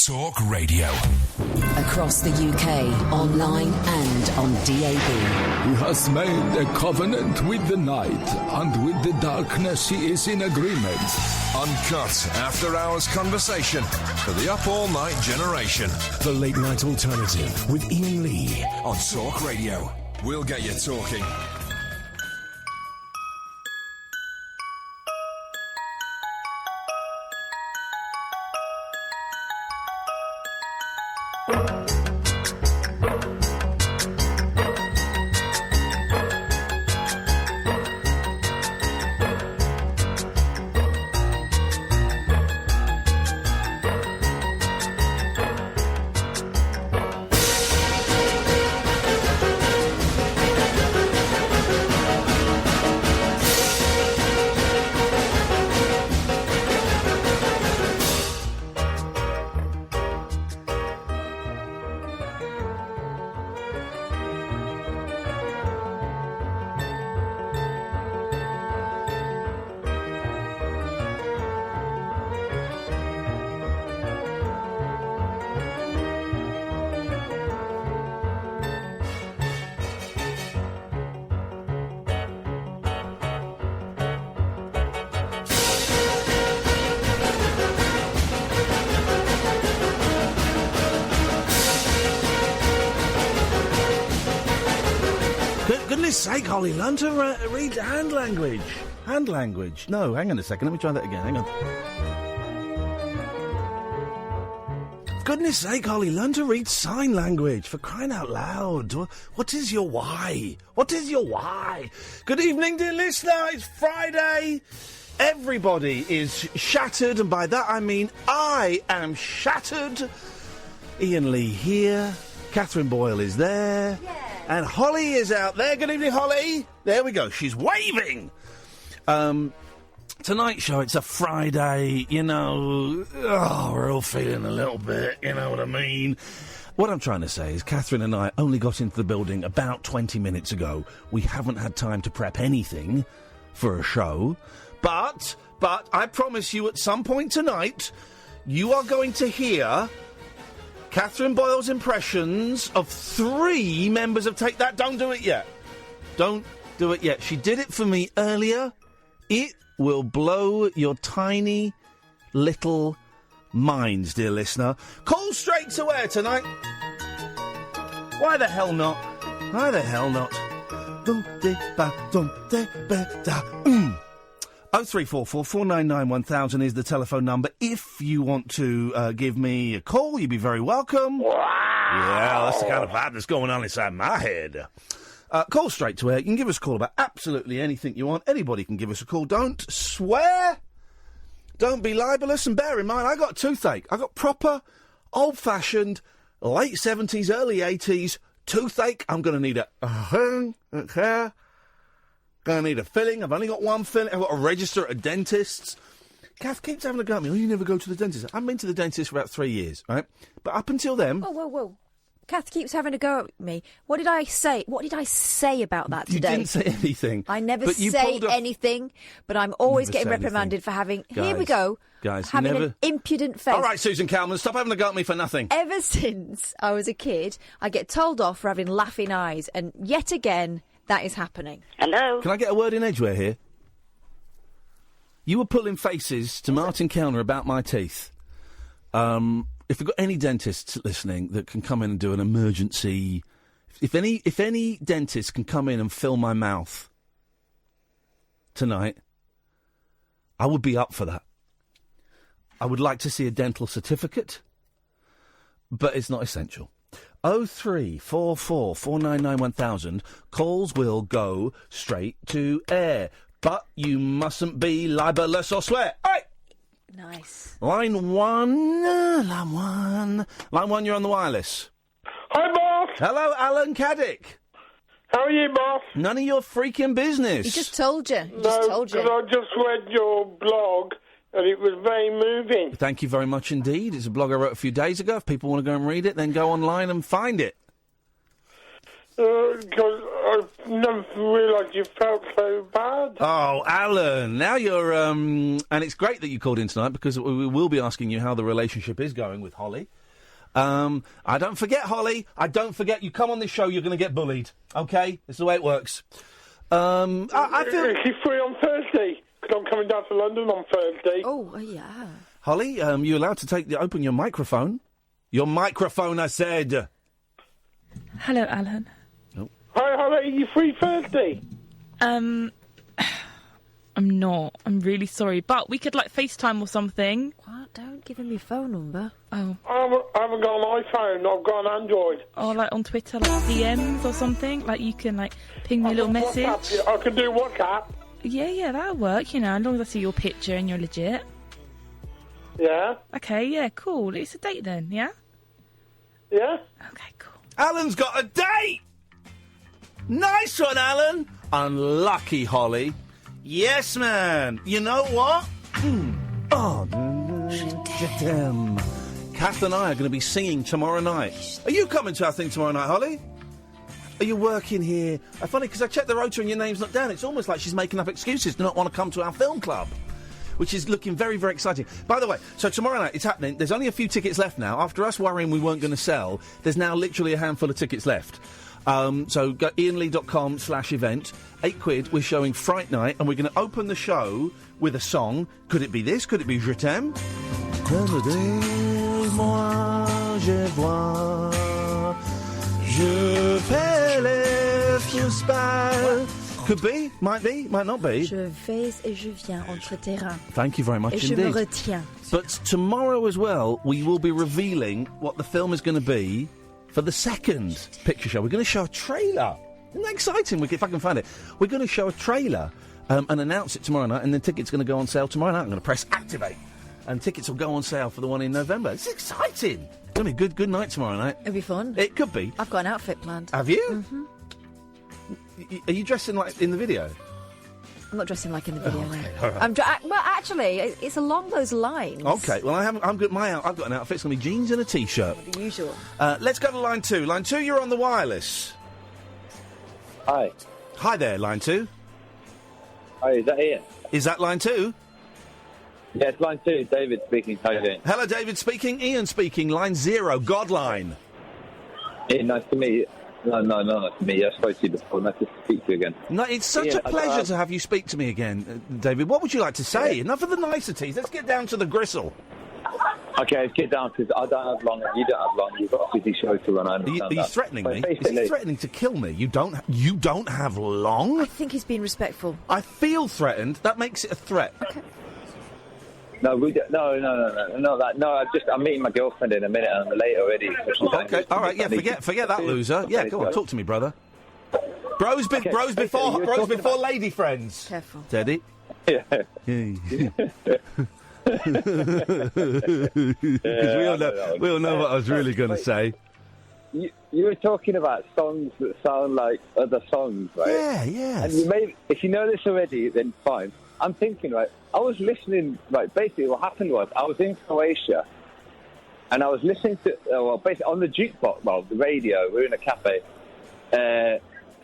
Talk Radio. Across the UK, online and on DAB. He has made a covenant with the night, and with the darkness he is in agreement. Uncut, after-hours conversation for the up-all-night generation. The Late Night Alternative with Iain Lee on Talk Radio. We'll get you talking. Sake, Holly, learn to read hand language. Hand language. No, hang on a second. Let me try that again. Hang on. Goodness sake, Holly, learn to read sign language. For crying out loud. What is your why? What is your why? Good evening, dear listener. It's Friday. Everybody is shattered, and by that I mean I am shattered. Iain Lee here. Catherine Boyle is there. Yeah. And Holly is out there. Good evening, Holly. There we go. She's waving. Tonight's show, it's a Friday, you know. We're all feeling a little bit, you know what I mean? What I'm trying to say is Catherine and I only got into the building about 20 minutes ago. We haven't had time to prep anything for a show. But I promise you at some point tonight, you are going to hear Catherine Boyle's impressions of 3 members of Take That. Don't do it yet. Don't do it yet. She did it for me earlier. It will blow your tiny little minds, dear listener. Call straight to air tonight. Why the hell not? Why the hell not? 0344 499 1000 is the telephone number. If you want to give me a call, you'd be very welcome. Wow. Yeah, that's the kind of vibe that's going on inside my head. Call straight to air. You can give us a call about absolutely anything you want. Anybody can give us a call. Don't swear. Don't be libelous. And bear in mind, I got a toothache. I got proper, old-fashioned, late 70s, early 80s toothache. I'm going to need Gonna need a filling. I've only got one filling. I've got to register at a dentist's. Kath keeps having a go at me. Oh, you never go to the dentist. I've been to the dentist for about 3 years, right? But up until then... Whoa. Kath keeps having a go at me. What did I say? What did I say about that today? You didn't say anything. I never say anything, but I'm always getting reprimanded for having... Guys, here we go. Guys, having an impudent face. All right, Susan Calman, stop having a go at me for nothing. Ever since I was a kid, I get told off for having laughing eyes, and yet again... that is happening. Hello? Can I get a word in Edgware here? You were pulling faces to Martin Kellner about my teeth. If we've got any dentists listening that can come in and do an emergency... If any dentist can come in and fill my mouth tonight, I would be up for that. I would like to see a dental certificate, but it's not essential. 0344 499 1000. Calls will go straight to air. But you mustn't be libelous or swear. All right. Nice. Line one, you're on the wireless. Hi, boss. Hello, Alan Caddick. How are you, boss? None of your freaking business. He just told you. Because I just read your blog, and it was very moving. Thank you very much indeed. It's a blog I wrote a few days ago. If people want to go and read it, then go online and find it. Because I never realised you felt so bad. Oh, Alan, now you're... and it's great that you called in tonight because we will be asking you how the relationship is going with Holly. I don't forget, Holly. I don't forget. You come on this show, you're going to get bullied. OK? It's the way it works. I feel... Is he free on Thursday? Because I'm coming down to London on Thursday. Oh, yeah. Holly, you're allowed to open your microphone. Your microphone, I said. Hello, Alan. Oh. Hi, Holly. Are you free Thursday? I'm not. I'm really sorry. But we could, FaceTime or something. What? Don't give him your phone number. Oh. I haven't got an iPhone. I've got an Android. Or, on Twitter, DMs or something. You can, ping me a little message. WhatsApp. I can do WhatsApp. Yeah, that'll work, as long as I see your picture and you're legit. Yeah? Okay, yeah, cool. It's a date then, yeah? Yeah? Okay, cool. Alan's got a date! Nice one, Alan! Unlucky, Holly. Yes, man. You know what? Oh, damn. Kath and I are going to be singing tomorrow night. Are you coming to our thing tomorrow night, Holly? Are you working here? Funny, because I checked the rotor and your name's not down. It's almost like she's making up excuses to not want to come to our film club, which is looking very, very exciting. By the way, so tomorrow night, it's happening. There's only a few tickets left now. After us worrying we weren't going to sell, there's now literally a handful of tickets left. So go iainlee.com/event. £8. We're showing Fright Night, and we're going to open the show with a song. Could it be this? Could it be Je t'aime? Moi, je vois, je fais les fous. Could be, might not be. Je vais et je viens entre tes reins. Thank you very much et indeed. Je me retiens. But tomorrow as well, we will be revealing what the film is going to be for the second picture show. We're going to show a trailer. Isn't that exciting? If I can find it. We're going to show a trailer and announce it tomorrow night, and the tickets are going to go on sale tomorrow night. I'm going to press activate, and tickets will go on sale for the one in November. It's exciting. It's going to be a good night tomorrow night. It'll be fun. It could be. I've got an outfit planned. Have you? Mm-hmm. Are you dressing like in the video? I'm not dressing like in the video. Oh, okay. No. All right. Well, actually, it's along those lines. Okay. Well, I've got an outfit. It's going to be jeans and a t-shirt. The usual. Let's go to line 2. Line 2, you're on the wireless. Hi. Hi there, line 2. Hi, is that Iain? Is that line 2? Yeah, it's line 2. David speaking. How you doing? Hello, David speaking. Iain speaking. Line 0, Godline. Iain, nice to meet you. No, nice to meet you. I spoke to you before. Nice to speak to you again. No, it's such a pleasure to have you speak to me again, David. What would you like to say? Enough of the niceties. Let's get down to the gristle. Okay, let's get down to... I don't have long and you don't have long. You've got a busy show to run. I understand Are you threatening me? Is he threatening to kill me? You don't have long? I think he's being respectful. I feel threatened. That makes it a threat. Okay. No, I'm meeting my girlfriend in a minute and I'm late already. Okay, all right, yeah, forget that loser. Yeah, go on, talk to me, brother. Bros before lady friends. Careful. Teddy. Yeah. Because we all know what I was really going to say. You were talking about songs that sound like other songs, right? Yeah, yeah. And if you know this already, then fine. I'm thinking, right, I was listening, right, basically what happened was I was in Croatia and I was listening to, basically on the jukebox, the radio, we were in a cafe,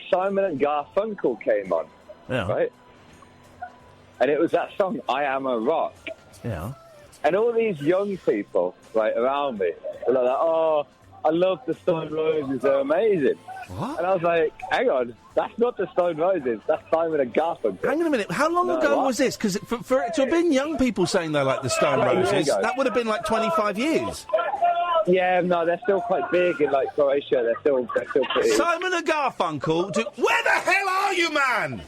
Simon and Garfunkel came on, right? And it was that song, I Am a Rock. Yeah. And all these young people, right, around me were like, oh, I love the Stone Roses, they're amazing. What? And I was like, hang on, that's not the Stone Roses, that's Simon and Garfunkel. Hang on a minute, how long ago was this? Because for it to have been young people saying they like the Stone Roses, that would have been like 25 years. Yeah, no, they're still quite big in like Croatia. They're still pretty. Simon and Garfunkel. Where the hell are you, man?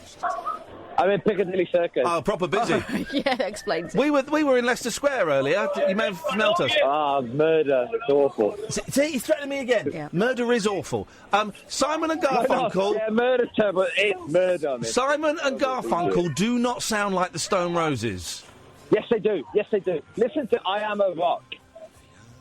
I'm in Piccadilly Circus. Oh, proper busy. Yeah, that explains it. We were in Leicester Square earlier. You may have smelt us. Murder. It's awful. See, he's threatening me again. Yeah. Murder is awful. Simon and Garfunkel. Yeah, murder's terrible. It's murder. Simon and Garfunkel do not sound like the Stone Roses. Yes, they do. Yes, they do. Listen to I Am a Rock.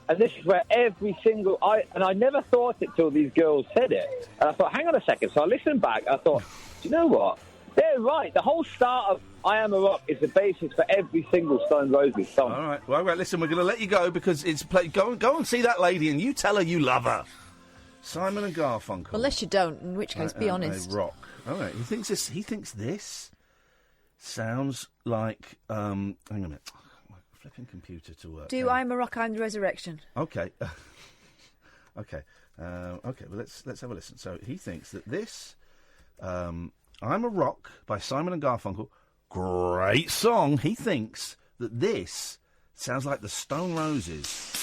And this is where every single... I never thought it till these girls said it. And I thought, hang on a second. So I listened back. I thought, do you know what? They're right. The whole start of I Am a Rock is the basis for every single Stone Roses song. All right. Well, listen, we're going to let you go because it's... Go and see that lady and you tell her you love her. Simon and Garfunkel. Unless you don't, in which case, be honest. They rock. All right. He thinks this sounds like. Hang on a minute. My flipping computer to work. Do I'm a Rock, I'm the Resurrection. Okay. Okay. Okay. Well, let's have a listen. So he thinks that this, "I'm a Rock" by Simon and Garfunkel, great song. He thinks that this sounds like the Stone Roses.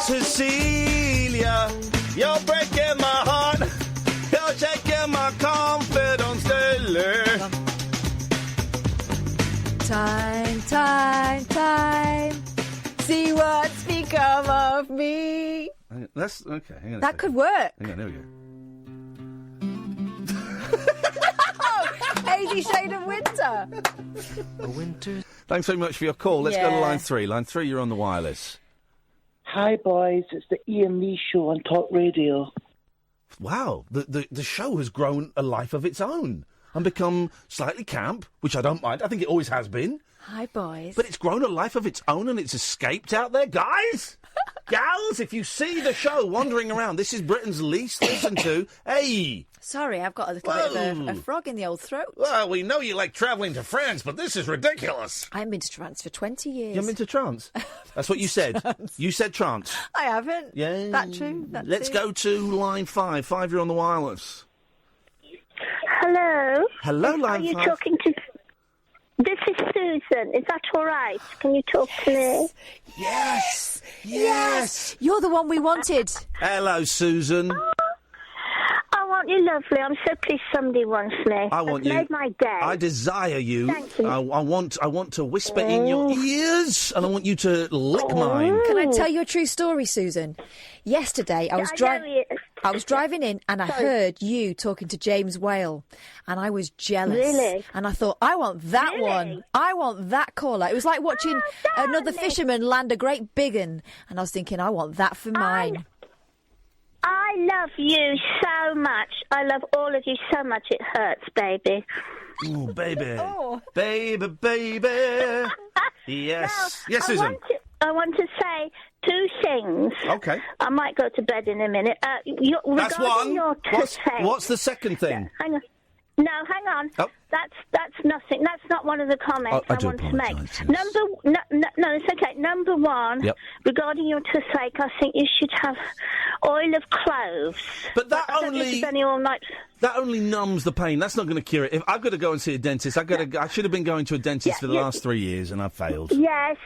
Cecilia, you're breaking my heart. You're taking my confidence daily. Time, time, time. See what's become of me. That's okay. Hang on that could work. Hang on, there we go. Hazy shade of winter. Thanks very much for your call. Let's go to Yeah. line 3. Line 3, you're on the wireless. Hi, boys. It's the Iain Lee Show on Talk Radio. Wow, the show has grown a life of its own and become slightly camp, which I don't mind. I think it always has been. Hi, boys. But it's grown a life of its own and it's escaped out there. Guys! Gals, if you see the show wandering around, this is Britain's least listened to. Hey! Sorry, I've got a little bit of a frog in the old throat. Well, we know you like travelling to France, but this is ridiculous. I haven't been to trance for 20 years. You haven't been to trance? That's what you said. You said trance. I haven't. Yeah. That true? Let's go to line 5. 5, you're on the wireless. Hello. Hello, line Are you 5. talking to... This is Susan. Is that all right? Can you talk to me? Yes. Yes. You're the one we wanted. Hello, Susan. I want you lovely. I'm so pleased somebody wants me. I want It's you. made my day. I desire you. Thank you. I want to whisper in your ears, and I want you to lick mine. Can I tell you a true story, Susan? Yesterday, I was driving in and I heard you talking to James Whale, and I was jealous. Really? And I thought, I want that one. I want that caller. It was like watching another fisherman land a great big un, and I was thinking, I want that for mine. I love you so much. I love all of you so much. It hurts, baby. Oh, baby. Baby, baby. Yes. Yes, Susan. I want to say 2 things. Okay. I might go to bed in a minute. That's one. What's the second thing? Hang on. No, hang on. Oh. That's nothing. That's not one of the comments I I do want to make. apologise, yes. No, it's okay. Number 1, Yep. regarding your toothache, I think you should have oil of cloves. But that I don't know if it's any all night. That only numbs the pain. That's not going to cure it. If I've got to go and see a dentist, I should have been going to a dentist for the last 3 years, and I've failed. Yes.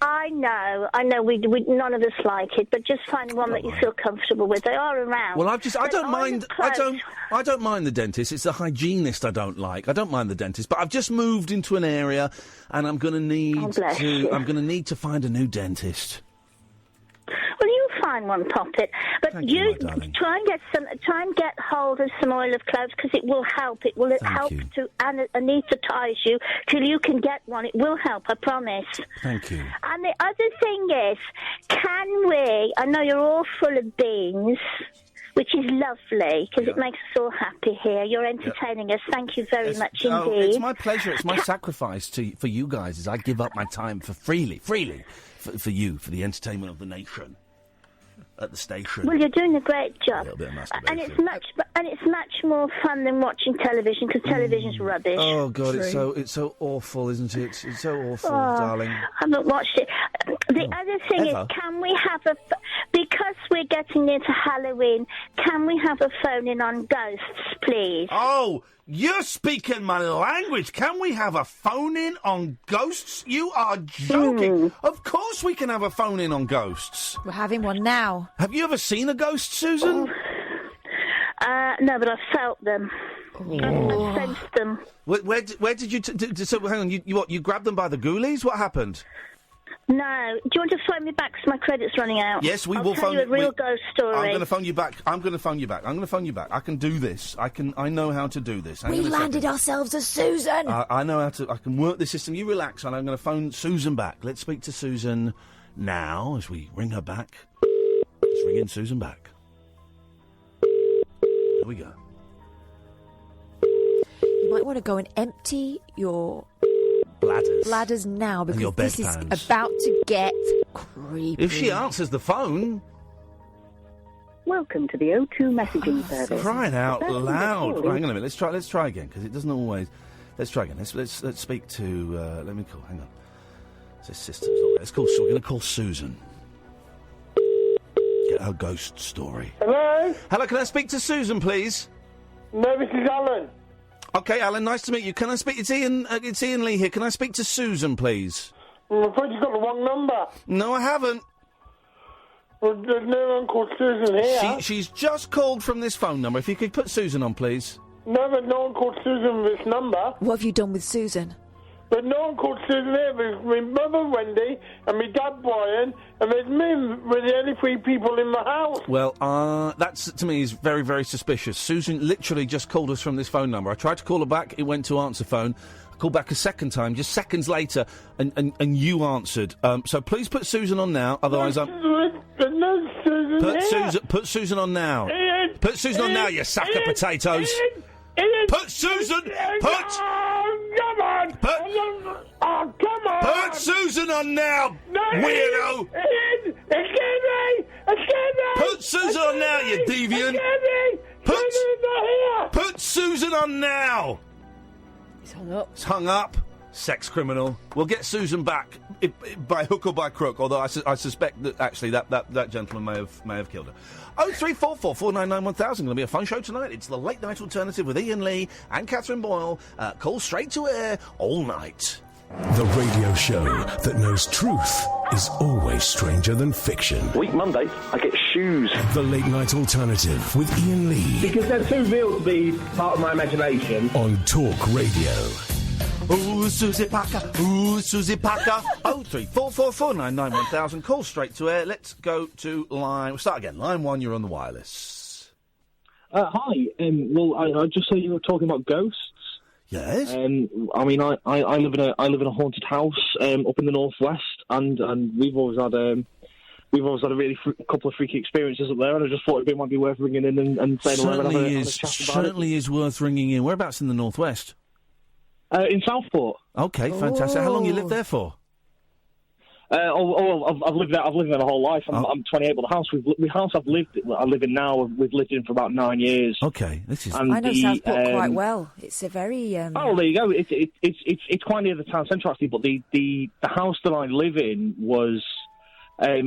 I know. We none of us like it, but just find one that you feel comfortable with. They are around. Well, I don't mind the dentist. It's the hygienist I don't like. I don't mind the dentist, but I've just moved into an area, and I'm going to need to find a new dentist. Well, you'll find one, Poppet. But Thank you, my darling. try and get hold of some oil of cloves because it will help. It will help to anaesthetise you till you can get one. It will help, I promise. Thank you. And the other thing is, can we? I know you're all full of beans, which is lovely because it makes us all happy here. You're entertaining us. Thank you very much indeed. Oh, it's my pleasure. It's my sacrifice for you guys as I give up my time freely for you, for the entertainment of the nation at the station. Well, you're doing a great job. A little bit of masturbation. And it's much more fun than watching television because television's rubbish. Oh God, it's so awful, isn't it? It's so awful, darling. I haven't watched it. The other thing is, can we have because we're getting near to Halloween, can we have a phone in on ghosts, please? Oh, you're speaking my language. Can we have a phone in on ghosts? You are joking. Of course we can have a phone in on ghosts. We're having one now. Have you ever seen a ghost, Susan? No, but I felt them. I sensed them. Where did you... so, hang on, you grabbed them by the ghoulies? What happened? No. Do you want to phone me back because my credit's running out? Yes, we I'll will tell phone you a real ghost story. I'm going to phone you back. I'm going to phone you back. I can do this. I know how to do this. We landed ourselves a Susan. I know how to... I can work the system. You relax, and I'm going to phone Susan back. Let's speak to Susan now as we ring her back. Let's ring in Susan back. There we go. You might might want to go and empty your bladders now, because your this is bedpans. about to get creepy. If she answers the phone... Welcome to the O2 messaging service. Crying out loud. Right, hang on a minute. Let's try again, because it doesn't always... Let's try again. Let's speak to... let me call... Hang on. This system's not... Let's call... We're going to call Susan. Get her ghost story. Hello? Hello, can I speak to Susan, please? No, this is Alan. Okay, Alan, nice to meet you. Can I speak... It's Ian Lee here. Can I speak to Susan, please? I'm afraid you've got the wrong number. No, I haven't. Well, there's no one called Susan here. She's just called from this phone number. If you could put Susan on, please. No, there's no one called Susan with this number. What have you done with Susan? But no one called Susan here. There's my mother, Wendy, and my dad, Brian, and there's me. We're the only three people in the house. Well, that's, to me, is very, very suspicious. Susan literally just called us from this phone number. I tried to call her back. It went to answer phone. I called back a second time, just seconds later, and you answered. So please put Susan on now, otherwise There's no Susan here. Put Susan on now. Ian, Put Susan on now, you sack of potatoes. Ian, put Susan! come on! Come on! Put Susan on now, weirdo! Ian, excuse me! Put Susan on now, you deviant! Put Susan on now! It's hung up. It's hung up. Sex criminal. We'll get Susan back by hook or by crook. Although I suspect that actually that gentleman may have killed her. 0344 499 1000. Going to be a fun show tonight. It's the late night alternative with Iain Lee and Catherine Boyle. Call straight to air all night. The radio show that knows truth is always stranger than fiction. Week Monday, I get shoes. The late night alternative with Iain Lee. Because they're too real to be part of my imagination. On Talk Radio. Ooh, Susie Packer. Ooh, Susie Packer. 0344 499 1000. Call straight to air. Let's go to line... We'll start again. Line 1, you're on the wireless. Hi. Well, I just saw you were talking about ghosts. Yes. I mean, I live in a haunted house up in the northwest, and we've always had a really couple of freaky experiences up there, and I just thought it might be worth ringing in and saying hello and have a chat about it. Certainly is worth ringing in. Whereabouts in the northwest? In Southport. Okay, fantastic. How long you lived there for? I've lived there. I've lived there my whole life. I'm 28, but the house I live in now, we've lived in for about 9 years. Okay, this is. I know Southport quite well. It's a very. Oh, there you go. It's quite near the town centre actually, but the house that I live in was. There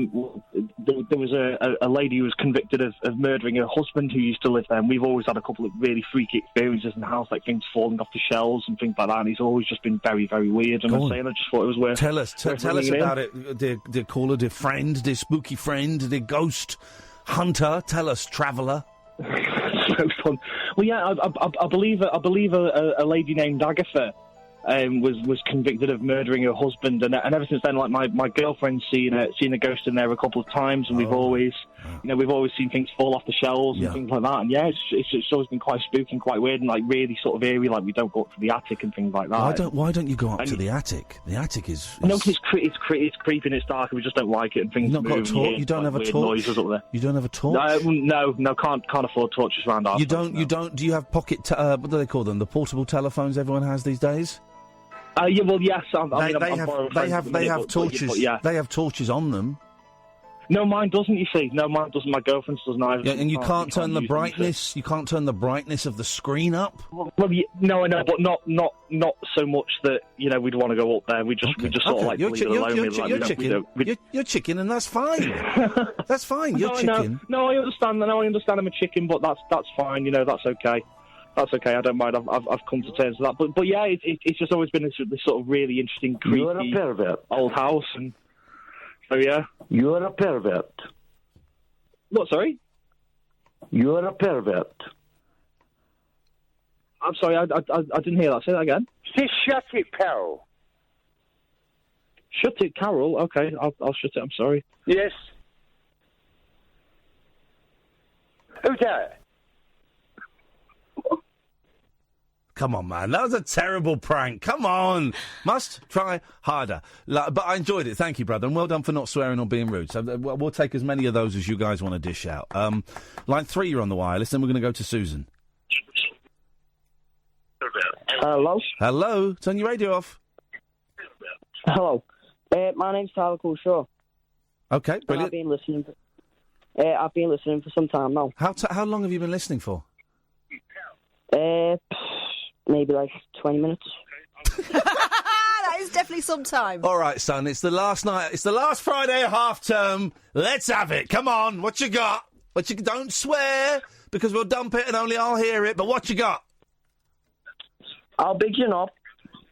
was a lady who was convicted of murdering her husband who used to live there, and we've always had a couple of really freaky experiences in the house, like things falling off the shelves and things like that, and it's always just been very, very weird, and I just thought it was worth... Tell us about it, dear caller, dear friend, dear spooky friend, dear ghost hunter. Tell us, traveller. So fun. Well, yeah, I believe a lady named Agatha was convicted of murdering her husband, and ever since then, like my girlfriend's seen a ghost in there a couple of times, and we've always seen things fall off the shelves and things like that. And yeah, it's always been quite spooky and quite weird and like really sort of eerie. Like we don't go up to the attic and things like that. Why don't you go up to the attic? The attic is no, because it's creepy and it's dark, and we just don't like it. And things. You've not got a torch. You don't have a torch. Up there. You don't have a torch. No, can't afford torches around our. You don't. Do you have pocket? What do they call them? The portable telephones everyone has these days. Yeah, well, yes. They have torches. They have torches on them. No, mine doesn't. You see, no, mine doesn't. My girlfriend's doesn't either. Yeah, and you can't turn the brightness. You can't turn the brightness of the screen up. Well, no, I know, but not so much that we'd want to go up there. We just sort of like leave it alone. You're chicken. You're chicken, and that's fine. That's fine. You're chicken. No, I understand. I understand. I'm a chicken, but that's fine. That's okay. That's okay. I don't mind. I've come to terms with that. But yeah, it's just always been this sort of really interesting, creepy, You're a pervert. Old house, and so yeah. You're a pervert. What? Sorry. You're a pervert. I'm sorry. I didn't hear that. Say that again. Just shut it, Carol. Shut it, Carol. Okay, I'll shut it. I'm sorry. Yes. Who's that? Come on, man. That was a terrible prank. Come on. Must try harder. But I enjoyed it. Thank you, brother. And well done for not swearing or being rude. So we'll take as many of those as you guys want to dish out. Line 3, you're on the wireless. Then we're going to go to Susan. Hello? Hello? Turn your radio off. Hello. My name's Tyler Coolshaw. Okay, brilliant. I've been listening for some time now. How long have you been listening for? Maybe like 20 minutes. That is definitely some time. All right, son, it's the last night. It's the last Friday of half-term. Let's have it. Come on, what you got? Don't swear, because we'll dump it and only I'll hear it, but what you got? How big's your knob?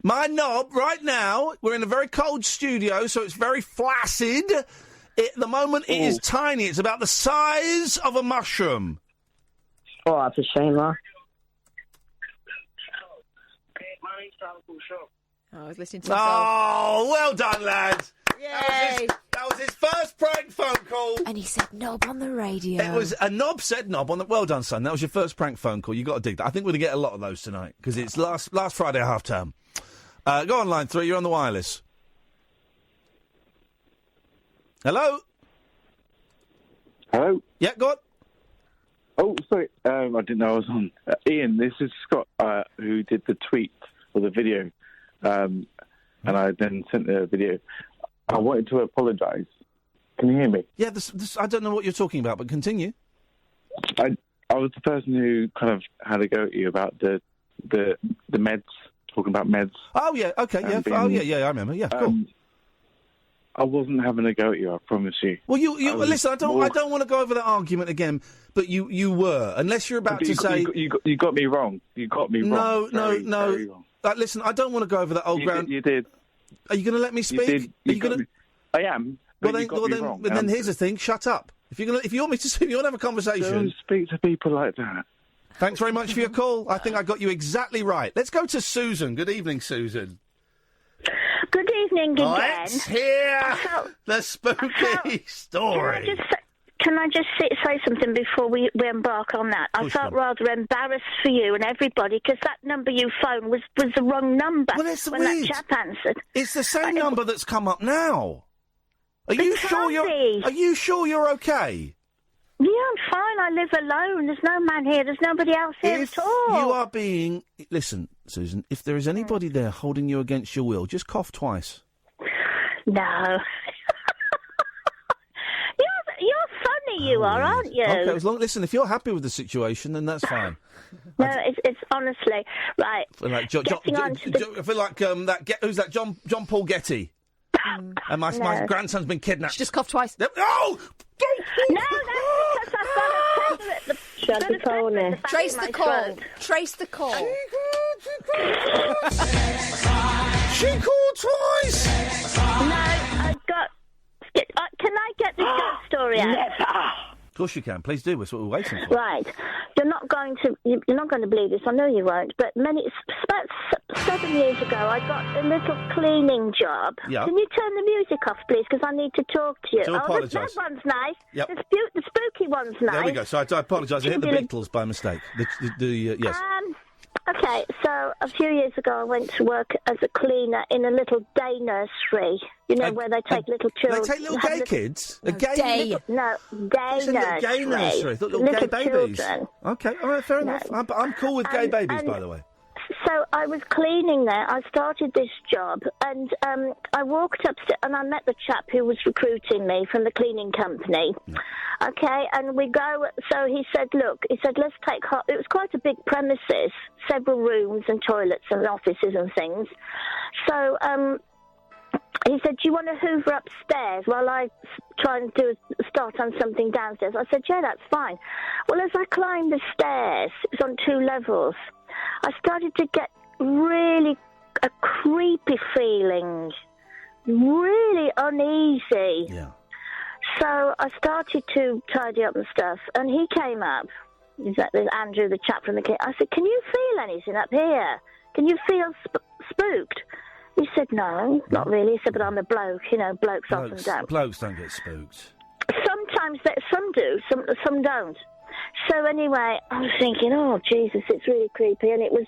My knob, right now, we're in a very cold studio, so it's very flaccid. At the moment, it is tiny. It's about the size of a mushroom. Oh, that's a shame, that. I was listening to myself. Oh, well done, lads. Yay. That was his first prank phone call. And he said knob on the radio. It was a knob said knob on the... Well done, son. That was your first prank phone call. You got to dig that. I think we're going to get a lot of those tonight, because it's last Friday half term. Go on, line 3. You're on the wireless. Hello? Hello? Yeah, go on. Oh, sorry. I didn't know I was on. Iain, this is Scott, who did the tweet for the video. And I then sent the video. I wanted to apologise. Can you hear me? Yeah, I don't know what you're talking about, but continue. I was the person who kind of had a go at you about the meds, talking about meds. Oh, yeah, okay, yeah. I remember, yeah, cool. I wasn't having a go at you, I promise you. Well, listen, I don't want to go over that argument again, but you were, unless you're about to say... You got me wrong. You got me wrong. No. Very wrong. Listen, I don't want to go over that old ground. You did. Are you going to let me speak? I am. Then here's the thing. Shut up. If you want me to speak, you want to have a conversation. Don't speak to people like that. Thanks very much for your call. I think I got you exactly right. Let's go to Susan. Good evening, Susan. Good evening again. Let's hear the spooky story. Can I just say something before we embark on that? I felt rather embarrassed for you and everybody, because that number you phoned was the wrong number when that chap answered. It's the same number that's come up now. Are you sure you're okay? Yeah, I'm fine. I live alone. There's no man here. There's nobody else here at all. You are being... Listen, Susan, if there is anybody there holding you against your will, just cough twice. No. You're funny, you are, aren't you? Okay, listen, if you're happy with the situation, then that's fine. No, it's honestly... Right. I feel like who's that? John Paul Getty. And my grandson's been kidnapped. She just coughed twice. No, that's because I've got a feather at the... Trace the call. Trace the call. She called twice. No, I've got... Can I get this ghost story out? Of course you can. Please do. That's what we're waiting for. Right. You're not going to believe this. I know you won't. But about 7 years ago, I got a little cleaning job. Yeah. Can you turn the music off, please? Because I need to talk to you. Do apologise. The one's nice. Yep. The spooky one's nice. There we go. So I apologise. I hit the Beatles by mistake. Yes. Okay, so a few years ago I went to work as a cleaner in a little day nursery. You know, where they take little children. They take little gay kids? No, day nursery. Gay nursery. I thought little gay babies. Children. Okay, all right, fair enough. I'm cool with gay babies, by the way. So I was cleaning there. I started this job, and I walked upstairs, and I met the chap who was recruiting me from the cleaning company. Okay, and we go. So he said, let's take. It was quite a big premises, several rooms and toilets and offices and things. So he said, do you want to hoover upstairs while I try and start on something downstairs? I said, yeah, that's fine. Well, as I climbed the stairs, it was on 2 levels, I started to get really a creepy feeling, really uneasy. Yeah. So I started to tidy up and stuff, and he came up. There's Andrew, the chap from the kitchen. I said, can you feel anything up here? Can you feel spooked? He said, no, not really. He said, but I'm a bloke, blokes often don't. Blokes don't get spooked. Sometimes, some do, some don't. So anyway, I was thinking, oh, Jesus, it's really creepy. And it was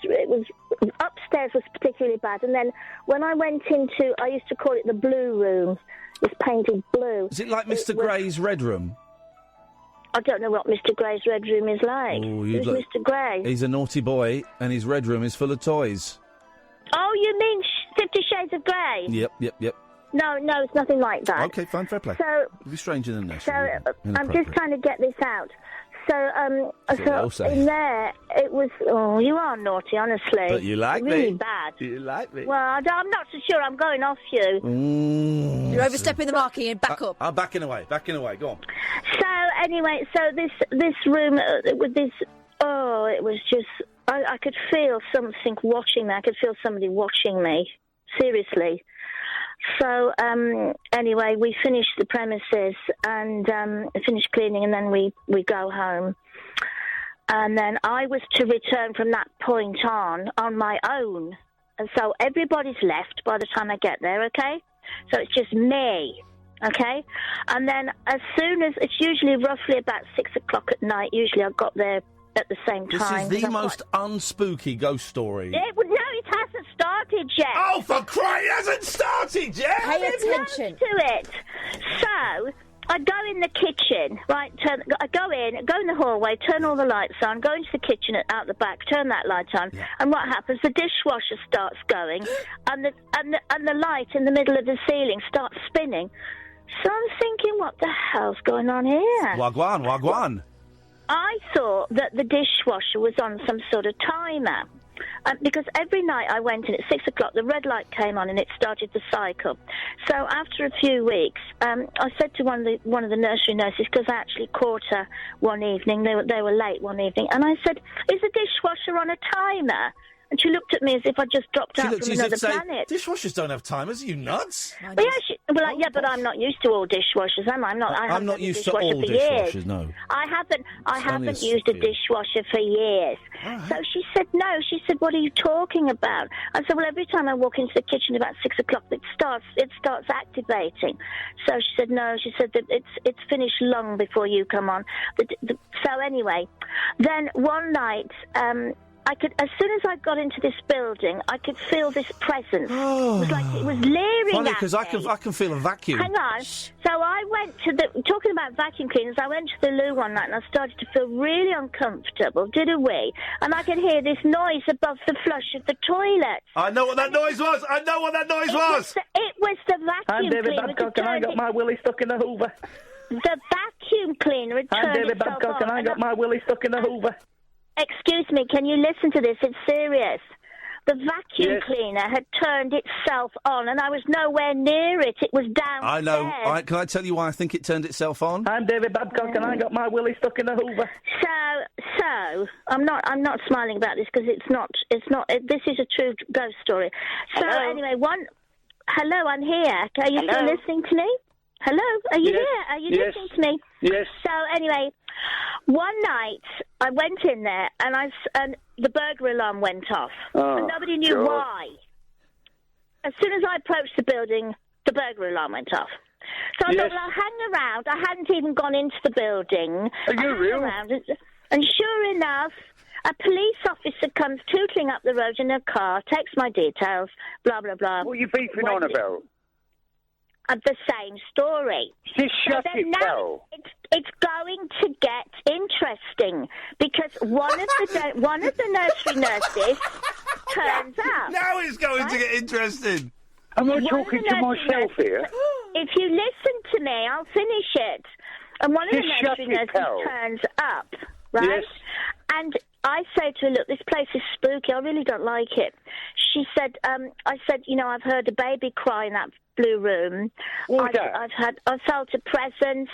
upstairs was particularly bad. And then when I went into, I used to call it the blue room. It's painted blue. Is it like Mr. Gray's Red Room? I don't know what Mr. Gray's Red Room is like. Oh, Who's Mr. Gray? He's a naughty boy, and his Red Room is full of toys. you mean 50 Shades of Grey? Yep. No, it's nothing like that. Okay, fine, fair play. So, It'd be stranger than this. So I'm just trying to get this out. So in there, it was... Oh, you are naughty, honestly. But you like really me. bad. You like me. Well, I'm not so sure. I'm going off you. You're overstepping the mark, Ian. Back up. I'm backing away. Go on. So anyway, this room with this... Oh, it was just... I could feel something watching me. I could feel somebody watching me. Seriously. So, anyway, we finished the premises and finished cleaning, and then we go home. And then I was to return from that point on my own. And so everybody's left by the time I get there, okay? So it's just me, okay? And then as soon as, it's usually roughly about 6 o'clock at night, usually I got there at the same time. This is the most unspooky ghost story. No, it hasn't started yet. Oh, for Christ, it hasn't started yet! Pay attention to it. So, I go in the kitchen, right, I go in the hallway, turn all the lights on, go into the kitchen out the back, turn that light on, and what happens? The dishwasher starts going, and the light in the middle of the ceiling starts spinning. So I'm thinking, what the hell's going on here? Wagwan. I thought that the dishwasher was on some sort of timer. Because every night I went in at 6 o'clock, the red light came on and it started the cycle. So after a few weeks, I said to one of the nursery nurses, because I actually caught her one evening, they were late one evening, and I said, "Is the dishwasher on a timer?" And she looked at me as if I'd just dropped out from another planet. Dishwashers don't have timers. Are you nuts? But I'm not used to all dishwashers, am I? I'm not used to all dishwashers. No. I haven't used a dishwasher for years. Right. So she said, no. She said, what are you talking about? I said, well, every time I walk into the kitchen about 6 o'clock, it starts activating. So she said, no. She said that it's finished long before you come on. So anyway, then one night, as soon as I got into this building, I could feel this presence. It was like it was leering Funny, at because me. I can feel a vacuum. Hang on. So I went to talking about vacuum cleaners, I went to the loo one night and I started to feel really uncomfortable, did a wee, and I could hear this noise above the flush of the toilet. I know what that noise was! It was the vacuum I'm David cleaner. Babcock and I got my willy stuck in the Hoover. The vacuum cleaner had I'm turned David itself Babcock on. and I got my willy stuck in the Hoover. Excuse me, can you listen to this? It's serious. The vacuum cleaner had turned itself on, and I was nowhere near it. It was downstairs. I know. Can I tell you why I think it turned itself on? I'm David Babcock, and I got my willy stuck in the Hoover. So I'm not smiling about this because it's not. This is a true ghost story. So anyway, hello, I'm here. Are you still listening to me? Hello, are you here? Are you listening to me? Yes. So anyway, one night I went in there and the burglar alarm went off. And nobody knew why. As soon as I approached the building, the burglar alarm went off. So I thought, well, I'll hang around. I hadn't even gone into the building. Are you real? And sure enough, a police officer comes tootling up the road in a car, takes my details, blah, blah, blah. What are you beefing on about? The same story. Just shut it down. It's going to get interesting because one of the nursery nurses turns up. Now it's going to get interesting. Am I talking to myself here? If you listen to me, I'll finish it. And one of the nursery nurses turns up, right? Yes. And I say to her, look, this place is spooky. I really don't like it. She said, I said, I've heard a baby cry in that blue room. I felt a presence,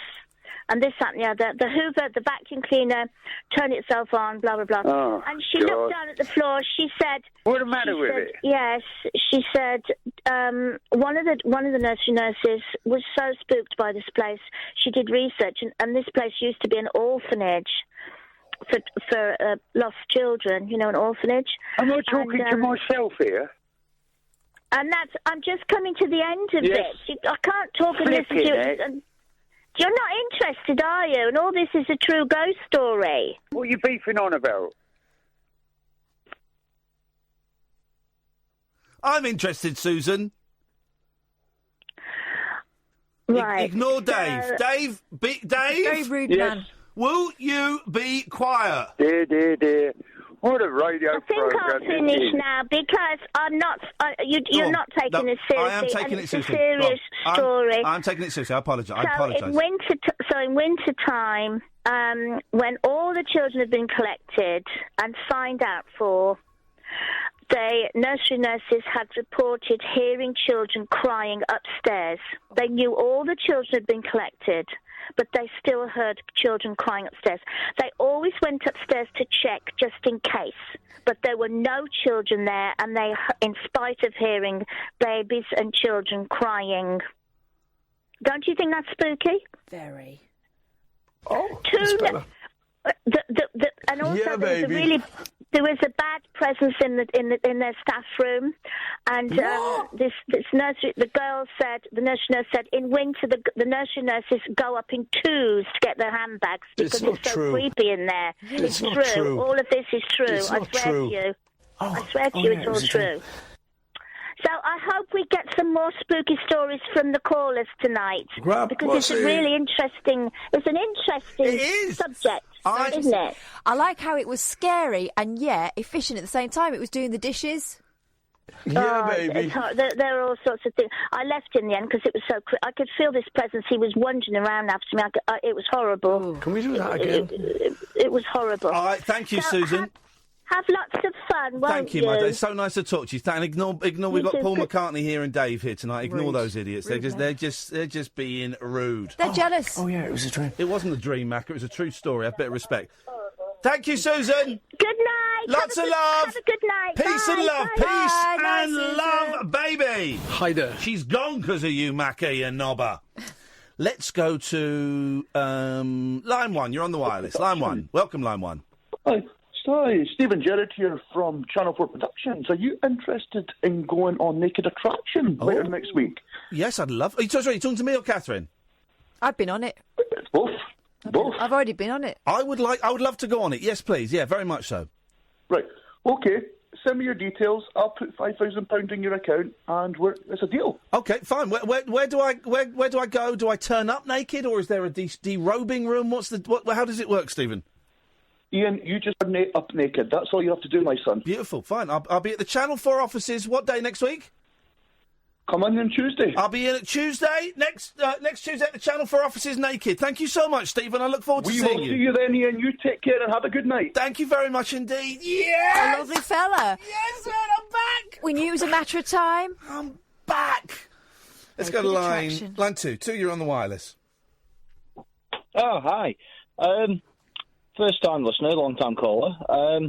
and this, that, and the other. The Hoover, the vacuum cleaner, turned itself on, blah, blah, blah. Oh, and she looked down at the floor. She said... What's the matter with it? Yes, she said one of the nursery nurses was so spooked by this place. She did research, and this place used to be an orphanage for lost children, an orphanage. Am I talking to myself here? And I'm just coming to the end of this. I can't talk and listen to it. You're not interested, are you? And all this is a true ghost story. What are you beefing on about? I'm interested, Susan. Right. Ignore Dave. Dave? Very rude man. Will you be quiet? Dear. What a radio I think I'll finish now because I'm not. You're not taking it seriously. I am taking it seriously. It's a serious story. I'm taking it seriously. I apologise. So in winter time, when all the children have been collected and signed out for, the nursery nurses had reported hearing children crying upstairs. They knew all the children had been collected, but they still heard children crying upstairs. They always went upstairs to check just in case, but there were no children there, and they, in spite of hearing babies and children crying. Don't you think that's spooky? Very. Oh, and also there was a bad presence in their staff room, and this nursery, the nursery nurse said, in winter the nursery nurses go up in twos to get their handbags because it's so creepy in there. It's true. All of this is true. I swear to you. I swear to you, it's all true. So I hope we get some more spooky stories from the callers tonight. Because it's a really interesting... It's an interesting subject, isn't it? I like how it was scary and, efficient at the same time. It was doing the dishes. Yeah, baby. There are all sorts of things. I left in the end because it was so... I could feel this presence. He was wandering around after me. It was horrible. Ooh. Can we do that again? It was horrible. All right, thank you, Susan. Have lots of fun, won't Thank you, my dear. It's so nice to talk to you. Ignore. We've got Paul McCartney here and Dave here tonight. Ignore those idiots. They're just being rude. They're jealous. Oh yeah, it was a dream. It wasn't a dream, Mac. It was a true story. Have a bit of respect. Thank you, Susan. Good night. Lots of love. Have a good night. Peace and love. Bye. Peace Bye, and love, baby. Hi there. She's gone because of you, Mackie, you knobber. Let's go to line 1. You're on the wireless. Line 1. Welcome, line 1. Hi, Stephen Jarrett here from Channel 4 Productions. Are you interested in going on Naked Attraction later next week? Yes, I'd love... Are you talking to me or Catherine? I've been on it. Both. I've already been on it. I would love to go on it. Yes, please. Yeah, very much so. Right. Okay. Send me your details. I'll put £5,000 in your account, and it's a deal. Okay, fine. Where do I go? Do I turn up naked, or is there a derobing room? How does it work, Stephen? Ian, you just up naked. That's all you have to do, my son. Beautiful. Fine. I'll be at the Channel 4 offices. What day next week? Come on Tuesday. I'll be in at Tuesday. Next Tuesday at the Channel 4 offices naked. Thank you so much, Stephen. I look forward to seeing you. We will see you then, Ian. You take care and have a good night. Thank you very much indeed. Yes! A lovely fella. Yes, man, I'm back. We knew it was a matter of time. I'm back. Let's go to line 2. 2, you're on the wireless. Oh, hi. First time listener, long time caller. Well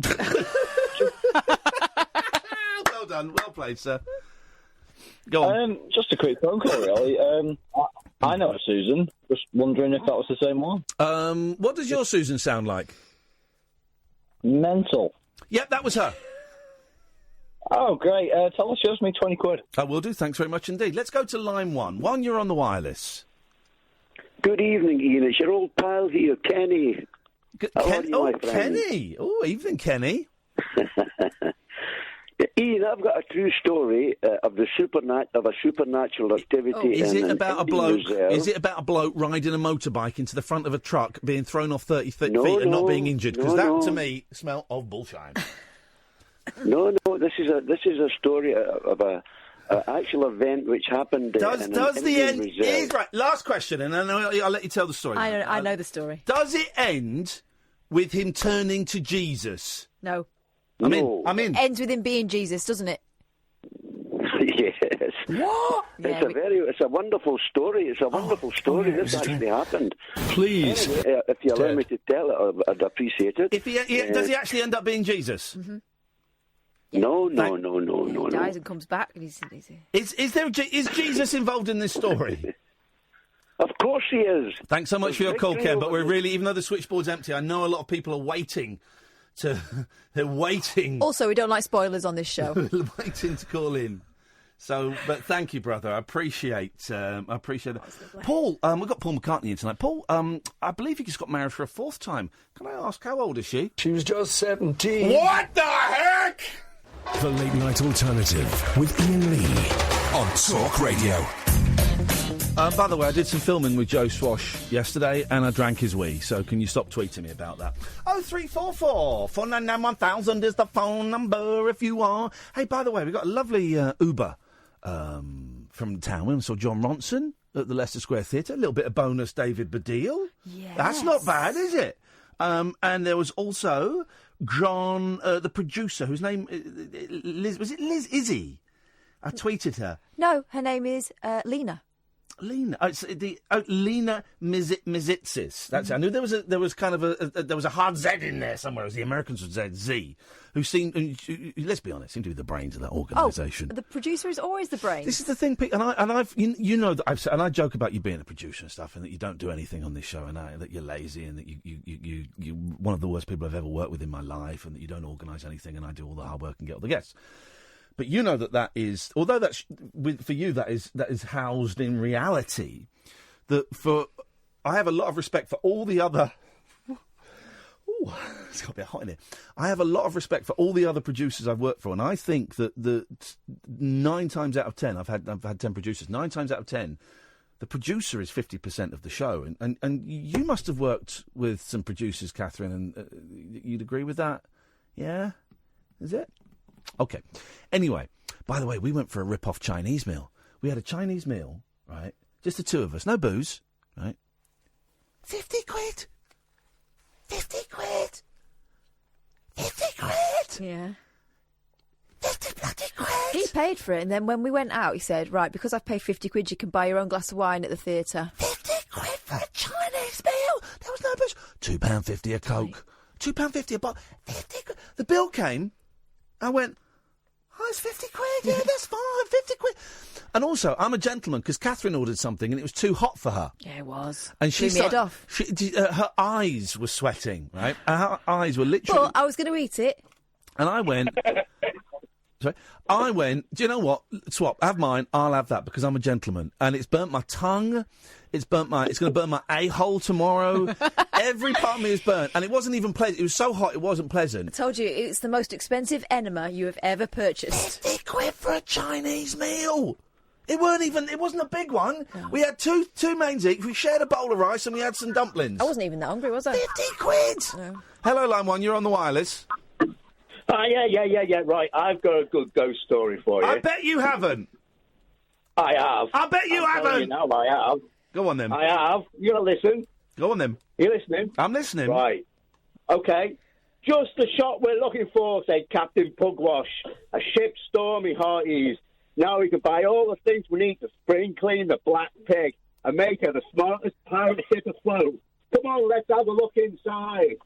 done, well played, sir. Go on. Just a quick phone call, really. I know Susan. Just wondering if that was the same one. What does your Susan sound like? Mental. Yep, that was her. Oh, great. Tell her she owes me 20 quid. I will do. Thanks very much indeed. Let's go to line 1. 1, you're on the wireless. Good evening, Ian. It's your old pal here, Kenny. Kenny. Oh, evening, Kenny. Ian, I've got a true story of a supernatural activity. Is it about a bloke? Reserve. Is it about a bloke riding a motorbike into the front of a truck, being thrown off 30 feet and not being injured? Because that, to me, smell of bullshine. No. This is a story of a actual event which happened. Does the end? Right. Last question, and then I'll let you tell the story. I know the story. Does it end with him turning to Jesus? No. I'm in. Ends with him being Jesus, doesn't it? Yes. What? It's a wonderful story. It's a wonderful story. This actually happened. Please. Anyway, if you allow me to tell it, I'd appreciate it. Does he actually end up being Jesus? Mm-hmm. Yeah. No. He dies and comes back. And Is Jesus involved in this story? Of course he is. Thanks so much for your call, Ken. But we're really, even though the switchboard's empty, I know a lot of people are waiting. They're waiting. Also, we don't like spoilers on this show. Waiting to call in. So, but thank you, brother. I appreciate that. Paul, we've got Paul McCartney in tonight. Paul, I believe he just got married for a 4th time. Can I ask, how old is she? She was just 17. What the heck? The Late Night Alternative with Iain Lee on Talk Radio. By the way, I did some filming with Joe Swash yesterday, and I drank his wee, so can you stop tweeting me about that? 0344 499 1000 is the phone number if you are. Hey, by the way, we've got a lovely Uber from town. We saw John Ronson at the Leicester Square Theatre. A little bit of bonus David Baddiel. Yes. That's not bad, is it? And there was also John, the producer, whose name... Liz, was it Liz Izzy? I tweeted her. No, her name is Lena. Lena, Lena Mizitsis. That's it. I knew there was kind of there was a hard Z in there somewhere. As the Americans would say Z, who seemed, let's be honest, seemed to be the brains of that organisation. Oh, the producer is always the brains. This is the thing, Pete, and I've you know that I've said, and I joke about you being a producer and stuff, and that you don't do anything on this show, and that you're lazy, and that you're one of the worst people I've ever worked with in my life, and that you don't organise anything, and I do all the hard work and get all the guests. But you know that is, although that's for you, that is housed in reality. I have a lot of respect for all the other. Ooh, it's got a bit hot in here. I have a lot of respect for all the other producers I've worked for, and I think that 9 times out of 10, I've had 10 producers. 9 times out of 10, the producer is 50% of the show, and you must have worked with some producers, Catherine, and you'd agree with that? Yeah, is it? Okay. Anyway, by the way, we went for a rip-off Chinese meal. We had a Chinese meal, right? Just the two of us. No booze, right? 50 quid. 50 quid. 50 quid. Yeah. 50 bloody quid. He paid for it, and then when we went out, he said, right, because I've paid 50 quid, you can buy your own glass of wine at the theatre. 50 quid for a Chinese meal. There was no booze. £2.50 a Coke. £2.50 a bottle. 50 quid. The bill came. I went, oh, it's 50 quid. Yeah, that's fine. 50 quid. And also, I'm a gentleman because Catherine ordered something and it was too hot for her. Yeah, it was. And she made off. Her eyes were sweating, right? Her eyes were literally. But I was going to eat it. And I went. Sorry. I went, do you know what? Swap, have mine, I'll have that because I'm a gentleman. And it's burnt my tongue. It's going to burn my a-hole tomorrow. Every part of me is burnt. And it wasn't even pleasant. It was so hot, it wasn't pleasant. I told you, it's the most expensive enema you have ever purchased. 50 quid for a Chinese meal. It wasn't a big one. No. We had two mains each. We shared a bowl of rice and we had some dumplings. I wasn't even that hungry, was I? 50 quid. No. Hello, Line 1, you're on the wireless. Yeah, right. I've got a good ghost story for you. I bet you haven't. I have. I bet you haven't. You know, I have. Go on then. I have. You gotta listen. Go on then. You listening? I'm listening. Right. Okay. Just the shot we're looking for, said Captain Pugwash. A ship stormy hearties. Now we can buy all the things we need to spring clean the Black Pig and make her the smartest pirate ship afloat. Come on, let's have a look inside.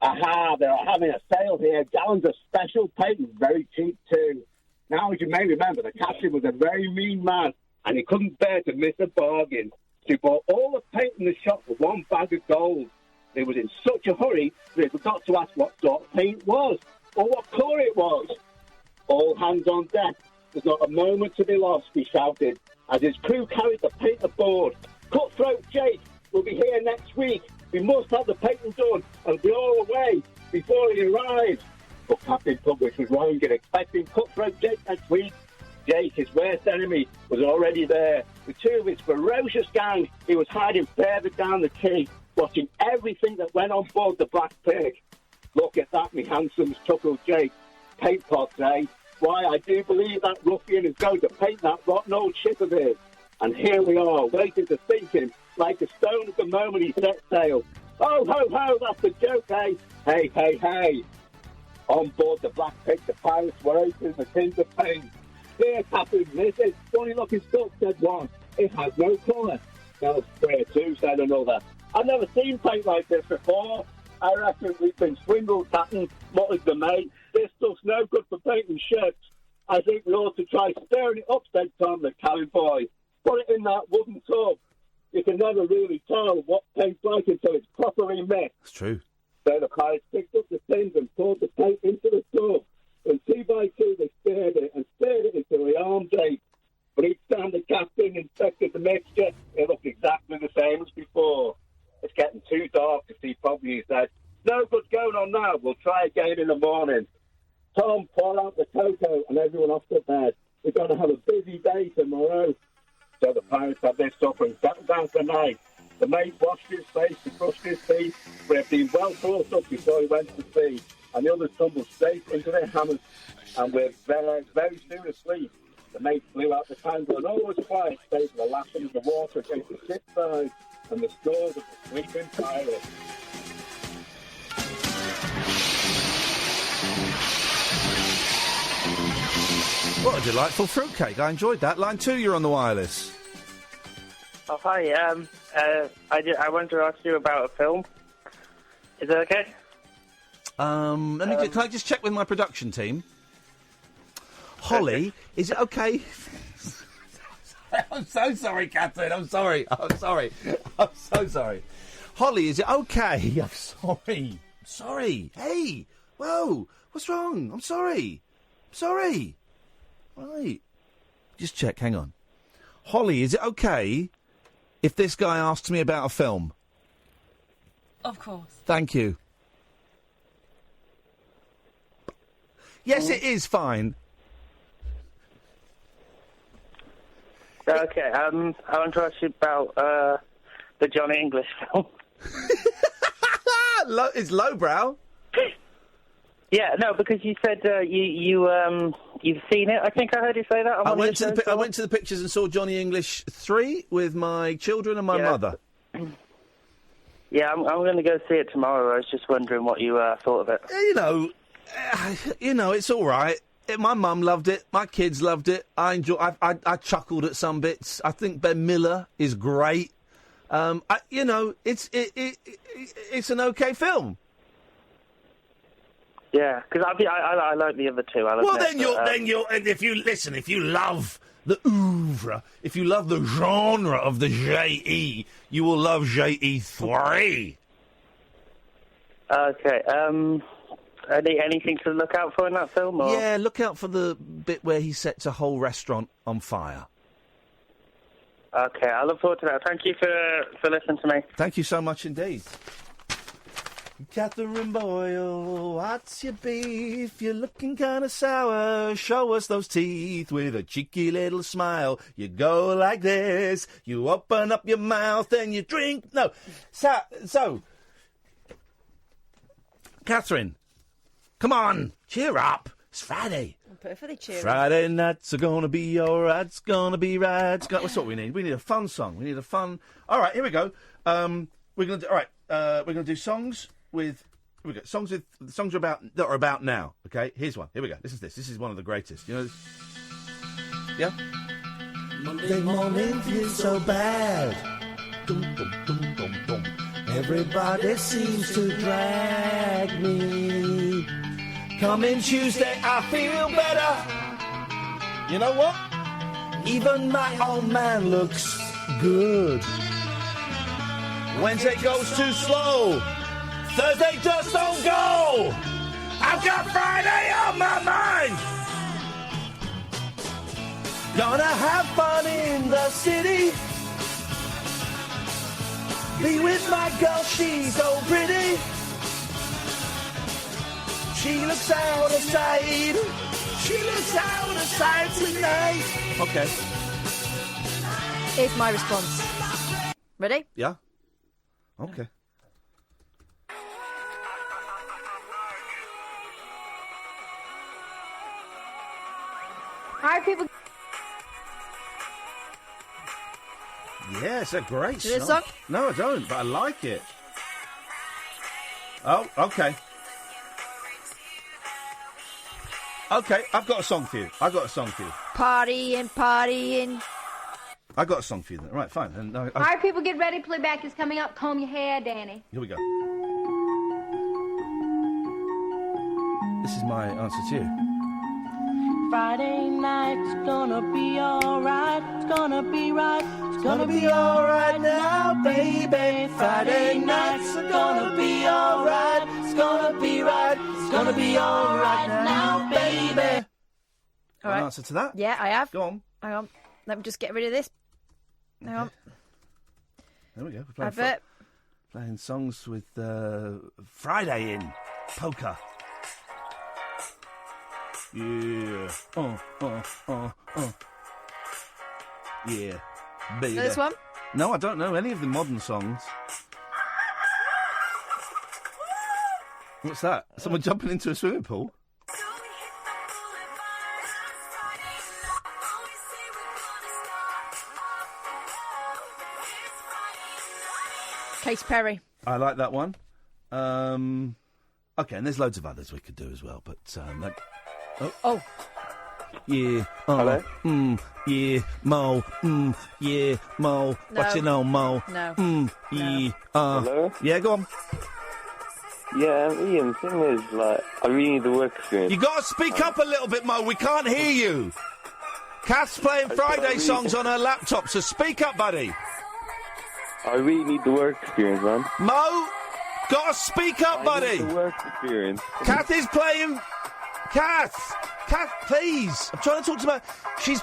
Aha, they're having a sale here. Gallons of special paint is very cheap too. Now, as you may remember, the captain was a very mean man and he couldn't bear to miss a bargain. So he bought all the paint in the shop for one bag of gold. He was in such a hurry that he forgot to ask what sort of paint was or what colour it was. All hands on deck. There's not a moment to be lost, he shouted, as his crew carried the paint aboard. Cutthroat Jake will be here next week. We must have the painting done and be all away before he arrives. But Captain Pugwash was wrong in expecting Cutthroat Jake next week. Jake, his worst enemy, was already there. With two of his ferocious gang, he was hiding further down the quay, watching everything that went on board the Black Pig. Look at that, me handsome, chuckled Jake. Paint pots, eh? Why, I do believe that ruffian is going to paint that rotten old ship of his. And here we are, waiting to sink him, like a stone at the moment he set sail. Oh, ho, ho, that's the joke, eh? Hey, hey, hey. On board the Black Pig, the pirates were opening the tins of paint. Here, Captain, this is funny-looking stuff, said one. It has no colour. Smells queer too, said another. I've never seen paint like this before. I reckon we've been swindled, Captain, muttered the mate. This stuff's no good for painting ships. I think we ought to try stirring it up, said Tom, the cabin boy. Put it in that wooden tub. You can never really tell what paint's like until it's properly mixed. It's true. So the pirates picked up the tins and poured the paint into the tub. And 2 by 2 they stirred it until the arms ached. But each time the captain inspected the mixture, it looked exactly the same as before. It's getting too dark to see properly, he said. No good going on now. We'll try again in the morning. Tom, pour out the cocoa and everyone off to bed. We're going to have a busy day tomorrow. So the pirates had their supper and settled down for the night. The mate washed his face and brushed his teeth, but had been well brought up before he went to sea. And the others tumbled straight into their hammers and were very soon asleep. The mate blew out the candle and all was quiet, save for the lapping of the water against the ship's side and the snores of the sleeping pirates. What a delightful fruitcake. I enjoyed that. Line 2, you're on the wireless. Oh, hi. I wanted to ask you about a film. Is that okay? Can I just check with my production team? Holly, is it okay? I'm so sorry, Catherine. I'm sorry. I'm so sorry. Holly, is it okay? I'm sorry. Sorry. Hey, whoa. What's wrong? I'm sorry. Sorry. Right. Just check. Hang on. Holly, is it okay if this guy asks me about a film? Of course. Thank you. Yes, it is fine. Okay, I want to ask you about the Johnny English film. It's lowbrow. Yeah, no, because you said you've seen it. I think I heard you say that. I went to the pictures and saw Johnny English 3 with my children and my mother. Yeah, I'm going to go see it tomorrow. I was just wondering what you thought of it. You know, it's all right. My mum loved it. My kids loved it. I I chuckled at some bits. I think Ben Miller is great. It's an okay film. Yeah, because I like the other two. If you love the oeuvre, if you love the genre of the J.E., you will love J.E. 3. Okay. Anything to look out for in that film? Or? Yeah, look out for the bit where he sets a whole restaurant on fire. Okay, I look forward to that. Thank you for listening to me. Thank you so much indeed. Catherine Boyle, what's your beef? You're looking kind of sour. Show us those teeth with a cheeky little smile. You go like this. You open up your mouth and you drink. No. So Catherine, come on. Cheer up. It's Friday. I'm perfectly cheery. Friday nights are gonna be alright. It's gonna be right. That's what we need. We need a fun song. We need a fun. All right, here we go. We're gonna do. All right. We're gonna do songs with. Here we go. Songs that are about now. Okay. Here's one. Here we go. This is one of the greatest. You know. Yeah. Monday morning feels so bad. Dum, dum, dum, dum, dum. Everybody seems to drag me. Coming Tuesday, I feel better. You know what? Even my old man looks good. Wednesday goes too slow. Thursday just don't go. I've got Friday on my mind. Gonna have fun in the city. Be with my girl, she's so pretty. She looks out of sight. She looks out of sight tonight. Okay. Here's my response. Ready? Yeah. Okay. Hi, people. Yeah, it's a great Do you song. know this song? No, I don't, but I like it. Oh, okay. Okay, I've got a song for you. Partying. I got a song for you then. Right, fine. And All right, people, get ready. Playback is coming up. Comb your hair, Danny. Here we go. This is my answer to you. Friday night's gonna be alright. It's gonna be right. It's gonna be alright now, baby. Friday nights are gonna be alright. It's gonna be right. It's gonna be alright now, baby. All right. An answer to that? Yeah, I have. Go on. Hang on. Let me just get rid of this. Hang on. There we go. We're Advert. playing songs with Friday in poker. Yeah. Yeah. Know this one? No, I don't know any of the modern songs. What's that? Someone jumping into a swimming pool? Katy Perry. I like that one. Okay, and there's loads of others we could do as well, but Oh. Yeah. Hello? Yeah. Mo. Yeah. Mo. No. What you know, Mo? No. Yeah. Hello? Yeah, go on. Yeah, Ian, the thing is, like, I really need the work experience. You got to speak up a little bit, Mo. We can't hear you. Kath's playing Friday songs on her laptop, so speak up, buddy. I really need the work experience, man. Mo, got to speak up, buddy. I need the work experience. Kath is playing... Kath, please. I'm trying to talk to her. She's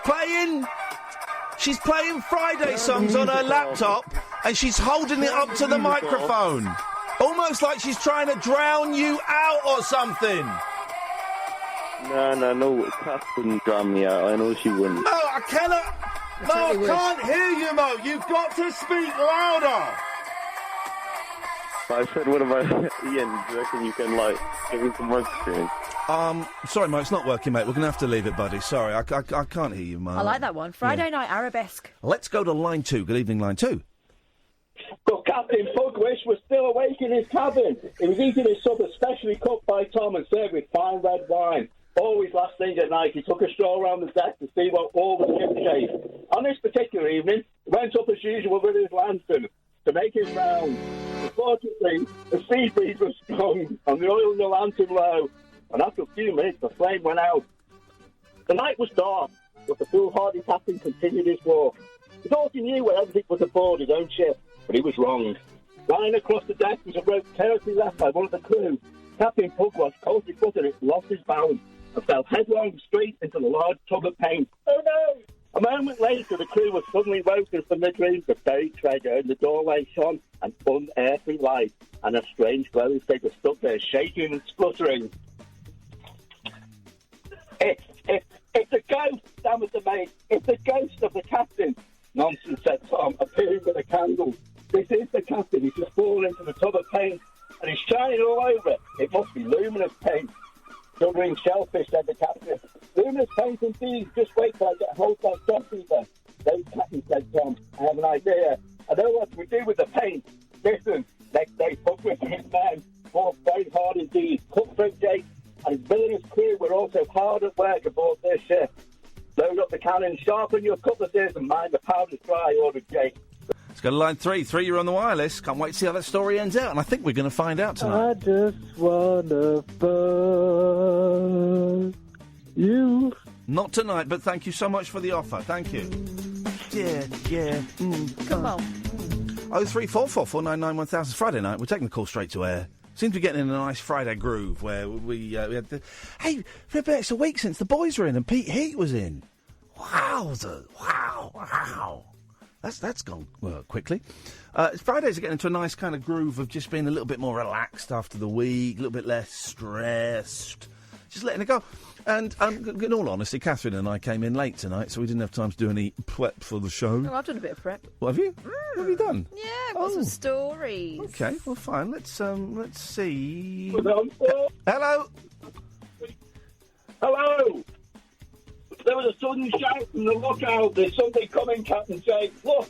playing Friday songs on her laptop, and she's holding it up to the microphone. Almost like she's trying to drown you out or something. No. Kath wouldn't drown me out. I know she wouldn't. No, I cannot... Mo, I can't hear you, Mo. You've got to speak louder. I said, what about Ian? Do you reckon you can, like, give me some work experience? Sorry, Mo, it's not working, mate. We're going to have to leave it, buddy. Sorry, I can't hear you, Mo. I like that one. Friday night arabesque. Let's go to line 2. Good evening, line 2. But Captain Pugwash was still awake in his cabin. He was eating his supper specially cooked by Tom and served with fine red wine. Always last thing at night, he took a stroll around the deck to see what all was shipshape. On this particular evening, he went up as usual with his lantern to make his rounds. Unfortunately, the sea breeze was strong and the oil in the lantern low, and after a few minutes, the flame went out. The night was dark, but the foolhardy captain continued his walk. He thought he knew where everything was aboard his own ship, but he was wrong. Lying across the deck was a rope carelessly left by one of the crew. Captain Pugwash caught his foot and it lost his balance and fell headlong straight into the large tub of paint. Oh no! A moment later, the crew was suddenly woken from their dreams of buried treasure. In the doorway shone an unearthly light, and a strange glowing figure stood there, shaking and spluttering. It's a ghost, stammered the mate. It's the ghost of the captain. Nonsense, said Tom, appearing with a candle. This is the captain. He's just fallen into the tub of paint, and he's shining all over it. It must be luminous paint. Shuddering shellfish, said the captain. Luminous paint indeed. Just wait till I get hold of that shopkeeper. No, captain, said Tom. I have an idea. I know what we do with the paint. Listen, next day, Pugwash and his men fought very hard indeed. Cutthroat Jake and his villainous crew were also hard at work aboard their ship. Load up the cannon, sharpen your cutlasses, and mind the powder's dry, ordered Jake. Let's go to line 3. 3, you're on the wireless. Can't wait to see how that story ends out, and I think we're going to find out tonight. I just wanna fuck you. Not tonight, but thank you so much for the offer. Thank you. Yeah. Come on. 0344 499 1000. Friday night. We're taking the call straight to air. Seems to be getting in a nice Friday groove where we had the... Hey, it's a week since the boys were in and Pete Heat was in. Wow. That's gone quickly. Fridays are getting into a nice kind of groove of just being a little bit more relaxed after the week, a little bit less stressed, just letting it go. And in all honesty, Catherine and I came in late tonight, so we didn't have time to do any prep for the show. Oh, I've done a bit of prep. What have you? What have you done? Yeah, I've got some stories. Okay, well, fine. Let's see. Hello. Hello. There was a sudden shout from the lookout. There's something coming, Captain Jake. Look.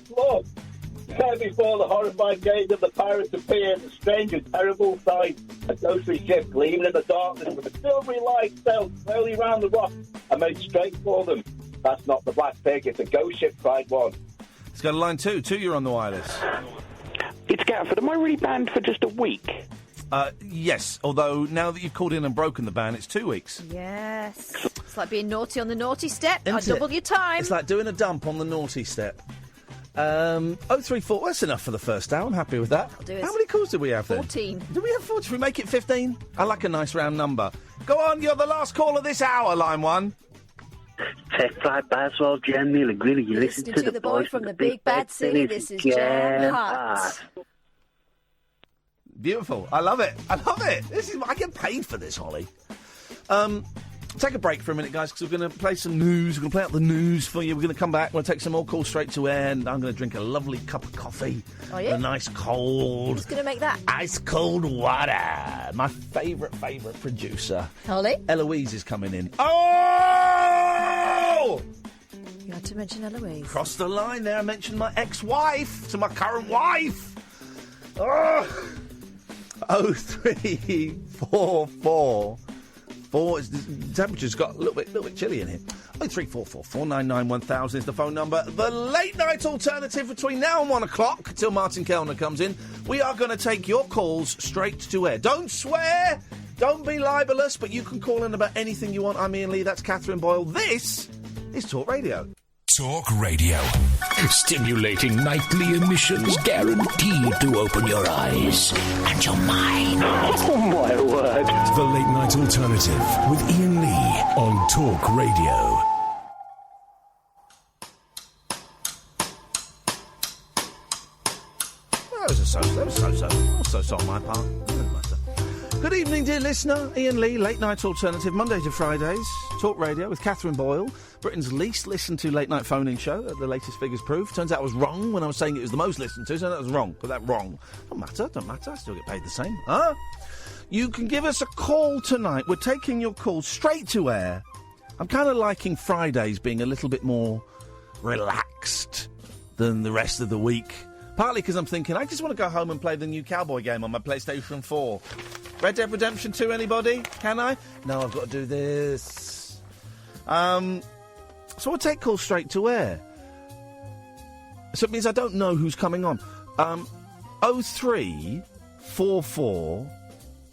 There before the horrified gaze of the pirates appeared, a strange and terrible sight. A ghostly ship gleaming in the darkness with a silvery light sailed slowly round the rock and made straight for them. That's not the Black Pig, it's a ghost ship, cried one. Let's go to line 2. 2, you're on the wireless. It's Gatford. Am I really banned for just a week? Yes, although now that you've called in and broken the ban, it's 2 weeks. Yes. It's like being naughty on the naughty step. I Isn't it? double your time. It's like doing a dump on the naughty step. 034, that's enough for the first hour. I'm happy with that. I'll do it. How many calls did we have then? 14. Did we have 14? Should we make it 15? I like a nice round number. Go on, you're the last caller this hour, line 1. Tech 5 Baswell, Jam Neil and Greeley. You listen to the boy from the big bad city. This is Jam Hot. Beautiful. I love it. This is I get paid for this, Holly. take a break for a minute, guys, because we're going to play some news. We're going to play out the news for you. We're going to come back. We'll take some more calls straight to air, and I'm going to drink a lovely cup of coffee. Oh, yeah? A nice cold... Who's going to make that? Ice cold water. My favourite producer. Holly? Eloise is coming in. Oh! You had to mention Eloise. Crossed the line there. I mentioned my ex-wife to my current wife. Oh! 0344 the temperature's got a little bit chilly in here. 0344 499 1000 is the phone number. The late night alternative between now and 1 o'clock until Martin Kellner comes in. We are going to take your calls straight to air. Don't swear, don't be libelous, but you can call in about anything you want. I'm Iain Lee, that's Catherine Boyle. This is Talk Radio. Talk Radio. Stimulating nightly emissions guaranteed to open your eyes and your mind. Oh, my word. The Late Night Alternative with Iain Lee on Talk Radio. That was so-so on my part. Doesn't matter. Good evening, dear listener. Iain Lee, Late Night Alternative, Monday to Fridays. Talk Radio with Catherine Boyle. Britain's least listened to late night phone-in show, the latest figures prove. Turns out I was wrong when I was saying it was the most listened to, so that was wrong. Got that wrong. Don't matter. I still get paid the same. Huh? You can give us a call tonight. We're taking your calls straight to air. I'm kind of liking Fridays being a little bit more relaxed than the rest of the week. Partly because I'm thinking, I just want to go home and play the new Cowboy game on my PlayStation 4. Red Dead Redemption 2, anybody? Can I? No, I've got to do this. So we'll take calls straight to air. So it means I don't know who's coming on. 0344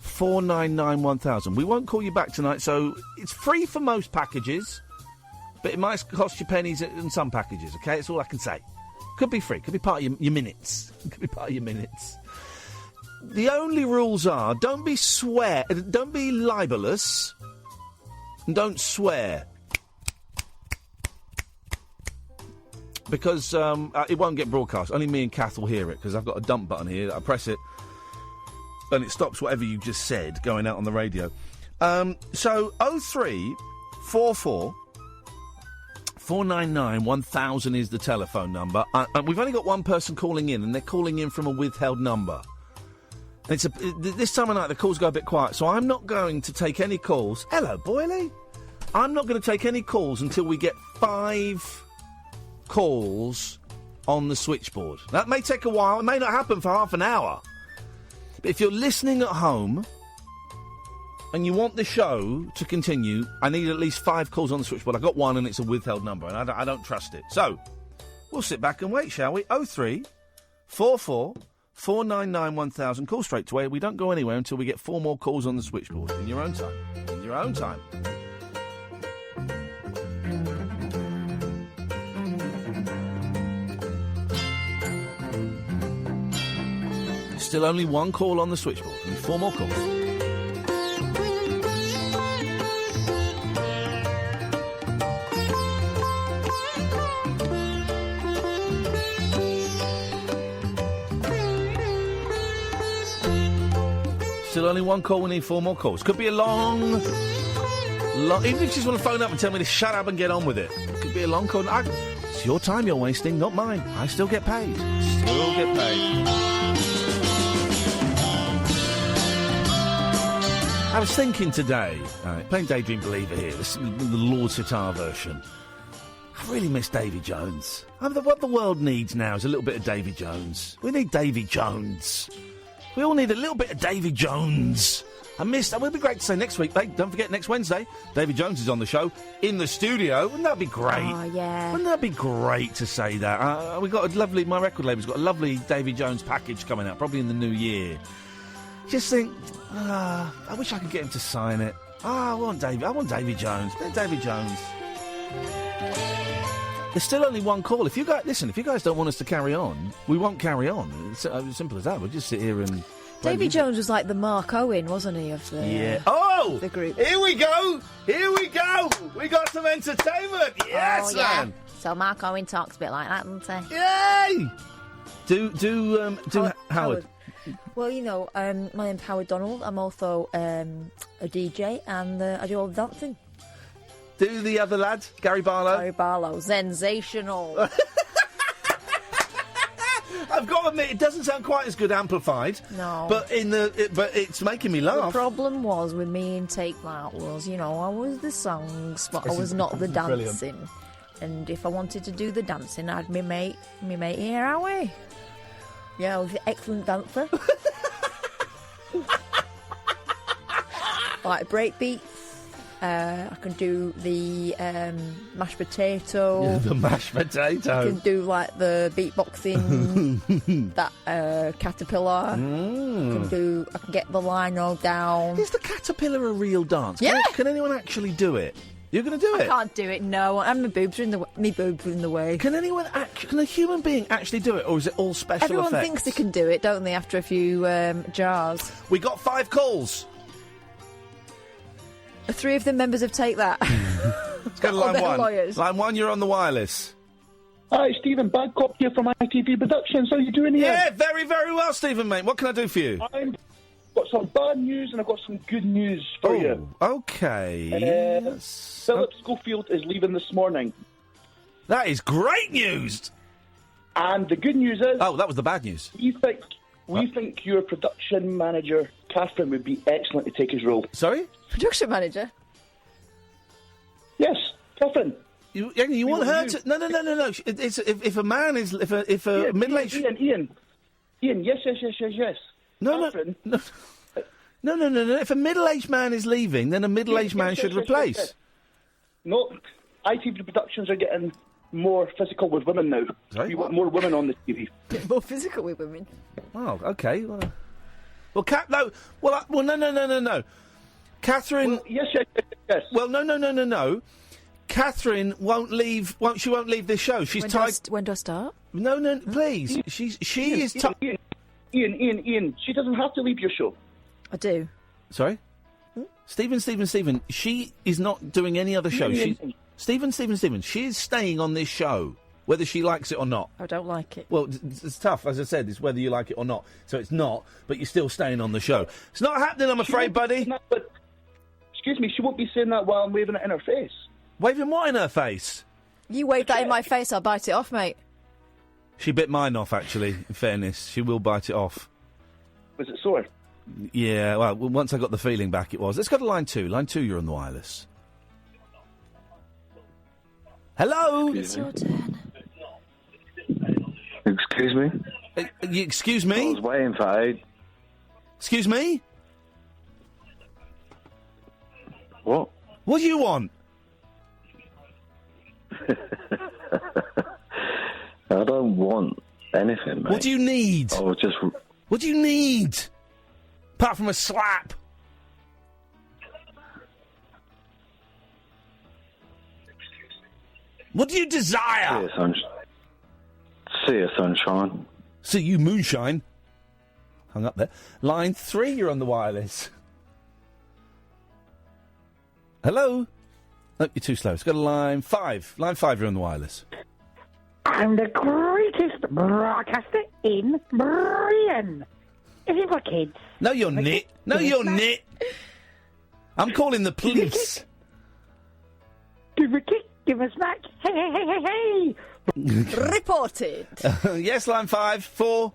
499 1000. We won't call you back tonight, so it's free for most packages, but it might cost you pennies in some packages, okay? That's all I can say. Could be free. Could be part of your minutes. Could be part of your minutes. The only rules are don't be libelous, and don't swear. Because it won't get broadcast. Only me and Kath will hear it, because I've got a dump button here. I press it, and it stops whatever you just said going out on the radio. So 0344 499 1000 is the telephone number. And we've only got one person calling in, and they're calling in from a withheld number. This time of night, the calls go a bit quiet, so I'm not going to take any calls. Hello, Boyley. I'm not going to take any calls until we get 5 calls on the switchboard. That may take a while. It may not happen for half an hour. But if you're listening at home and you want the show to continue, I need at least 5 calls on the switchboard. I've got one and it's a withheld number, and I don't trust it. So, we'll sit back and wait, shall we? 0344 499 1000. Call straight to air. We don't go anywhere until we get 4 more calls on the switchboard. In your own time. In your own time. Still only 1 call on the switchboard. We need 4 more calls. Still only 1 call, we need 4 more calls. Could be a long... Even if you just want to phone up and tell me to shut up and get on with it. Could be a long call. It's your time you're wasting, not mine. I still get paid. Still get paid. I was thinking today, playing Daydream Believer here, the Lord Sitar version. I really miss Davy Jones. What the world needs now is a little bit of Davy Jones. We need Davy Jones. We all need a little bit of Davy Jones. I missed. It would be great to say next week. Hey, don't forget, next Wednesday, Davy Jones is on the show in the studio. Wouldn't that be great? Oh, yeah. Wouldn't that be great to say that? We got a lovely. My record label's got a lovely Davy Jones package coming out, probably in the new year. Just think, I wish I could get him to sign it. I want Davy Jones. Davy Jones. There's still only 1 call. If you guys don't want us to carry on, we won't carry on. It's as simple as that. We'll just sit here and... Davy Jones was like the Mark Owen, wasn't he, of the the group? Here we go! We got some entertainment! Yes, man! So Mark Owen talks a bit like that, doesn't he? Yay! Do Howard. Well, you know, my name's Howard Donald. I'm also a DJ, and I do all the dancing. Do the other lad, Gary Barlow. Gary Barlow, sensational. I've got to admit, it doesn't sound quite as good amplified. No. But but it's making me The laugh. problem was with me and Take That was, I was the songs, but I was not the Brilliant. dancing. And if I wanted to do the dancing, I had me mate here, Howie. Yeah, I was an excellent dancer. Like breakbeats. I can do the mashed potato. Yeah, the mashed potato. I can do like the beatboxing, that caterpillar. I can get the lino down. Is the caterpillar a real dance? Yeah. Can anyone actually do it? You're going to do I it? can't do it. No, and my boobs are in the way. Can a human being actually do it, or is it all special Everyone effects? thinks they can do it, don't they? After a few jars. We got 5 calls. Are 3 of them members of Take That? Let's go to Or line they're 1. lawyers. Line 1, you're on the wireless. Hi, Stephen Badcock here from ITV Productions. How are you doing here? Yeah, very, very well, Stephen, mate. What can I do for you? I've got some bad news and I've got some good news for you. Okay. Philip Schofield is leaving this morning. That is great news! And the good news is... Oh, that was the bad news. We think your production manager, Catherine, would be excellent to take his role. Sorry? Production manager? Yes, Catherine. You want her to... No. It's, if a man is... If a middle-aged... Ian, yes. No. If a middle-aged man is leaving, then a middle-aged man should replace. Yes. No, ITV Productions are getting more physical with women now. Sorry? We want more women on the TV. More physical with women? Oh, okay. Well, no. Catherine... Well, yes. Well, no. Catherine won't leave. She won't leave this show. She's tied. When do I start? No, please. She is tied. Ian. She doesn't have to leave your show. I do. Sorry, Stephen. She is not doing any other show. Stephen. She is staying on this show, whether she likes it or not. I don't like it. Well, it's tough, as I said. It's whether you like it or not. So it's not, but you're still staying on the show. It's not happening, I'm afraid, buddy. Excuse me. She won't be saying that while I'm waving it in her face. Waving what in her face? You wave that in my face, I'll bite it off, mate. She bit mine off, actually, in fairness. She will bite it off. Was it sore? Yeah, well, once I got the feeling back, it was. Let's go to line 2. Line 2, you're on the wireless. Hello? It's your turn. Excuse me? Excuse me? I was waiting for aid. Excuse me? What? What do you want? I don't want anything, mate. What do you need? I was just... What do you need? Apart from a slap. What do you desire? See you, sunshine. See you, moonshine. Hung up there. Line 3, you're on the wireless. Hello? No, you're too slow. Let's go to line 5. Line 5, you're on the wireless. I'm the greatest broadcaster in Britain. Is it for kids? No, you're nit. No, you're nit. I'm calling the police. Give a kick, give a smack. Hey. Reported. Yes, line 5, 4.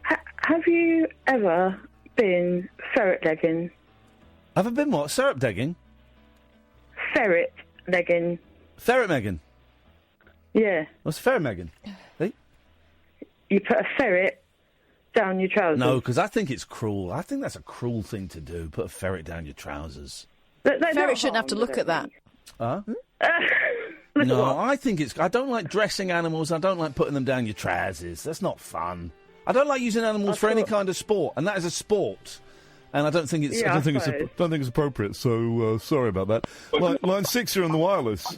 Have you ever been ferret legging? Have I been what? Syrup degging? Ferret legging. Ferret Megan? Yeah. What's ferret Megan? Hey? You put a ferret down your trousers. No, because I think it's cruel. I think that's a cruel thing to do, put a ferret down your trousers. Ferret shouldn't have to look at that. Huh? No, I think it's... I don't like dressing animals. I don't like putting them down your trousers. That's not fun. I don't like using animals for any kind of sport, and that is a sport. And I don't think it's... Yeah, I don't think it's appropriate, so sorry about that. Line 6, you're on the wireless.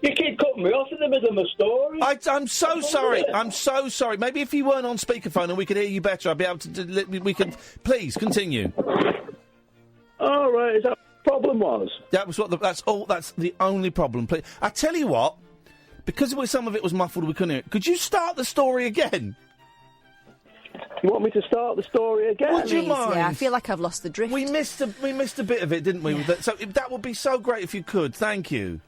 You keep cutting me off in the middle of my story. I'm so sorry. I'm so sorry. Maybe if you weren't on speakerphone and we could hear you better, I'd be able to... We could... Please, continue. All right, is that what the problem was? That was what that's the only problem. Please. I tell you what, because some of it was muffled, we couldn't hear it. Could you start the story again? You want me to start the story again? Would you mind? Yeah, I feel like I've lost the drift. We missed a bit of it, didn't we? Yeah. So that would be so great if you could. Thank you.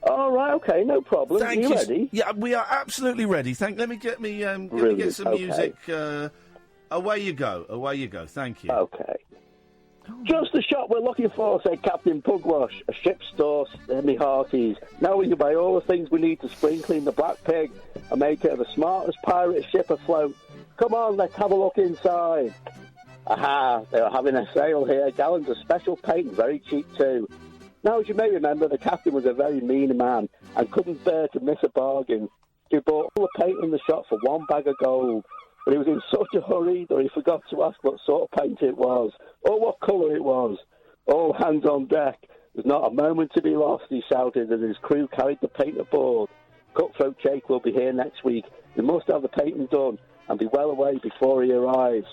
All right, okay, no problem. Thank you you. ready? Yeah, we are absolutely ready. Let me get some Okay. music. Away you go. Away you go. Thank you. Okay. Just the shot we're looking for, said Captain Pugwash. A ship's store, me hearties. Now we can buy all the things we need to spring clean the Black Pig and make it the smartest pirate ship afloat. Come on, let's have a look inside. Aha, they were having a sale here. Gallons of special paint, very cheap too. Now, as you may remember, the captain was a very mean man and couldn't bear to miss a bargain. He bought all the paint in the shop for 1 bag of gold. But he was in such a hurry that he forgot to ask what sort of paint it was, or what colour it was. All hands on deck. There's not a moment to be lost, he shouted, as his crew carried the paint aboard. Cutthroat Jake will be here next week. We must have the painting done and be well away before he arrives.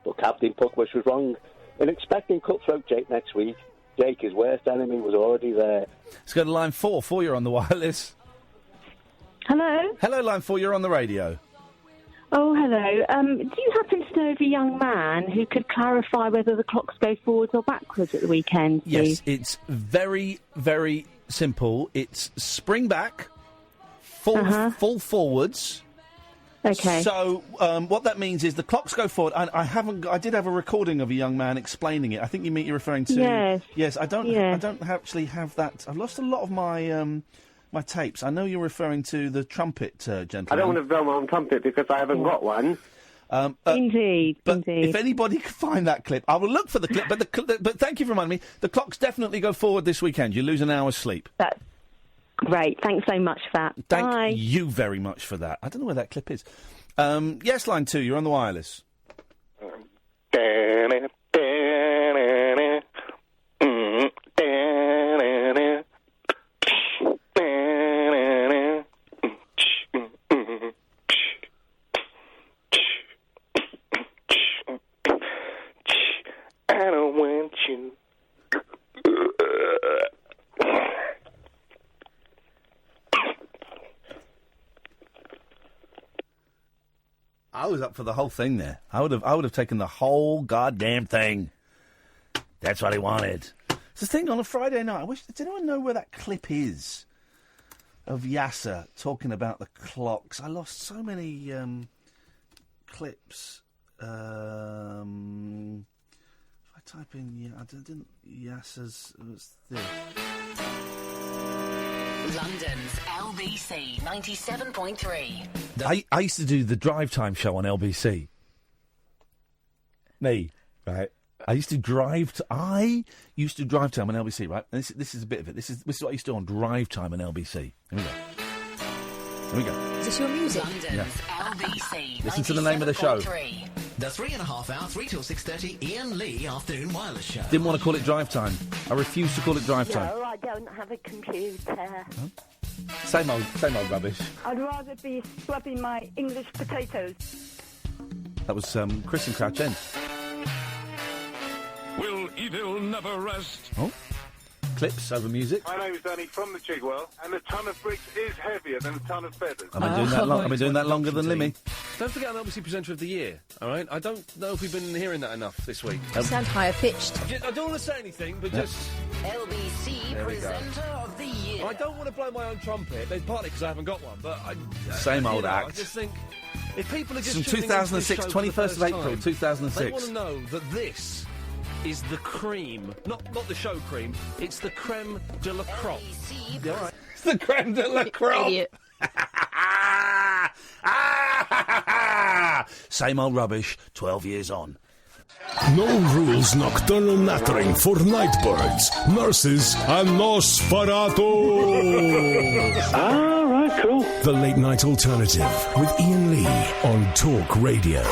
But Captain Pugwash was wrong. In expecting Cutthroat Jake next week, Jake, his worst enemy, was already there. Let's go to line 4. 4, you're on the wireless. Hello? Hello, line 4, you're on the radio. Oh, hello. Do you happen to know of a young man who could clarify whether the clocks go forwards or backwards at the weekend, please? Yes, it's very, very simple. It's spring back, full forwards. Okay. So what that means is the clocks go forward. And I did have a recording of a young man explaining it. I think you're referring to. Yes. Yes. I don't actually have that. I've lost a lot of my my tapes. I know you're referring to the trumpet gentleman. I don't want to blow my own trumpet because I haven't got one. Indeed. If anybody can find that clip, I will look for the clip. But thank you for reminding me. The clocks definitely go forward this weekend. You lose an hour's sleep. That's great. Thanks so much for that. Thank Bye. you very much for that. I don't know where that clip is. Yes, line 2, you're on the wireless. I don't want you. I was up for the whole thing there. I would have taken the whole goddamn thing. That's what he wanted. It's the thing on a Friday night. Does anyone know where that clip is? Of Yasser talking about the clocks. I lost so many clips. If I type in, I didn't Yasser's. What's this? London's LBC 97.3. I used to do the drive time show on LBC. Me, right? I used to drive time on LBC, right? And this is a bit of it. This is what I used to do on drive time on LBC. Here we go. Is this your music? London's LBC. Listen to the name of the show. The 3.5 hour, 3 till 6:30 Iain Lee afternoon wireless show. Didn't want to call it drive time. I refused to call it drive time. No, I don't have a computer. Same old rubbish. I'd rather be scrubbing my English potatoes. That was Chris and Crouch End. Will evil never rest? Oh, clips over music. My name's Danny from the Chigwell, and a ton of bricks is heavier than a ton of feathers. I've been doing that longer than Limmy. Don't forget I'm LBC Presenter of the Year, all right? I don't know if we've been hearing that enough this week. You sound higher pitched. I don't want to say anything, but just... LBC Presenter of the Year. I don't want to blow my own trumpet, partly because I haven't got one, but... Same old act. I just think, if people are just From tuning into 2006, this show 21st of April, time, 2006. They want to know that this is the cream, not the show cream, it's the creme de la crop. Yeah, right. It's the creme de la crop. Idiot. Same old rubbish, 12 years on. No rules nocturnal nattering for nightbirds, nurses, and Nosferatu. All right, cool. The Late Night Alternative with Iain Lee on Talk Radio.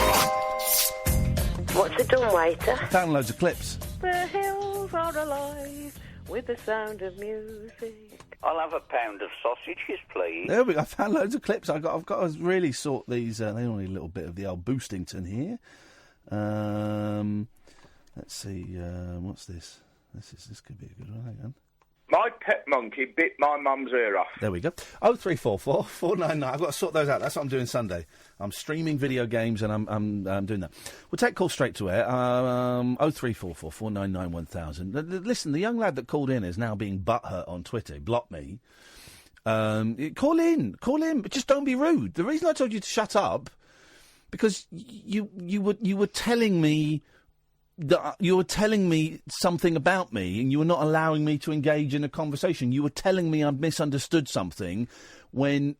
What's it done, waiter? Found loads of clips. The hills are alive with the sound of music. I'll have a pound of sausages, please. There we go. I found loads of clips. I've got to really sort these. They all need a little bit of the old Boostington here. Let's see. What's this? This could be a good one. Hang on. My pet monkey bit my mum's ear off. There we go. 0344 499. I've got to sort those out. That's what I'm doing Sunday. I'm streaming video games and I'm doing that. We'll take calls straight to air. 0344 499 1000. Listen, the young lad that called in is now being butthurt on Twitter. He blocked me. Call in, but just don't be rude. The reason I told you to shut up, because you were telling me that you were telling me something about me, and you were not allowing me to engage in a conversation. You were telling me I'd misunderstood something, when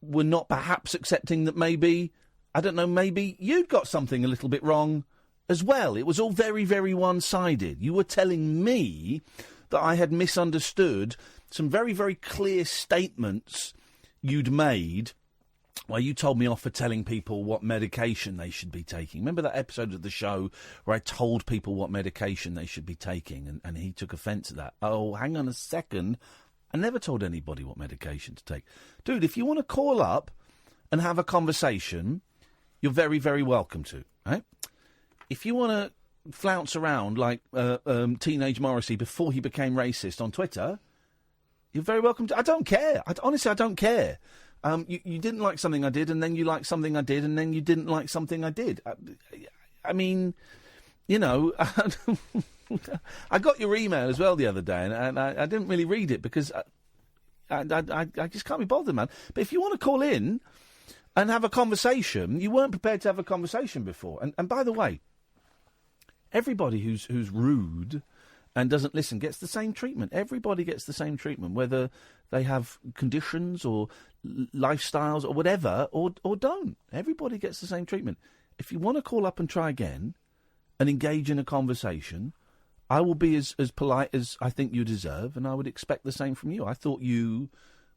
we're not perhaps accepting that maybe, I don't know, maybe you'd got something a little bit wrong as well. It was all very, very one-sided. You were telling me that I had misunderstood some very, very clear statements you'd made, where you told me off for telling people what medication they should be taking. Remember that episode of the show where I told people what medication they should be taking, and he took offence at that? Oh, hang on a second. I never told anybody what medication to take. Dude, if you want to call up and have a conversation, you're very, very welcome to, right? If you want to flounce around like Teenage Morrissey before he became racist on Twitter, you're very welcome to. I don't care. Honestly, I don't care. You didn't like something I did, and then you liked something I did, and then you didn't like something I did. I mean, you know, I got your email as well the other day, and I didn't really read it because I just can't be bothered, man. But if you want to call in and have a conversation, you weren't prepared to have a conversation before. And by the way, everybody who's rude and doesn't listen gets the same treatment. Everybody gets the same treatment, whether they have conditions or lifestyles or whatever, or don't. Everybody gets the same treatment. If you want to call up and try again and engage in a conversation, I will be as polite as I think you deserve, and I would expect the same from you. I thought you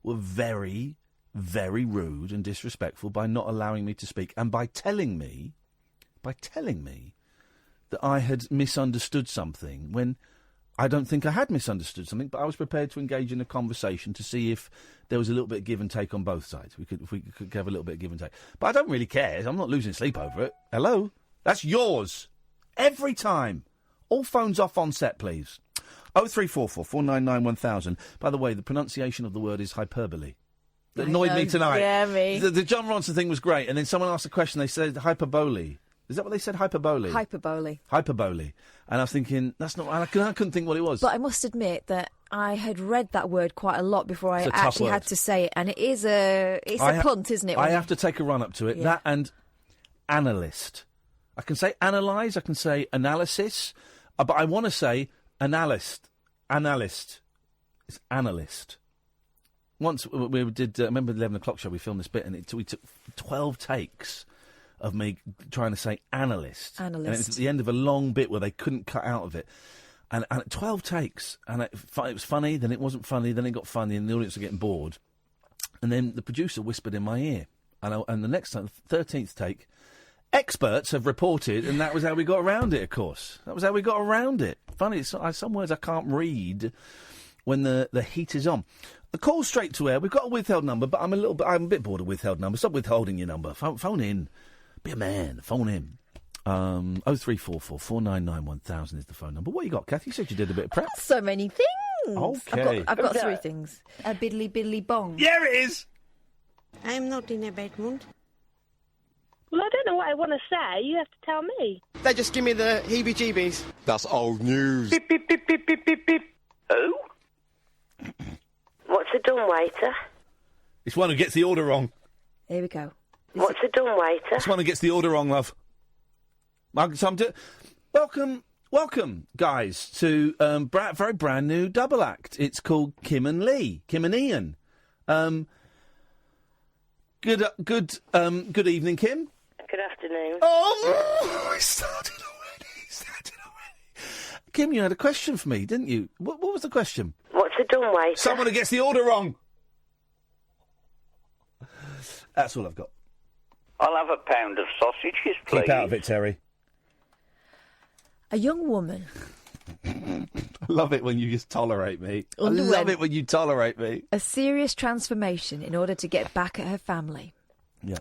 were very, very rude and disrespectful by not allowing me to speak, and by telling me that I had misunderstood something, when I don't think I had misunderstood something, but I was prepared to engage in a conversation to see if there was a little bit of give and take on both sides. We could have a little bit of give and take. But I don't really care. I'm not losing sleep over it. Hello? That's yours. Every time. All phones off on set, please. 0344 499 1000. By the way, the pronunciation of the word is hyperbole. That annoyed me tonight. Yeah, me. The John Ronson thing was great, and then someone asked a question, they said hyperbole. Is that what they said? Hyperbole? Hyperbole. And I was thinking, that's not... I couldn't think what it was. But I must admit that I had read that word quite a lot before I actually had to say it. And it is a punt, isn't it? I have to take a run up to it. Yeah. That and analyst. I can say analyse, I can say analysis, but I want to say analyst. Analyst. It's analyst. Once we did... remember the 11 o'clock show, we filmed this bit, and we took 12 takes of me trying to say analyst. And it was at the end of a long bit where they couldn't cut out of it. And 12 takes. And it was funny, then it wasn't funny, then it got funny, and the audience were getting bored. And then the producer whispered in my ear. And the next time, the 13th take, experts have reported, and that was how we got around it, of course. That was how we got around it. Funny, some words I can't read when the heat is on. The call straight to air. We've got a withheld number, but I'm a bit bored of withheld numbers. Stop withholding your number. Phone in. Be a man. Phone in. 0344 499 1000 is the phone number. What you got, Kath? You said you did a bit of prep. So many things. Okay. I've got three things. A biddly bong. Yeah, it is. I'm not in a bad mood. Well, I don't know what I want to say. You have to tell me. They just give me the heebie-jeebies. That's old news. Beep, beep, beep, beep, beep, beep, beep. Who? What's a dumbwaiter? It's one who gets the order wrong. Here we go. What's a dumbwaiter? It's one who gets the order wrong, love. Welcome, guys, to very brand new double act. It's called Kim and Lee. Kim and Iain. Good evening, Kim. Good afternoon. Oh, it started already. Kim, you had a question for me, didn't you? What was the question? What's a dumbwaiter? Someone who gets the order wrong. That's all I've got. I'll have a pound of sausages, please. Keep out of it, Terry. A young woman. I love it when you just tolerate me. I love it when you tolerate me. A serious transformation in order to get back at her family. Yeah.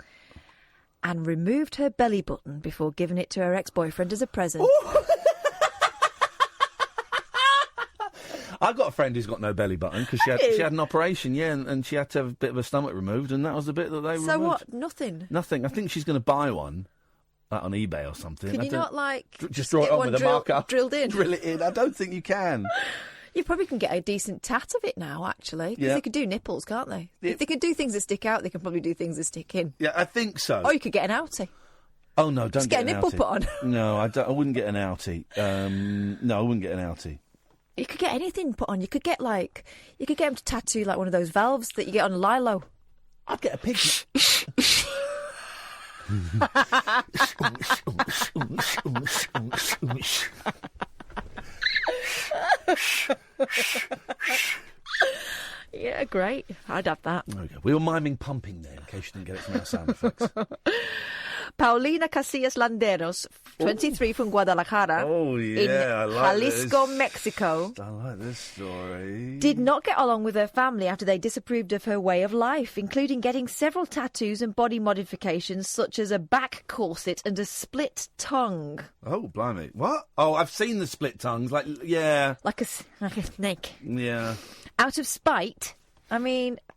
And removed her belly button before giving it to her ex-boyfriend as a present. I've got a friend who's got no belly button because she had an operation, and she had to have a bit of her stomach removed, and that was the bit that they removed. So what? Nothing? Nothing. I think she's going to buy one. On eBay or something. Can you not, just draw it on with a marker? Drilled in? Drill it in. I don't think you can. You probably can get a decent tat of it now, actually. Because they could do nipples, can't they? If they can do things that stick out, they can probably do things that stick in. Yeah, I think so. Or you could get an outie. Oh, no, don't just get a nipple put on. No, I wouldn't get an outie. No, I wouldn't get an outie. You could get anything put on. You could get them to tattoo like one of those valves that you get on Lilo. I'd get a pig. Yeah, great. I'd have that. There we go. We were miming pumping there, in case you didn't get it from our sound effects. Paulina Casillas Landeros, 23, from Guadalajara. Oh, yeah, I like Jalisco, this. Mexico. I like this story. Did not get along with her family after they disapproved of her way of life, including getting several tattoos and body modifications, such as a back corset and a split tongue. Oh, blimey. What? Oh, I've seen the split tongues. Like a snake. Yeah. Out of spite, I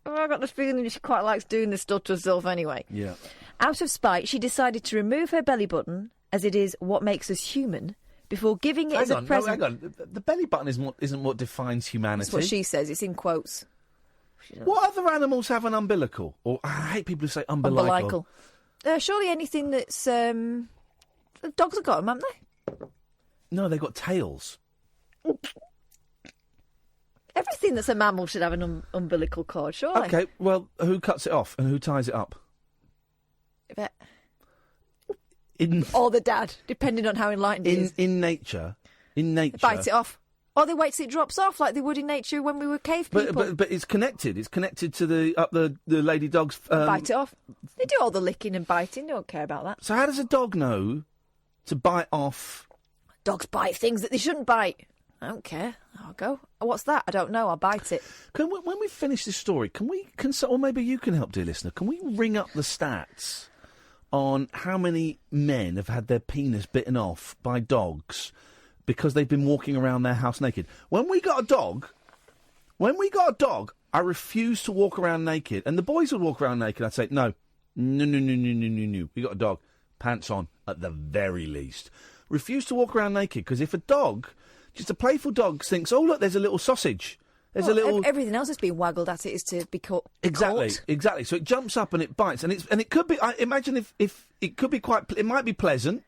got the feeling she quite likes doing this stuff to herself anyway. Yeah. Out of spite, she decided to remove her belly button, as it is what makes us human, before giving it as a present. No, hang on. The belly button isn't what defines humanity. That's what she says. It's in quotes. What other animals have an umbilical? Or I hate people who say umbilical. Surely anything that's... dogs have got them, haven't they? No, they've got tails. Everything that's a mammal should have an umbilical cord, surely. Okay, well, who cuts it off and who ties it up? Or the dad, depending on how enlightened he is. In nature... Bite it off. Or they wait till it drops off, like they would in nature when we were cave people. But it's connected. It's connected to the lady dog's... bite it off. They do all the licking and biting. They don't care about that. So how does a dog know to bite off... Dogs bite things that they shouldn't bite. I don't care. I'll go. What's that? I don't know. I'll bite it. When we finish this story, can we consult, or maybe you can help, dear listener, can we ring up the stats on how many men have had their penis bitten off by dogs because they've been walking around their house naked? When we got a dog, I refused to walk around naked, and the boys would walk around naked. I'd say, no. We got a dog. Pants on, at the very least. Refuse to walk around naked, because if a dog... Just a playful dog thinks, oh, look, there's a little sausage. There's a little... Everything else that's been waggled at it is to be caught. Exactly. So it jumps up and it bites. And it could be... I imagine if it could be quite... It might be pleasant.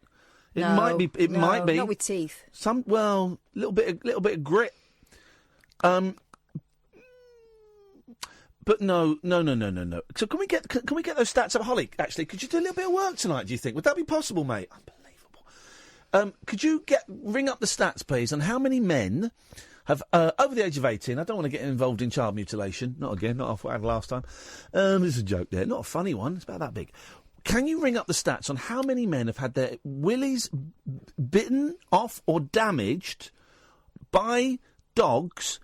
It might be... Not with teeth. A little bit of grit. But no. So can we get those stats up? Holly, actually, could you do a little bit of work tonight, do you think? Would that be possible, mate? Could you ring up the stats, please, on how many men have, over the age of 18, I don't want to get involved in child mutilation. Not again, not off what I had last time. There's a joke there. Not a funny one. It's about that big. Can you ring up the stats on how many men have had their willies bitten off or damaged by dogs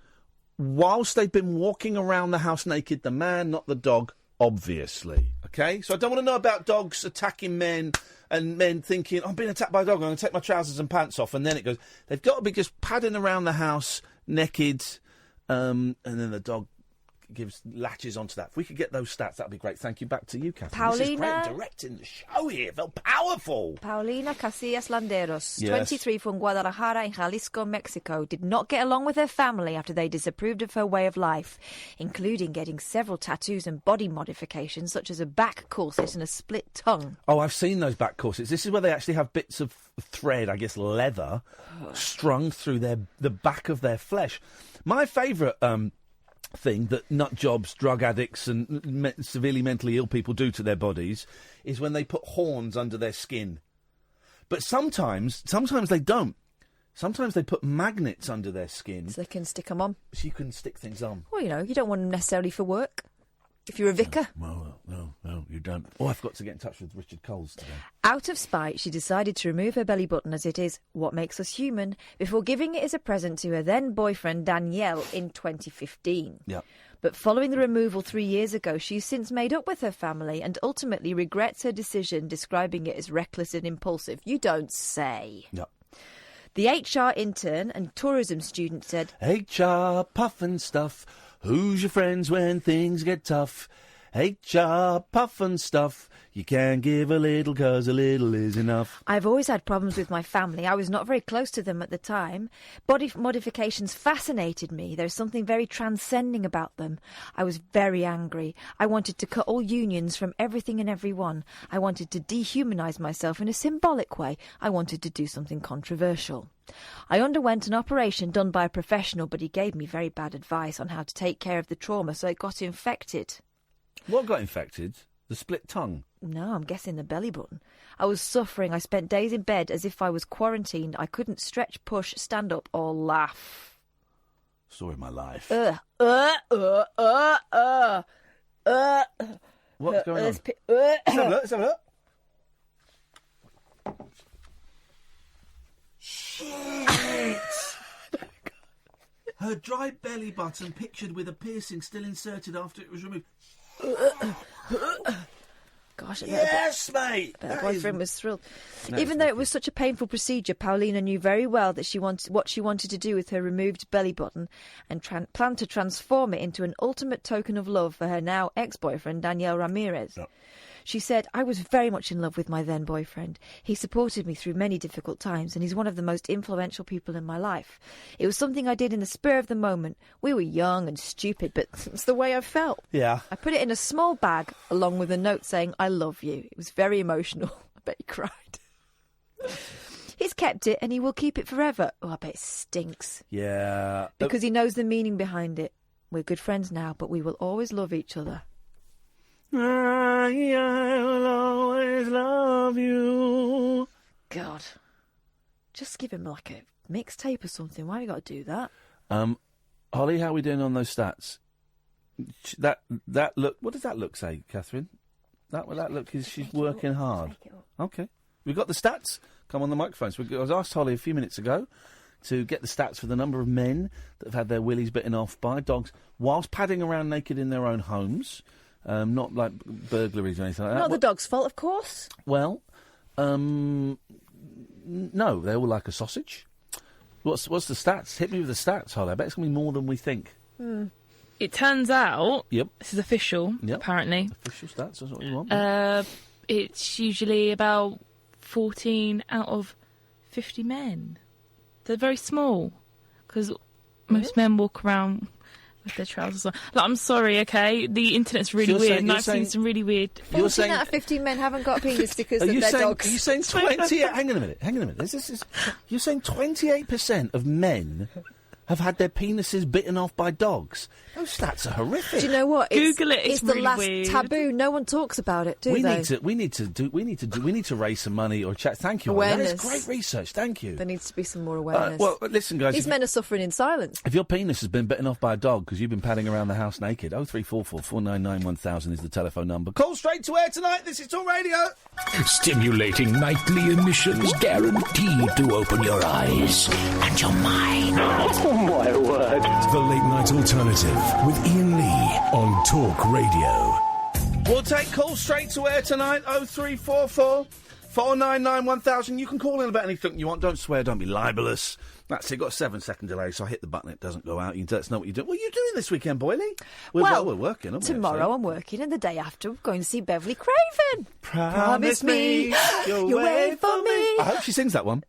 whilst they've been walking around the house naked? The man, not the dog, obviously. Okay? So I don't want to know about dogs attacking men... And men thinking, I'm being attacked by a dog, I'm going to take my trousers and pants off. And then it goes, they've got to be just padding around the house, naked, and then the dog latches onto that. If we could get those stats, that would be great. Thank you. Back to you, Catherine. Paulina... This is great directing the show here. Felt powerful. Paulina Casillas Landeros, 23, from Guadalajara in Jalisco, Mexico, did not get along with her family after they disapproved of her way of life, including getting several tattoos and body modifications, such as a back corset and a split tongue. Oh, I've seen those back corsets. This is where they actually have bits of thread, I guess leather, strung through the back of their flesh. My favourite... thing that nut jobs, drug addicts and severely mentally ill people do to their bodies is when they put horns under their skin. But sometimes they don't. Sometimes they put magnets under their skin. So they can stick them on. So you can stick things on. Well, you don't want them necessarily for work. If you're a vicar. No, you don't. Oh, I forgot to get in touch with Richard Coles today. Out of spite, she decided to remove her belly button, as it is what makes us human, before giving it as a present to her then-boyfriend Danielle in 2015. Yeah. But following the removal 3 years ago, she's since made up with her family and ultimately regrets her decision, describing it as reckless and impulsive. You don't say. Yeah. The HR intern and tourism student said, HR puffin' stuff. Who's your friends when things get tough? HR puffin' stuff. You can give a little 'cause a little is enough. I've always had problems with my family. I was not very close to them at the time. Body modifications fascinated me. There's something very transcending about them. I was very angry. I wanted to cut all unions from everything and everyone. I wanted to dehumanise myself in a symbolic way. I wanted to do something controversial. I underwent an operation done by a professional, but he gave me very bad advice on how to take care of the trauma, so it got infected. What got infected? The split tongue? No, I'm guessing the belly button. I was suffering. I spent days in bed as if I was quarantined. I couldn't stretch, push, stand up or laugh. Story of my life. What's going on? Let's have a look, let's have a look. Shit! Her dry belly button pictured with a piercing still inserted after it was removed. Gosh, yes, mate. Her boyfriend was thrilled. Even though it was such a painful procedure, Paulina knew very well that what she wanted to do with her removed belly button and planned to transform it into an ultimate token of love for her now ex-boyfriend, Daniel Ramirez. Yep. She said, I was very much in love with my then boyfriend. He supported me through many difficult times, and he's one of the most influential people in my life. It was something I did in the spur of the moment. We were young and stupid, but it's the way I felt. Yeah. I put it in a small bag, along with a note saying, I love you. It was very emotional. I bet he cried. He's kept it, and he will keep it forever. Oh, I bet it stinks. Yeah. Because he knows the meaning behind it. We're good friends now, but we will always love each other. I will always love you. God. Just give him like a mixtape or something. Why have you got to do that? Holly, how are we doing on those stats? That look. What does that look say, Catherine? That look is she's working hard. Okay. We've got the stats. Come on the microphones. I was asked Holly a few minutes ago to get the stats for the number of men that have had their willies bitten off by dogs whilst padding around naked in their own homes. Not like burglaries or anything like that. Not the dog's fault, of course. Well, no, they all like a sausage. What's the stats? Hit me with the stats, Holly. I bet it's going to be more than we think. It turns out, Yep. This is official, apparently. Official stats, that's what you want. It's usually about 14 out of 50 men. They're very small, because most men walk around with their trousers on. Like, I'm sorry, okay? The internet's really weird, and I've seen some really weird... 14 out of 15 men haven't got penis stickers of their dogs. Are you saying 20... hang on a minute. You're saying 28% of men have had their penises bitten off by dogs? Those stats are horrific. Do you know what? Google it. It's really the last weird. taboo. No one talks about it, do they? We need to raise some money or chat. Thank you. Awareness. That is great research. Thank you. There needs to be some more awareness. Well, listen, guys. These men are suffering in silence. If your penis has been bitten off by a dog because you've been padding around the house naked, 0344 499 1000 is the telephone number. Call straight to air tonight. This is Talk Radio. Stimulating nightly emissions guaranteed to open your eyes and your mind. Oh, my word. The Late Night Alternative with Iain Lee on Talk Radio. We'll take calls straight to air tonight. 0344 499 1000. You can call in about anything you want. Don't swear, don't be libellous. That's it. Got a 7-second delay, so I hit the button, it doesn't go out. You can let us know what you're doing. What are you doing this weekend, Boyley? We're working, aren't we? Tomorrow I'm working, and the day after we're going to see Beverly Craven. Promise me you'll wait for me. I hope she sings that one.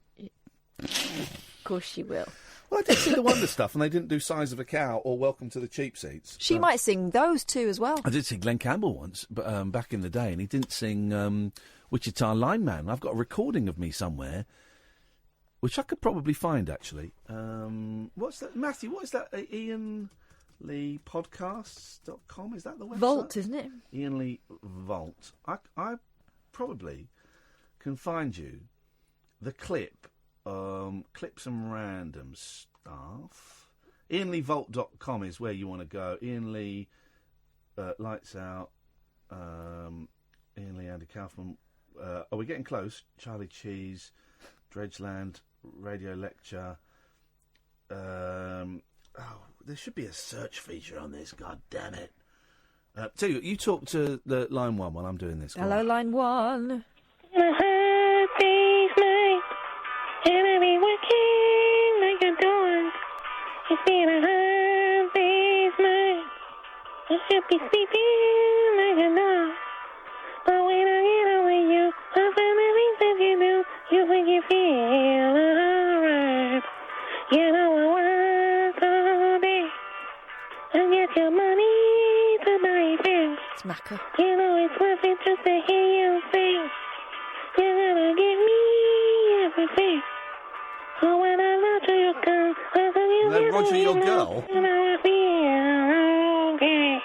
Of course she will. Well, I did see the Wonder Stuff, and they didn't do Size of a Cow or Welcome to the Cheap Seats. She might sing those too as well. I did see Glenn Campbell once, but back in the day, and he didn't sing Wichita Lineman. I've got a recording of me somewhere, which I could probably find, actually. What's that, Matthew? What is that? IainLeePodcasts.com? Is that the website? Vault, isn't it? Iain Lee Vault. I probably can find you the clip. Clips and random stuff. IainLeeVault.com is where you want to go. Iain Lee, Lights Out, Iain Lee, Andy Kaufman. Are we getting close? Charlie Cheese, Dredgeland, Radio Lecture. There should be a search feature on this. God damn it! Tell you talk to the line one while I'm doing this. Hello, line one. My heart beats mine. And every wicked should be sleeping like a dog. But when I get on with you, I find the things that you do, you make it feel alright. You know I work all day and get your money to buy things. It's Macca. You know it's worth it just to hear you sing. You're gonna give me everything. So when I love to your girl, Roger, your girl? and I feel okay.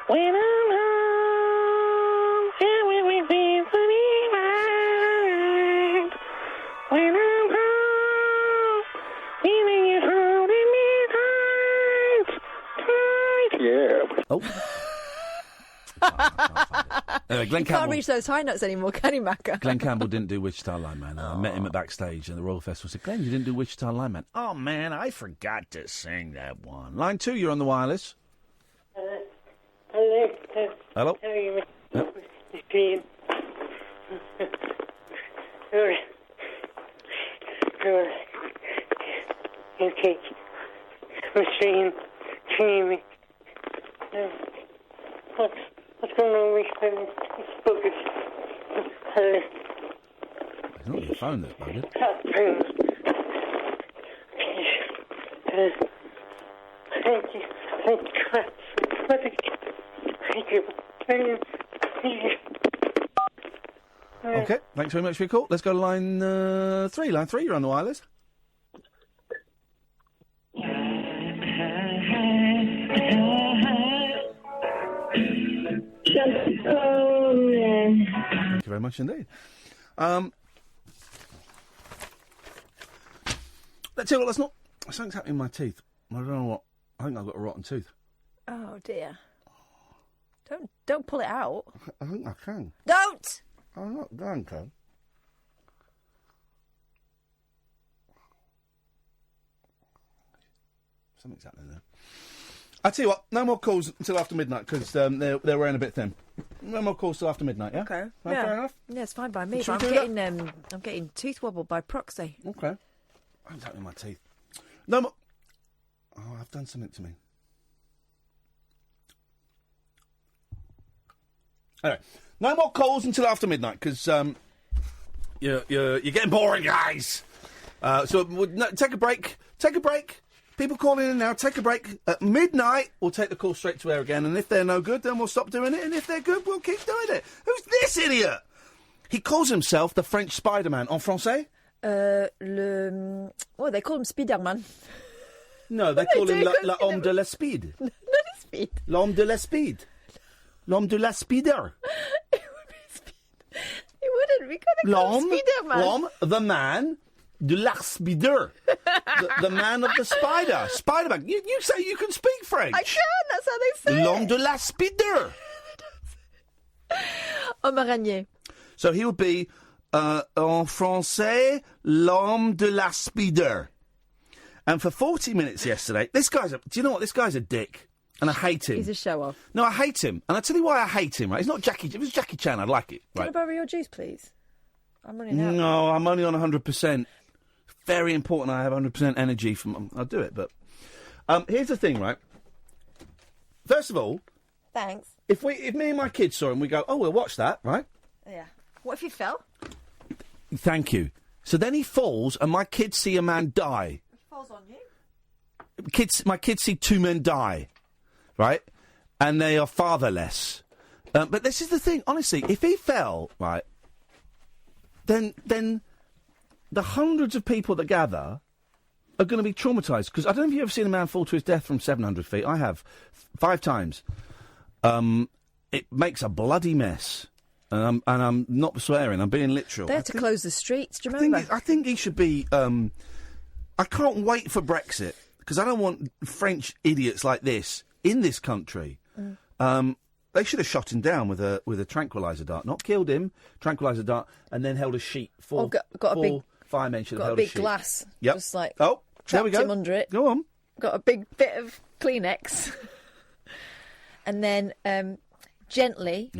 When I'm home, everything seems to be right. When I'm home, feeling you holding me tight, tight. Yeah. Oh. Glenn You can't reach those high notes anymore, can you, Macca? Glenn Campbell didn't do Wichita Lineman. I met him at backstage, and the Royal Festival said, Glenn, you didn't do Wichita Lineman. Oh, man, I forgot to sing that one. Line 2, you're on the wireless. Hello? Machine. Okay. Machine. Jamie. What's going on with this focus? It's not your phone that's buggered. Thank you. Okay, thanks very much for your call. Let's go to line 3. Line 3, you're on the wireless. Thank you very much indeed. Let's tell you what, that's not... Something's happening in my teeth. I don't know what. I think I've got a rotten tooth. Oh, dear. Don't pull it out. I think I can. Don't! I'm not going to. Something's happening there. I tell you what, no more calls until after midnight because they're wearing a bit thin. No more calls till after midnight. Yeah. Okay. Fair enough. Yeah, it's fine by me. Should But we I'm do I'm getting tooth wobble by proxy. Okay. I'm tapping my teeth. No more. Oh, I've done something to me. Anyway, no more calls until after midnight because you're getting boring, guys. Take a break. Take a break. People calling in now, take a break. At midnight, we'll take the call straight to air again, and if they're no good, then we'll stop doing it, and if they're good, we'll keep doing it. Who's this idiot? He calls himself the French Spider-Man. En français? Oh, they call him Spider-Man. No, they call him l'homme de la speed. Not a speed. L'homme de la speed. L'homme de la speeder. It wouldn't. We couldn't call him Spider-Man. L'homme, the man... De la speeder. the man of the spider. Spider-Man. You say you can speak French. I can, that's how they say L'homme de la speeder. Homme araignée. So he would be, en français, l'homme de la speeder. And for 40 minutes yesterday, do you know what? This guy's a dick. And I hate him. He's a show-off. No, I hate him. And I'll tell you why I hate him, right? It's not Jackie. If it was Jackie Chan, I'd like it. Right? Can I borrow your juice, please? I'm running out. No, I'm only on 100%. Very important I have 100% energy from... I'll do it, but... here's the thing, right? First of all... Thanks. If me and my kids saw him, we go, oh, we'll watch that, right? Yeah. What if he fell? Thank you. So then he falls, and my kids see a man die. He falls on you? My kids see 2 men die, right? And they are fatherless. But this is the thing, honestly, if he fell, right, then the hundreds of people that gather are going to be traumatised. Because I don't know if you've ever seen a man fall to his death from 700 feet. I have. 5 times. It makes a bloody mess. And I'm not swearing, I'm being literal. They had to close the streets, do you remember? I think he should be... I can't wait for Brexit, because I don't want French idiots like this in this country. They should have shot him down with a tranquiliser dart. Not killed him, tranquiliser dart, and then held a sheet. Four firemen should have held a sheet. Got a big glass. Yep. Just like there we trapped go. him under it. Go on. Got a big bit of Kleenex. And then gently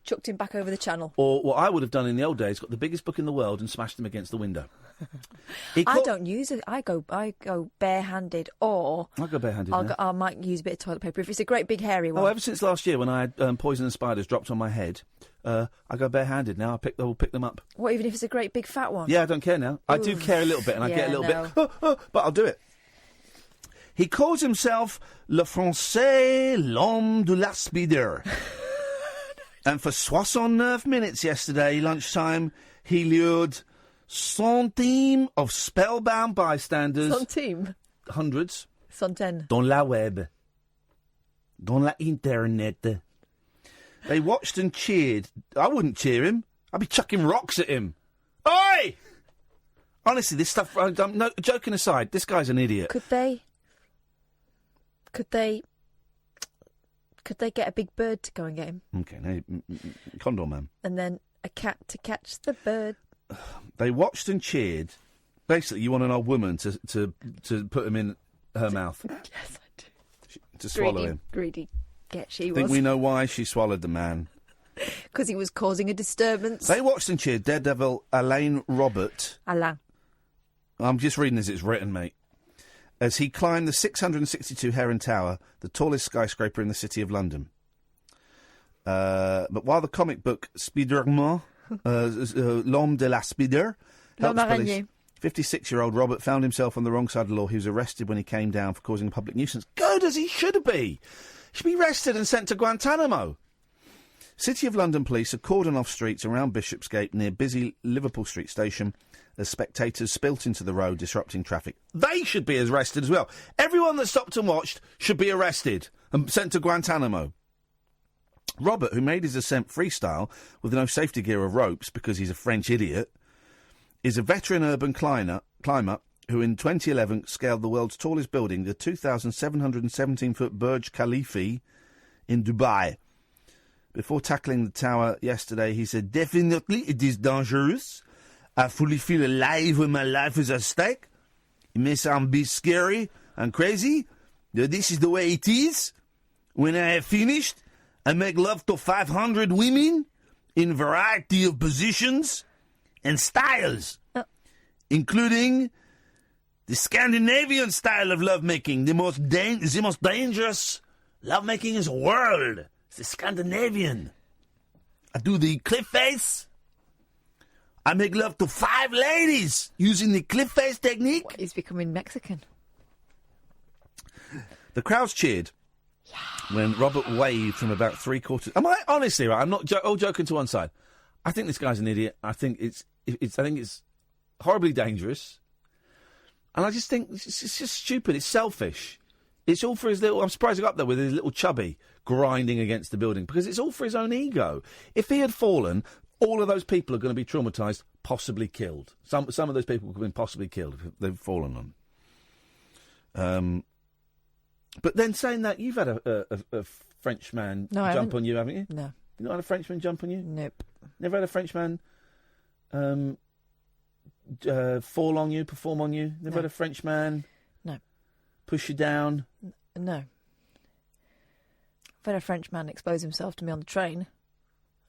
chucked him back over the channel. Or what I would have done in the old days, got the biggest book in the world and smashed him against the window. I don't use it. I go barehanded, or I go barehanded now. I might use a bit of toilet paper if it's a great big hairy one. Oh, ever since last year when I had poisonous spiders dropped on my head, I go barehanded now. I will pick them up. What, even if it's a great big fat one? Yeah, I don't care now. I do care a little bit, and I get a little bit, but I'll do it. He calls himself Le Français l'homme de la spider. And for 69 minutes yesterday, lunchtime, he lured centimes of spellbound bystanders. Centime? Hundreds. Centaine. Dans la web. Dans la internet. They watched and cheered. I wouldn't cheer him. I'd be chucking rocks at him. Oi! Honestly, this stuff... no, joking aside, this guy's an idiot. Could they get a big bird to go and get him? Okay, now, Condor Man. And then a cat to catch the bird. They watched and cheered. Basically, you want an old woman to put him in her mouth. Yes, I do. To swallow him. Greedy get she I was. think we know why she swallowed the man. Because he was causing a disturbance. They watched and cheered Daredevil Alain Robert. Alain. I'm just reading as it's written, mate. As he climbed the 662 Heron Tower, the tallest skyscraper in the city of London. But while the comic book Spider-Man, L'Homme de la Spider, helps police, 56-year-old Robert found himself on the wrong side of the law. He was arrested when he came down for causing a public nuisance. Good as he should be. He should be arrested and sent to Guantanamo. City of London police are cordoned off streets around Bishopsgate near busy Liverpool Street Station as spectators spilt into the road, disrupting traffic. They should be arrested as well. Everyone that stopped and watched should be arrested and sent to Guantanamo. Robert, who made his ascent freestyle with no safety gear or ropes because he's a French idiot, is a veteran urban climber who in 2011 scaled the world's tallest building, the 2,717-foot Burj Khalifa in Dubai. Before tackling the tower yesterday, he said, "Definitely it is dangerous. I fully feel alive when my life is at stake. It may sound a bit scary and crazy, but this is the way it is. When I have finished, I make love to 500 women in variety of positions and styles, including the Scandinavian style of lovemaking, the most dangerous lovemaking in the world. It's the Scandinavian. I do the cliff face. I make love to 5 ladies using the cliff face technique." What, he's becoming Mexican. The crowds cheered when Robert waved from about 3/4. Am I honestly right? I'm not all joking to one side. I think this guy's an idiot. I think it's horribly dangerous, and I just think it's just stupid. It's selfish. It's all for his little... I'm surprised he got up there with his little chubby grinding against the building, because it's all for his own ego. If he had fallen, all of those people are going to be traumatised, possibly killed. Some of those people have been possibly killed if they've fallen on. But then saying that, you've had a Frenchman jump on you, haven't you? No. You've not had a Frenchman jump on you? Nope. Never had a Frenchman fall on you, perform on you? Never had a Frenchman... No. Push you down? No. I've had a Frenchman expose himself to me on the train.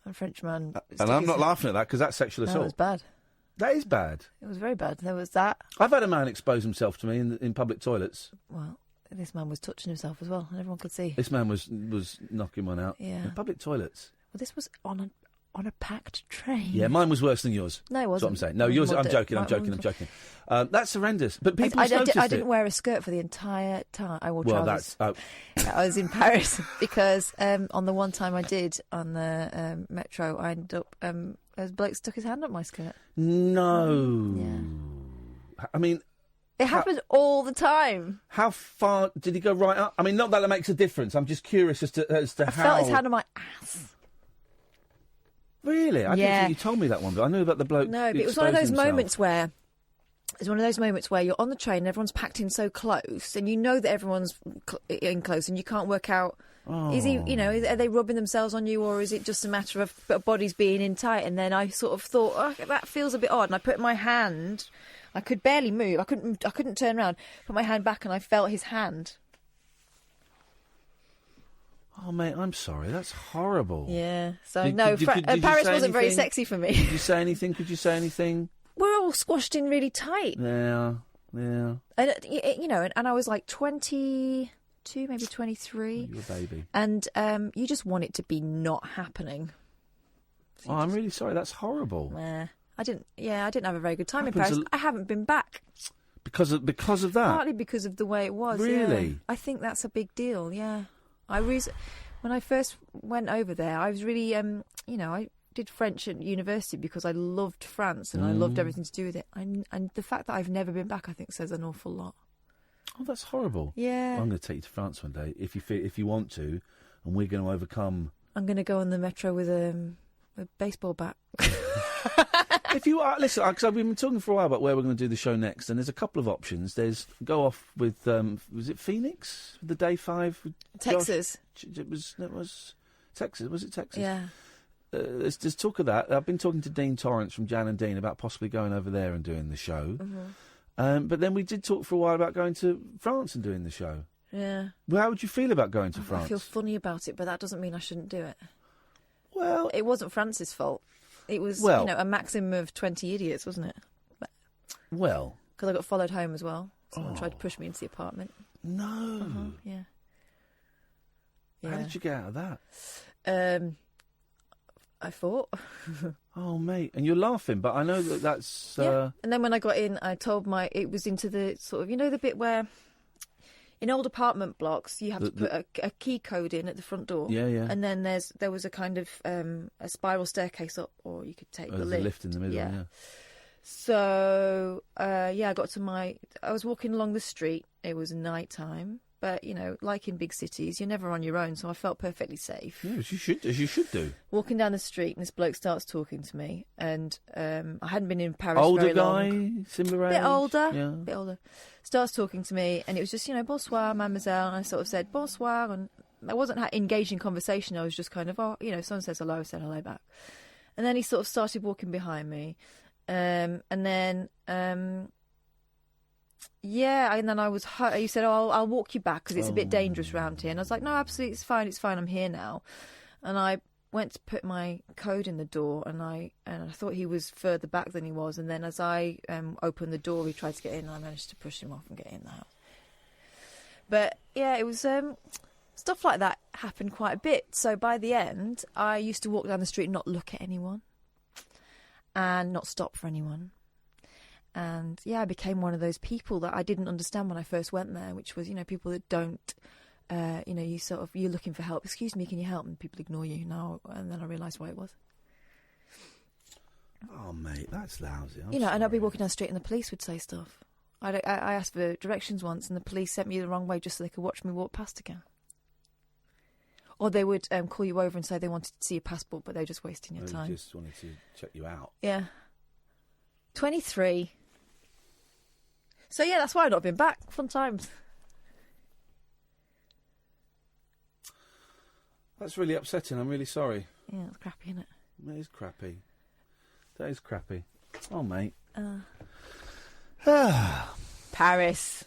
A Frenchman... and I'm not laughing at that, because that's sexual assault. No, it was bad. That is bad. It was very bad. There was that. I've had a man expose himself to me in public toilets. Well, this man was touching himself as well, and everyone could see. This man was knocking one out. Yeah. In public toilets. Well, this was on a packed train. Yeah, mine was worse than yours. No, it wasn't. That's what I'm saying. No, yours... I'm joking. That's horrendous. But people noticed it. I didn't wear a skirt for the entire time. I wore trousers. I was in Paris because on the one time I did on the metro, I ended up... a bloke stuck his hand up my skirt. No. Yeah. I mean... It happens all the time. How far did he go right up? I mean, not that it makes a difference. I'm just curious as to I how... felt his hand on my ass. Really? I didn't think you told me that one, but I knew about the bloke. No, but it was one of those moments where... It's one of those moments where you're on the train and everyone's packed in so close, and you know that everyone's in close, and you can't work out... Is he, are they rubbing themselves on you, or is it just a matter of bodies being in tight? And then I sort of thought, that feels a bit odd. And I put my hand... I could barely move. I couldn't turn around. Put my hand back and I felt his hand. Oh, mate, I'm sorry. That's horrible. Yeah. So, did Paris wasn't very sexy for me. Did you say anything? Could you say anything? we're all squashed in really tight. Yeah. And and I was like 22, maybe 23. You're a baby. And you just want it to be not happening. So I'm really sorry. That's horrible. I didn't have a very good time in Paris. I haven't been back. Because of that? Partly because of the way it was. Really? Yeah. I think that's a big deal. Yeah. When I first went over there, I was really I did French at university because I loved France and I loved everything to do with it. And the fact that I've never been back, I think, says an awful lot. Oh, that's horrible. Yeah. Well, I'm going to take you to France one day if you want to, and we're going to overcome. I'm going to go on the metro with a baseball bat. If you are, listen, because I've been talking for a while about where we're going to do the show next, and there's a couple of options. There's go off with was it Phoenix? The day 5? With Texas. It was Texas. Was it Texas? Yeah. There's talk of that. I've been talking to Dean Torrance from Jan and Dean about possibly going over there and doing the show. Mm-hmm. But then we did talk for a while about going to France and doing the show. Yeah. Well, how would you feel about going to France? I feel funny about it, but that doesn't mean I shouldn't do it. Well, it wasn't France's fault. It was, a maximum of 20 idiots, wasn't it? Well, because I got followed home as well. Someone tried to push me into the apartment. No. Yeah. How did you get out of that? I fought. Oh, mate. And you're laughing, but I know that's... Yeah. And then when I got in, I told it was into the sort of, the bit where in old apartment blocks you have to put a key code in at the front door. Yeah, yeah. And then there was a kind of a spiral staircase up, or you could take the lift. There's a lift in the middle, yeah. So, I got to I was walking along the street. It was night time. But, like in big cities, you're never on your own, so I felt perfectly safe. Yeah, as you should do. Walking down the street, and this bloke starts talking to me, and I hadn't been in Paris very long. Older guy, similar age? Bit older. Starts talking to me, and it was just, bonsoir, mademoiselle, and I sort of said, bonsoir, and I wasn't engaged in conversation, I was just kind of, someone says hello, I said hello back. And then he sort of started walking behind me, and then... and then I was hurt. He said, I'll walk you back because it's a bit dangerous around here. And I was like, no, absolutely, it's fine, I'm here now. And I went to put my code in the door, and I thought he was further back than he was. And then as I opened the door, he tried to get in, and I managed to push him off and get in the house. But, yeah, it was... stuff like that happened quite a bit. So by the end, I used to walk down the street and not look at anyone and not stop for anyone. And, I became one of those people that I didn't understand when I first went there, which was, people that don't, you're looking for help. Excuse me, can you help? And people ignore you now. And then I realised why it was. Oh, mate, that's lousy. And I'd be walking down the street and the police would say stuff. I asked for directions once and the police sent me the wrong way just so they could watch me walk past again. Or they would call you over and say they wanted to see your passport, but they were just wasting your time. They just wanted to check you out. Yeah. 23. So, that's why I've not been back. Fun times. That's really upsetting. I'm really sorry. Yeah, it's crappy, isn't it? It is crappy. That is crappy. Oh, mate. Paris.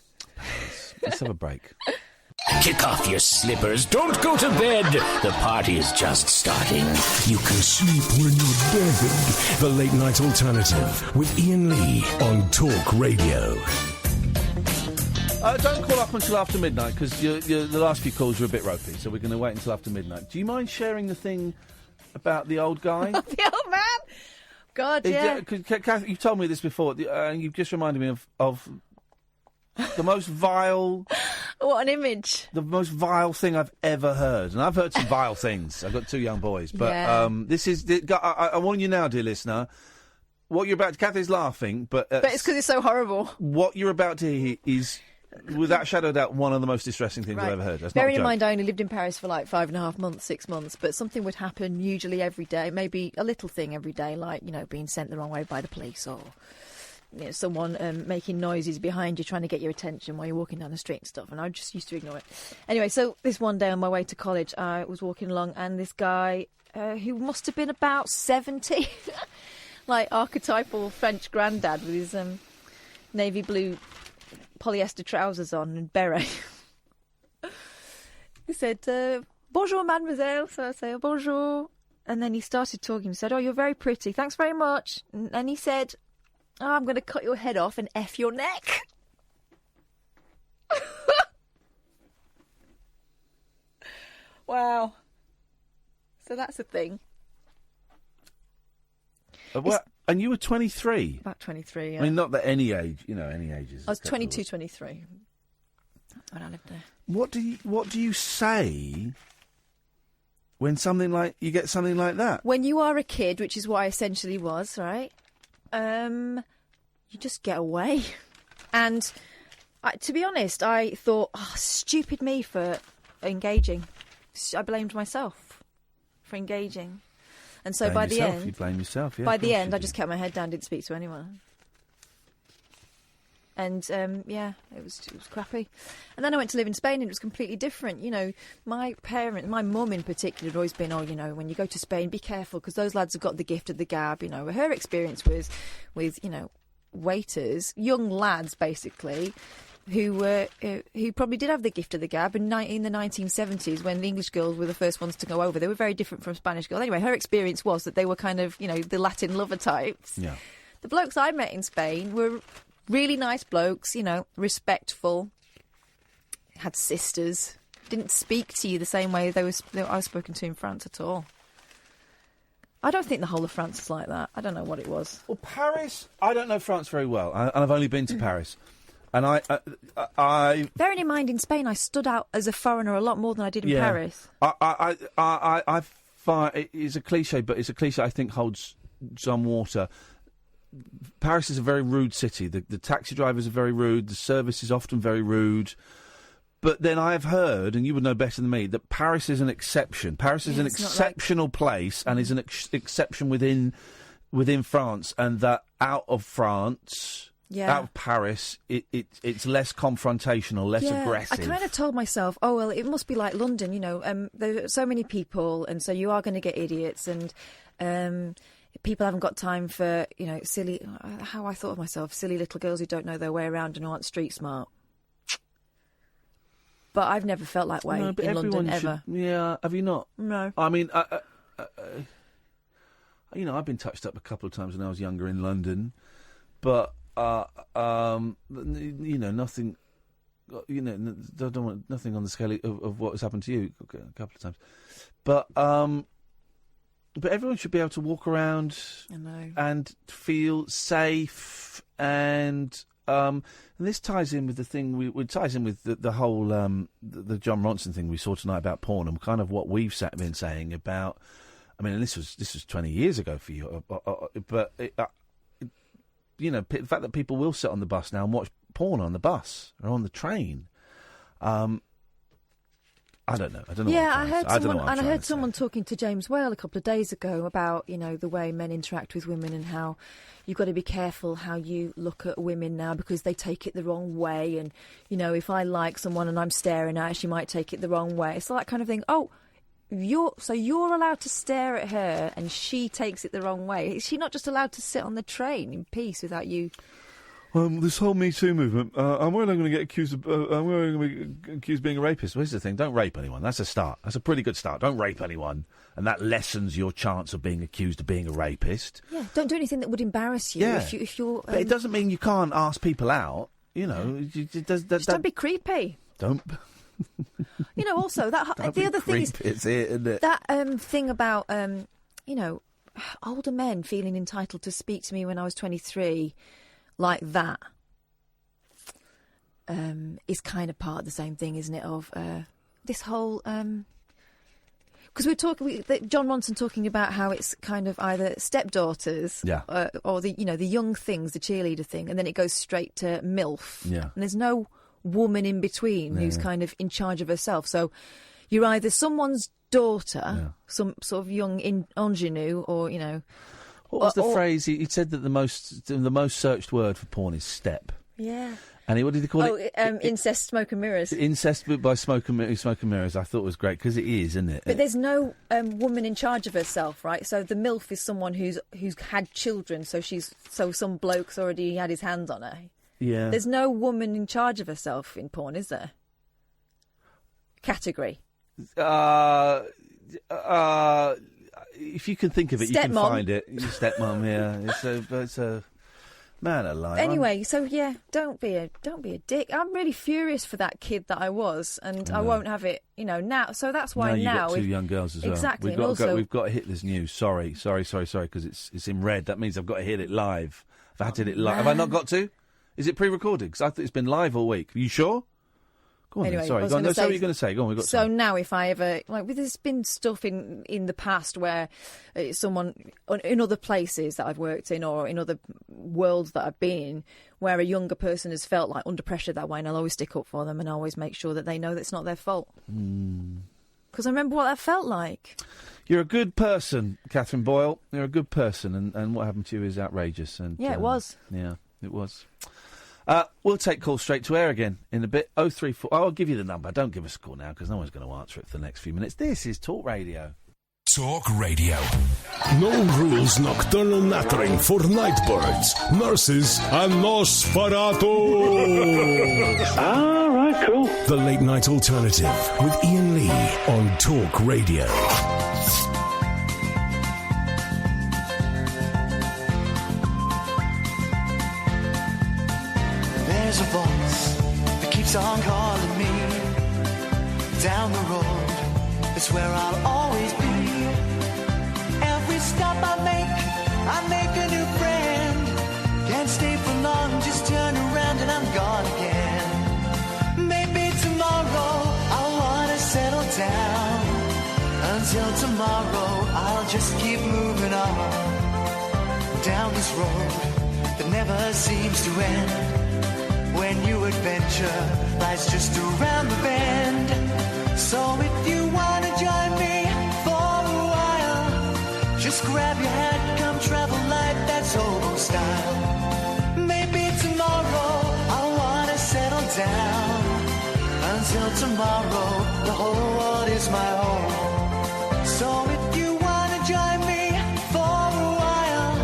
Let's have a break. Kick off your slippers. Don't go to bed. The party is just starting. You can sleep when you're dead. The Late Night Alternative with Iain Lee on Talk Radio. Don't call up until after midnight, because the last few calls were a bit ropey, so we're going to wait until after midnight. Do you mind sharing the thing about the old guy? The old man? God, yeah. Kath, you've told me this before, and you've just reminded me of the most vile... What an image. The most vile thing I've ever heard. And I've heard some vile things. I've got two young boys. But this is... I warn you now, dear listener, what you're about to... Kathy's laughing, but... but it's because it's so horrible. What you're about to hear is, without shadow of doubt, one of the most distressing things I've ever heard. That's Bearing in mind, I only lived in Paris for like 5.5 months, 6 months, but something would happen usually every day, maybe a little thing every day, like, being sent the wrong way by the police or... someone making noises behind you, trying to get your attention while you're walking down the street and stuff, and I just used to ignore it. Anyway, so this one day on my way to college, I was walking along, and this guy, who must have been about 70, like archetypal French granddad with his navy blue polyester trousers on and beret, he said, bonjour, mademoiselle. So I say, bonjour. And then he started talking. He said, oh, you're very pretty. Thanks very much. And he said... Oh, I'm going to cut your head off and F your neck. Wow. So that's a thing. What? And you were 23? About 23, yeah. I mean, not that any age, any age is... I was 22, 23 when I lived there. What do you say when you get something like that? When you are a kid, which is what I essentially was, right? You just get away. And to be honest, I thought, stupid me for engaging. I blamed myself for engaging. And so by the end... You blame yourself, yeah. By the end, I just kept my head down, didn't speak to anyone. And, it was crappy. And then I went to live in Spain and it was completely different. You know, my mum in particular had always been, when you go to Spain, be careful because those lads have got the gift of the gab, Her experience was with, waiters, young lads basically, who probably did have the gift of the gab in the 1970s when the English girls were the first ones to go over. They were very different from Spanish girls. Anyway, her experience was that they were kind of, the Latin lover types. Yeah. The blokes I met in Spain were really nice blokes, respectful, had sisters, didn't speak to you the same way I was spoken to in France at all. I don't think the whole of France is like that. I don't know what it was. Well, Paris, I don't know France very well, and I've only been to Paris. And I bearing in mind, in Spain, I stood out as a foreigner a lot more than I did in Paris. I find it's a cliche, but it's a cliche I think holds some water. Paris is a very rude city. The taxi drivers are very rude. The service is often very rude. But then I've heard, and you would know better than me, that Paris is an exception. Paris is an exceptional place and is an exception within France, and that out of France... Yeah. Out of Paris, it's less confrontational, less aggressive. I kind of told myself, it must be like London, there are so many people, and so you are going to get idiots, and people haven't got time for, silly, how I thought of myself, silly little girls who don't know their way around and aren't street smart. But I've never felt that way in London, ever. Yeah, have you not? No. I mean, I've been touched up a couple of times when I was younger in London, but... nothing. Don't want nothing on the scale of what has happened to you a couple of times, but everyone should be able to walk around and feel safe, and this ties in with the thing it ties in with the whole the John Ronson thing we saw tonight about porn, and kind of what we've been saying about. I mean, and this was 20 years ago for you, but. The fact that people will sit on the bus now and watch porn on the bus or on the train. I don't know. Yeah, I heard someone talking to James Whale a couple of days ago about, the way men interact with women and how you've got to be careful how you look at women now because they take it the wrong way. And, if I like someone and I'm staring at her, she might take it the wrong way. It's that kind of thing. Oh, you're allowed to stare at her and she takes it the wrong way. Is she not just allowed to sit on the train in peace without you? This whole Me Too movement, I'm worried I'm going to get accused of being a rapist. Well, here's the thing, don't rape anyone. That's a start. That's a pretty good start. Don't rape anyone, and that lessens your chance of being accused of being a rapist. Yeah, don't do anything that would embarrass you if you're... But it doesn't mean you can't ask people out, Just don't be creepy. Don't... Also the other thing is isn't it? That thing about older men feeling entitled to speak to me when I was 23, like that, is kind of part of the same thing, isn't it? Of this whole because John Ronson talking about how it's kind of either stepdaughters, or the the young things, the cheerleader thing, and then it goes straight to MILF, and there's no woman in between who's kind of in charge of herself. So you're either someone's daughter, some sort of young ingenue, or what was the phrase he said that the most searched word for porn is step. Yeah. And what did he call it? Incest, smoke and mirrors. Incest by smoke and mirrors. I thought was great because it is, isn't it? But there's no woman in charge of herself, right? So the MILF is someone who's had children. So some bloke's already had his hands on her. Yeah. There's no woman in charge of herself in porn, is there? Category. If you can think of it, you can find it. Stepmom, yeah. Man alive. Anyway, so yeah, don't be a dick. I'm really furious for that kid that I was, and I won't have it, now. So that's why you've now got two young girls as well. Exactly. We've got to hit this news. Sorry, because it's in red. That means I've got to hit it live. If I had to hit it live, have I not got to? Is it pre-recorded? Because I thought it's been live all week. Are you sure? Go on, anyway, then. Sorry. Go on. No, so what are you going to say? Go on, we've got time. Now if I ever, there's been stuff in the past where someone, in other places that I've worked in or in other worlds that I've been in, where a younger person has felt like under pressure that way, and I'll always stick up for them and always make sure that they know that it's not their fault. Because I remember what that felt like. You're a good person, Catherine Boyle. You're a good person, and what happened to you is outrageous. And yeah, it was. Yeah, it was. We'll take calls straight to air again in a bit. 034. I'll give you the number. Don't give us a call now because no one's going to answer it for the next few minutes. This is Talk Radio. Talk Radio. No rules nocturnal nattering for nightbirds, nurses, and Nosferatu. All right, cool. The Late Night Alternative with Iain Lee on Talk Radio. There's a voice that keeps on calling me down the road. It's where I'll always be. Every stop I make a new friend. Can't stay for long, just turn around and I'm gone again. Maybe tomorrow I'll wanna settle down. Until tomorrow I'll just keep moving on down this road that never seems to end. When new adventure lies just around the bend. So if you wanna join me for a while, just grab your hat, come travel light, that's old style. Maybe tomorrow I'll wanna settle down. Until tomorrow, the whole world is my home. So if you wanna join me for a while,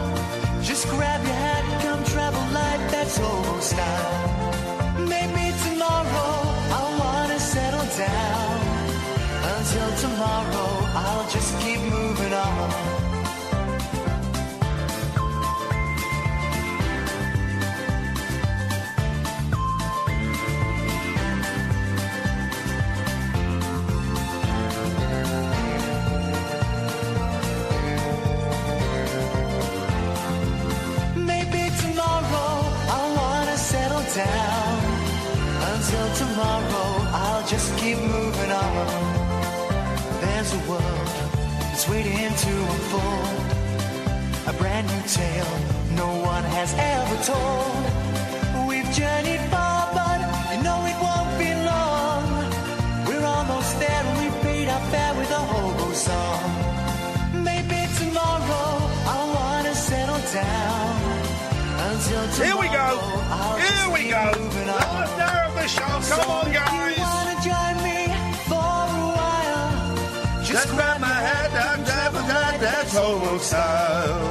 just grab your hat, come travel light, that's old style. Maybe tomorrow I'll wanna settle down. Until tomorrow I'll just keep moving on. Maybe tomorrow I'll wanna settle down. Until tomorrow I'll just keep moving on. There's a world that's waiting to unfold, a brand new tale no one has ever told. We've journeyed far, but you know it won't be long. We're almost there and we paid our fare with a hobo song. Maybe tomorrow I'll wanna settle down. Until tomorrow, Here we go. Here we go. Last hour of the show. Come on, guys. If you wanna join me for a while, just grab my hat and that's homo style.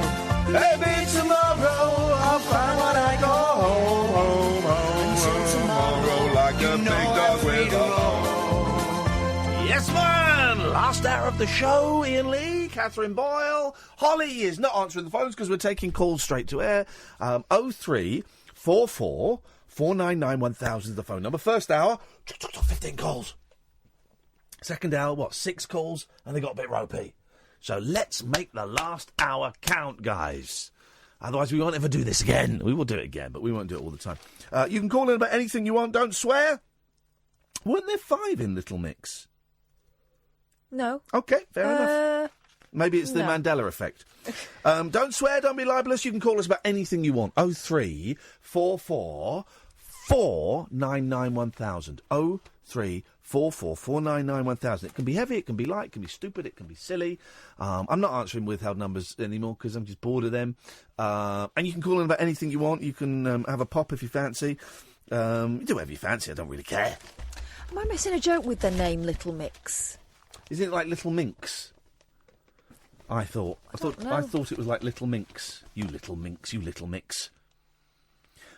Maybe tomorrow I'll find what I go home. Tomorrow, like a big dog with a bone. Yes, man. Last hour of the show. Iain Lee, Catherine Boyle. Holly is not answering the phones because we're taking calls straight to air. 0344 499 1000 is the phone number. First hour, 15 calls. Second hour, 6 calls, and they got a bit ropey. So let's make the last hour count, guys. Otherwise, we won't ever do this again. We will do it again, but we won't do it all the time. You can call in about anything you want. Don't swear. Weren't there 5 in Little Mix? No. Okay, fair enough. Maybe it's the Mandela effect. Don't swear, don't be libelous. You can call us about anything you want. 0344 499 1000. 0344 499 1000. It can be heavy, it can be light, it can be stupid, it can be silly. I'm not answering withheld numbers anymore because I'm just bored of them. And you can call in about anything you want. You can have a pop if you fancy. Do whatever you fancy, I don't really care. Am I missing a joke with the name Little Mix? Isn't it like Little Minx? I thought it was like Little Minx. You little minx, you little mix.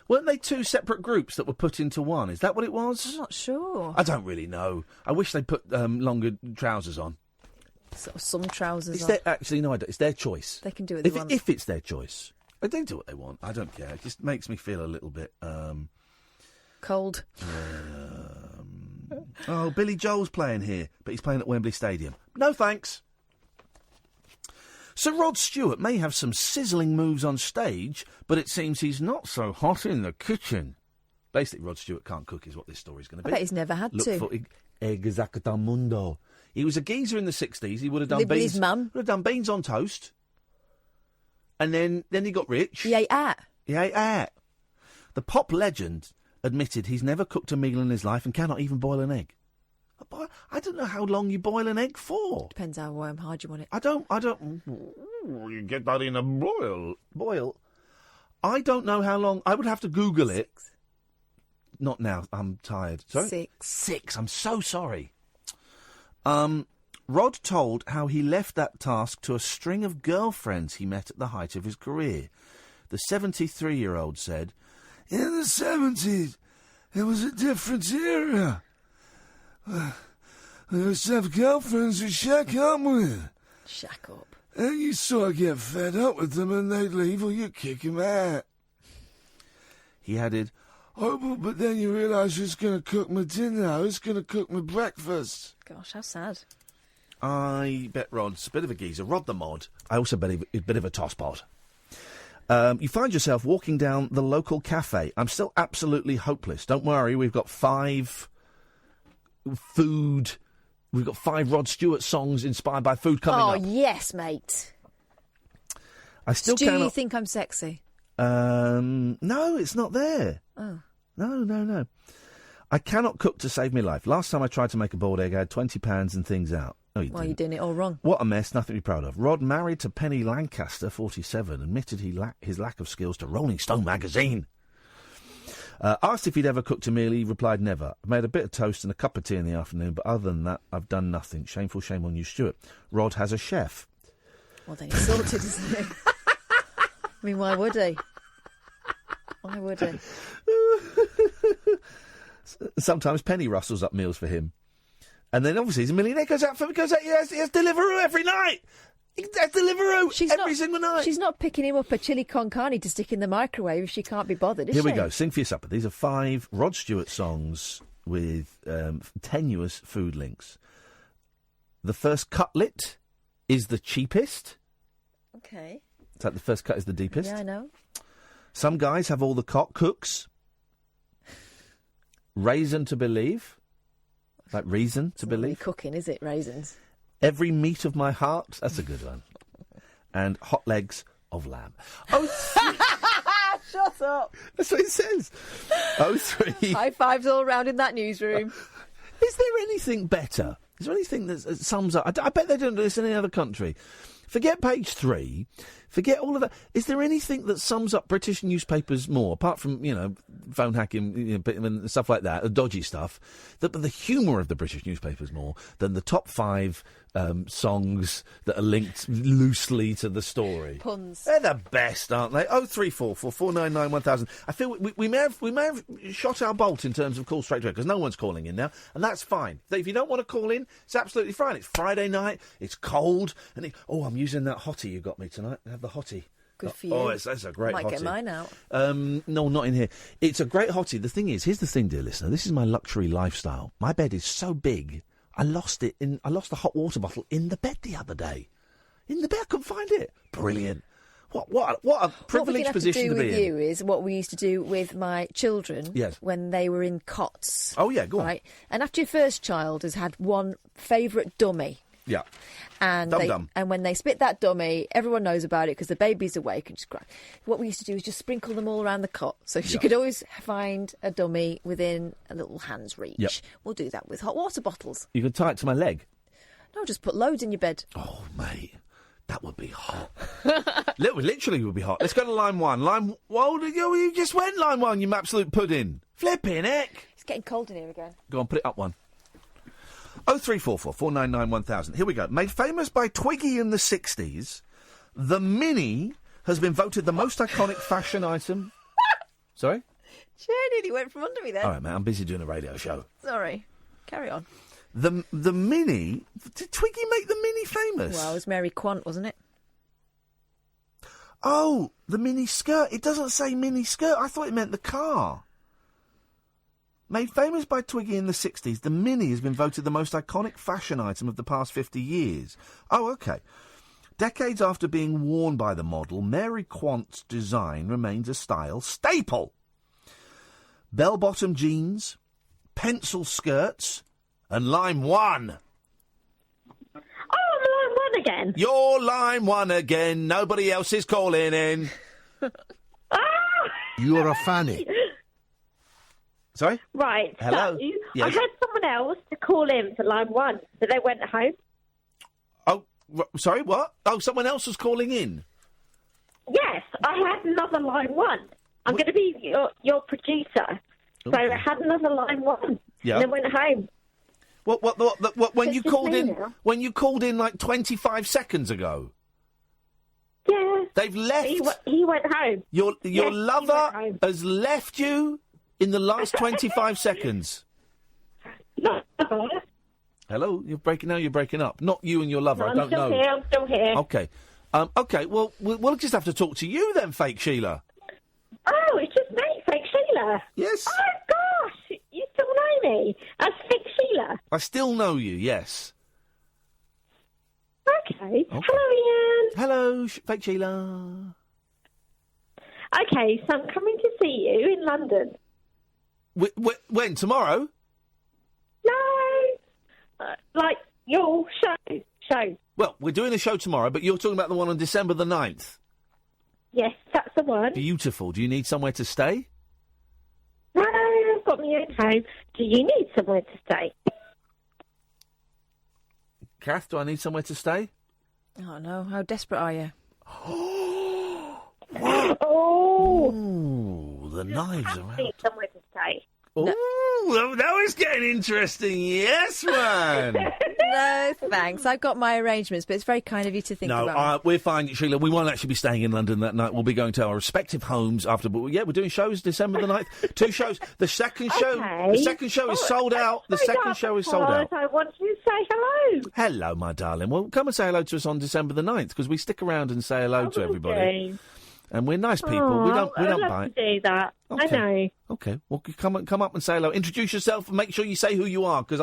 Weren't they 2 separate groups that were put into one? Is that what it was? I'm not sure. I don't really know. I wish they'd put longer trousers on. Sort of some trousers It's on. their, actually, no, I don't. It's their choice. They can do what they want. If it's their choice. They do what they want. I don't care. It just makes me feel a little bit... Cold. Billy Joel's playing here, but he's playing at Wembley Stadium. No thanks. Sir Rod Stewart may have some sizzling moves on stage, but it seems he's not so hot in the kitchen. Basically, Rod Stewart can't cook is what this story's going to be. I bet he's never had Look to. for Exactamundo. He was a geezer in the 60s. He would have done Lived with beans. his mum. Would have done beans on toast. And then he got rich. He ate at. The pop legend admitted he's never cooked a meal in his life and cannot even boil an egg. I don't know how long you boil an egg for. Depends how hard you want it. I don't. You get that in a boil. I don't know how long. I would have to Google it. Not now. I'm tired. Sorry? 6. I'm so sorry. Rod told how he left that task to a string of girlfriends he met at the height of his career. The 73-year-old said, "In the 70s, it was a different era. I used to have girlfriends to shack up with. Shack up. And you sort of get fed up with them and they'd leave or you kick them out." He added, but then you realise who's going to cook my dinner, who's going to cook my breakfast. Gosh, how sad. I bet Rod's a bit of a geezer. Rod the mod. I also bet he's a bit of a tosspot. You find yourself walking down the local cafe. I'm still absolutely hopeless. Don't worry, we've got 5 Rod Stewart songs inspired by food coming up. Oh, yes, mate. I still Do cannot... you think I'm sexy? No, it's not there. Oh. No. I cannot cook to save me life. Last time I tried to make a boiled egg, I had 20 pounds and things out. No, Well, you're doing it all wrong. What a mess, nothing to be proud of. Rod, married to Penny Lancaster, 47, admitted his lack of skills to Rolling Stone magazine. Asked if he'd ever cooked a meal, he replied never. I've made a bit of toast and a cup of tea in the afternoon, but other than that, I've done nothing. Shameful shame on you, Stuart. Rod has a chef. Well, then he's sorted, isn't he? I mean, why would he? Why would he? Sometimes Penny rustles up meals for him. And then obviously he's a millionaire, he has Deliveroo every night. He has Deliveroo every single night. She's not picking him up a chili con carne to stick in the microwave if she can't be bothered, is she? Here we go. Sing for your supper. These are 5 Rod Stewart songs with tenuous food links. The first cutlet is the cheapest. Okay. It's like the first cut is the deepest. Yeah, I know. Some guys have all the cooks. Raisin to believe. Like reason to believe. It's not really cooking, is it, raisins? Every meat of my heart. That's a good one. And hot legs of lamb. Shut up. That's what it says. 03. High fives all round in that newsroom. Is there anything better? Is there anything that sums up? I bet they don't do this in any other country. Forget page 3. Forget all of that. Is there anything that sums up British newspapers more, apart from, phone hacking and stuff like that, the dodgy stuff, the humour of the British newspapers more than the top 5 songs that are linked loosely to the story? Puns. They're the best, aren't they? 0344 499 1000. I feel we may have shot our bolt in terms of call straight away because no one's calling in now, and that's fine. So if you don't want to call in, it's absolutely fine. It's Friday night, it's cold, and I'm using that hottie you got me tonight. Have the hottie. Good for you. Oh, that's a great hottie. Might get mine out. No, not in here. It's a great hottie. The thing is, here's the thing, dear listener. This is my luxury lifestyle. My bed is so big, I lost the hot water bottle in the bed the other day. In the bed, I couldn't find it. Brilliant. What a privileged position to be in. What we have to do with you is what we used to do with my children when they were in cots. Oh, yeah, go on. Right? And after your first child has had one favourite dummy. Yeah. And when they spit that dummy, everyone knows about it because the baby's awake and just cry. What we used to do is just sprinkle them all around the cot. So she could always find a dummy within a little hand's reach. Yep. We'll do that with hot water bottles. You could tie it to my leg. No, just put loads in your bed. Oh, mate. That would be hot. Literally would be hot. Let's go to line 1. You just went line 1, you absolute pudding. Flipping heck. It's getting cold in here again. Go on, put it up one. 0344 499 1000. Here we go. Made famous by Twiggy in the 60s, the Mini has been voted the most iconic fashion item. Sorry? She nearly went from under me then. All right, mate, I'm busy doing a radio show. Sorry. Carry on. The Mini... Did Twiggy make the Mini famous? Well, it was Mary Quant, wasn't it? Oh, the mini skirt. It doesn't say mini skirt. I thought it meant the car. Made famous by Twiggy in the 60s, the Mini has been voted the most iconic fashion item of the past 50 years. Oh, OK. Decades after being worn by the model, Mary Quant's design remains a style staple. Bell-bottom jeans, pencil skirts, and line 1. Oh, I'm line 1 again. You're line 1 again. Nobody else is calling in. You're a fanny. Sorry? Right. Hello? So, Yes. I had someone else to call in for line 1, so they went home. Oh, sorry, what? Oh, someone else was calling in? Yes, I had another line 1. I'm going to be your producer. So I had another line 1. Yeah. And then went home. What when It's you just called me in now. when you called in like 25 seconds ago? Yeah. They've left. He went home. Your Yes, he went lover home. has left you in the last 25 seconds. No. Hello, you're breaking up. Not you and your lover. I I'm don't still know. here. I'm still here. Okay. Okay. Well, we'll just have to talk to you then, fake Sheila. Oh, it's just me, fake Sheila. Yes. Oh gosh, you still know me as fake Sheila. I still know you. Yes. Okay. Hello, Iain. Hello, fake Sheila. Okay, so I'm coming to see you in London. When? Tomorrow? No, like your show. Well, we're doing a show tomorrow, but you're talking about the one on December the 9th. Yes, that's the one. Beautiful. Do you need somewhere to stay? No, I've got my own home. Do you need somewhere to stay? Kath, do I need somewhere to stay? Oh, no. How desperate are you? Oh! Ooh, the knives are I out. need somewhere to stay. Ooh, now it's getting interesting. Yes, man. No, thanks. I've got my arrangements, but it's very kind of you to think No, about. we're fine, Sheila. We won't actually be staying in London that night. We'll be going to our respective homes after. But yeah, we're doing shows December the 9th. 2 shows. The second show. Okay. The second show is sold out. The second show is sold out. I want you to say hello. Hello, my darling. Well, come and say hello to us on December the 9th because we stick around and say hello to everybody. Okay. And we're nice people. Oh, we don't I'd love bite. to do that. Okay. I know. Okay, well, come up and say hello. Introduce yourself and make sure you say who you are, because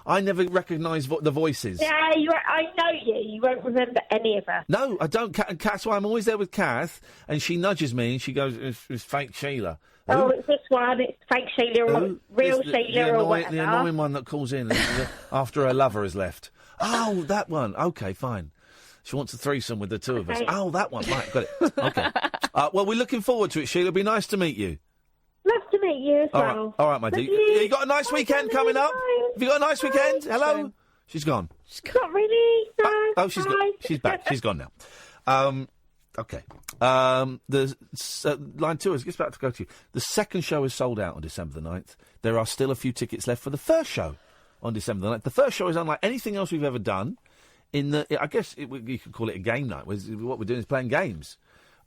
I never recognise the voices. Yeah, I know you. You won't remember any of us. No, I don't. That's why I'm always there with Kath, and she nudges me and she goes, it's fake Sheila. Oh, it's this one. It's fake Sheila or real Sheila or whatever. The annoying one that calls in after her lover has left. Oh, that one. Okay, fine. She wants a threesome with the two of us. Oh, that one. Right, got it. Okay. Well, we're looking forward to it, Sheila. It'll be nice to meet you. Love to meet you as well. All right, my dear. You got a nice weekend coming up? Have you got a nice weekend? Hello? She's gone. Not really. No. Oh, she's gone. She's back. She's gone now. Okay. The line 2 is just about to go to you. The second show is sold out on December the 9th. There are still a few tickets left for the first show on December the 9th. The first show is unlike anything else we've ever done. I guess you could call it a game night. What we're doing is playing games.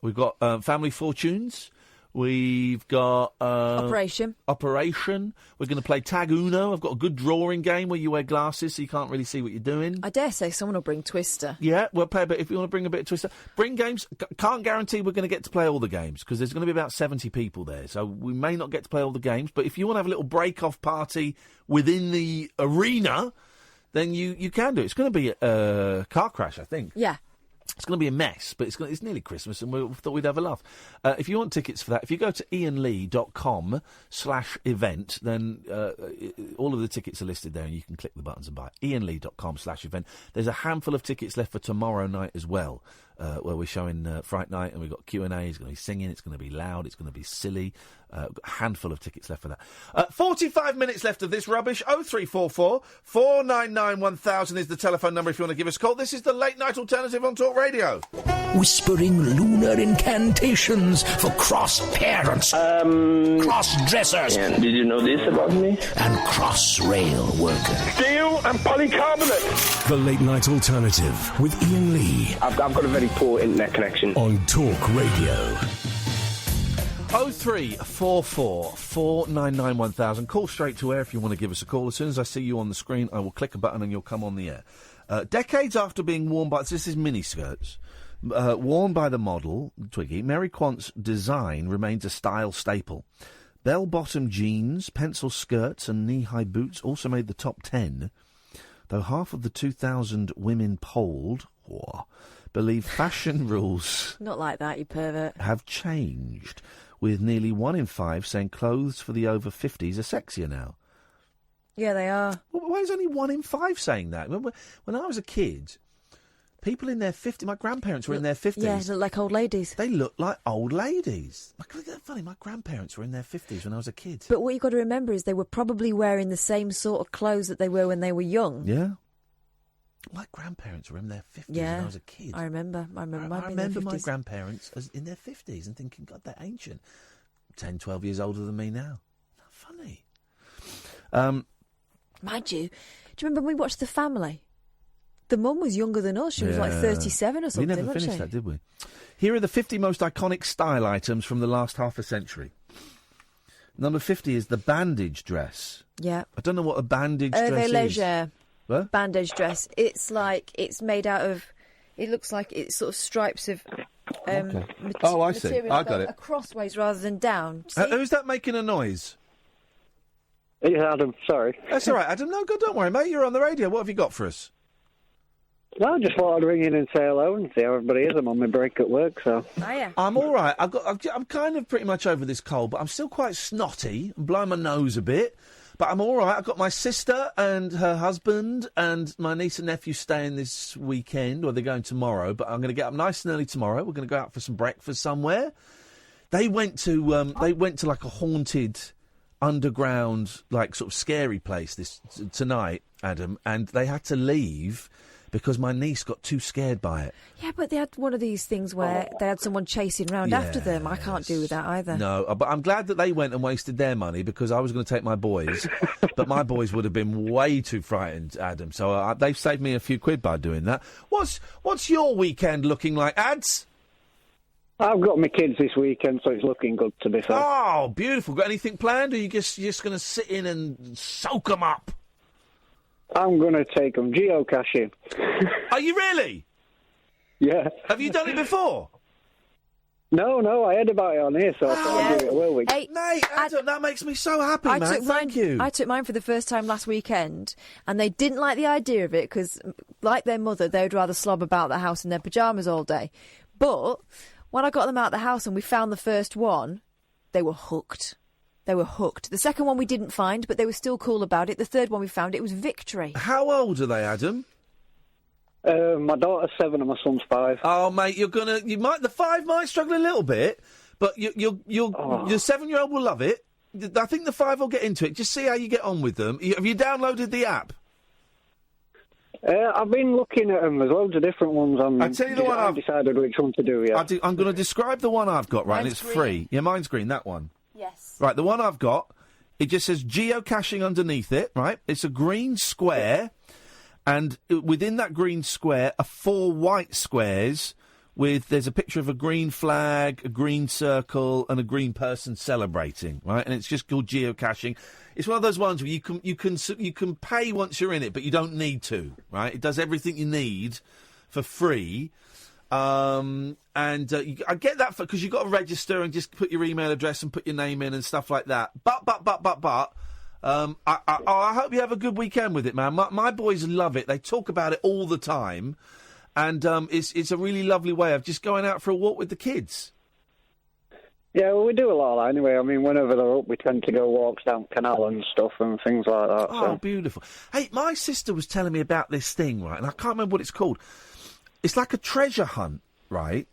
We've got Family Fortunes. We've got Operation. We're going to play Tag Uno. I've got a good drawing game where you wear glasses so you can't really see what you're doing. I dare say someone will bring Twister. Yeah, we'll play a bit. If you want to bring a bit of Twister, bring games. Can't guarantee we're going to get to play all the games because there's going to be about 70 people there, so we may not get to play all the games. But if you want to have a little break-off party within the arena, then you can do it. It's going to be a car crash, I think. Yeah. It's going to be a mess, but it's nearly Christmas, and we thought we'd have a laugh. If you want tickets for that, if you go to iainlee.com/event, then all of the tickets are listed there, and you can click the buttons and buy it. iainlee.com/event. There's a handful of tickets left for tomorrow night as well, where we're showing Fright Night, and we've got Q&A. It's going to be singing. It's going to be loud. It's going to be silly. Got a handful of tickets left for that. 45 minutes left of this rubbish. 0344 499 1000 is the telephone number if you want to give us a call. This is the Late Night Alternative on Talk Radio. Whispering lunar incantations for cross-parents, cross-dressers. Yeah, did you know this about me? And cross-rail workers. Steel and polycarbonate. The Late Night Alternative with Iain Lee. I've got a very poor internet connection. On Talk Radio. 0344 499 1000. Call straight to air if you want to give us a call. As soon as I see you on the screen, I will click a button and you'll come on the air. Decades after being worn by... This is miniskirts. Worn by the model, Twiggy, Mary Quant's design remains a style staple. Bell-bottom jeans, pencil skirts and knee-high boots also made the top 10, though half of the 2,000 women polled believe fashion rules Not like that, you pervert. have changed, with nearly 1 in 5 saying clothes for the over 50s are sexier now. Yeah, they are. Well, why is only 1 in 5 saying that? When I was a kid, people in their 50s, my grandparents were in their 50s. Yeah, they look like old ladies. They look like old ladies. Funny, my grandparents were in their 50s when I was a kid. But what you've got to remember is they were probably wearing the same sort of clothes that they were when they were young. Yeah. My grandparents were in their 50s when I was a kid. I remember. I remember my grandparents as in their 50s and thinking, God, they're ancient. 10, 12 years older than me now. Funny. Mind you, do you remember when we watched The Family? The mum was younger than us. She was like 37 or something, We never wasn't finished she? that, did we? Here are the 50 most iconic style items from the last half a century. Number 50 is the bandage dress. Yeah. I don't know what a bandage dress Hervé is. Léger. What? Bandage dress. It's like, it's made out of, it looks like it's sort of stripes of Okay. Oh, I see. material, I like got it. crossways rather than down. Who's that making a noise? It's Adam, sorry. That's all right, Adam. No, good, don't worry, mate. You're on the radio. What have you got for us? No, I just thought I'd ring in and say hello and see how everybody is. I'm on my break at work, so... I'm all right. I'm kind of pretty much over this cold, but I'm still quite snotty. I'm blowing my nose a bit. But I'm all right. I've got my sister and her husband and my niece and nephew staying this weekend, or they're going tomorrow. But I'm going to get up nice and early tomorrow. We're going to go out for some breakfast somewhere. They went to like a haunted, underground, like sort of scary place tonight, Adam, and they had to leave because my niece got too scared by it. Yeah, but they had one of these things where they had someone chasing round after them. I can't do with that either. No, but I'm glad that they went and wasted their money because I was going to take my boys, but my boys would have been way too frightened, Adam. So they've saved me a few quid by doing that. What's your weekend looking like, Ads? I've got my kids this weekend, so it's looking good, to be fair. Oh, beautiful. Got anything planned, or you just going to sit in and soak them up? I'm going to take them geocaching. Are you really? Yeah. Have you done it before? No, I heard about it on here, so I thought I'd do it a whirl week. Hey, mate, Adam, that makes me so happy, man. Thank you. I took mine for the first time last weekend, and they didn't like the idea of it because, like their mother, they would rather slob about the house in their pyjamas all day. But when I got them out of the house and we found the first one, they were hooked. They were hooked. The second one we didn't find, but they were still cool about it. The third one we found, it was victory. How old are they, Adam? My daughter's 7 and my son's 5. Oh, mate, the 5 might struggle a little bit, but your 7-year-old will love it. I think the 5 will get into it. Just see how you get on with them. Have you downloaded the app? I've been looking at them. There's loads of different ones on. I'll tell you the one I've decided which one to do, yeah. I'm going to describe the one I've got, right, and Mine's it's free. Yeah, mine's green, that one. Yes. Right, the one I've got, it just says geocaching underneath it, right? It's a green square, and within that green square are 4 white squares there's a picture of a green flag, a green circle, and a green person celebrating, right? And it's just called geocaching. It's one of those ones where you can pay once you're in it, but you don't need to, right? It does everything you need for free. I get that because you've got to register and just put your email address and put your name in and stuff like that. But, I hope you have a good weekend with it, man. My boys love it. They talk about it all the time. And it's a really lovely way of just going out for a walk with the kids. Yeah, well, we do a lot of that anyway. I mean, whenever they're up, we tend to go walks down canal and stuff and things like that. Oh, beautiful. Hey, my sister was telling me about this thing, right, and I can't remember what it's called. It's like a treasure hunt, right?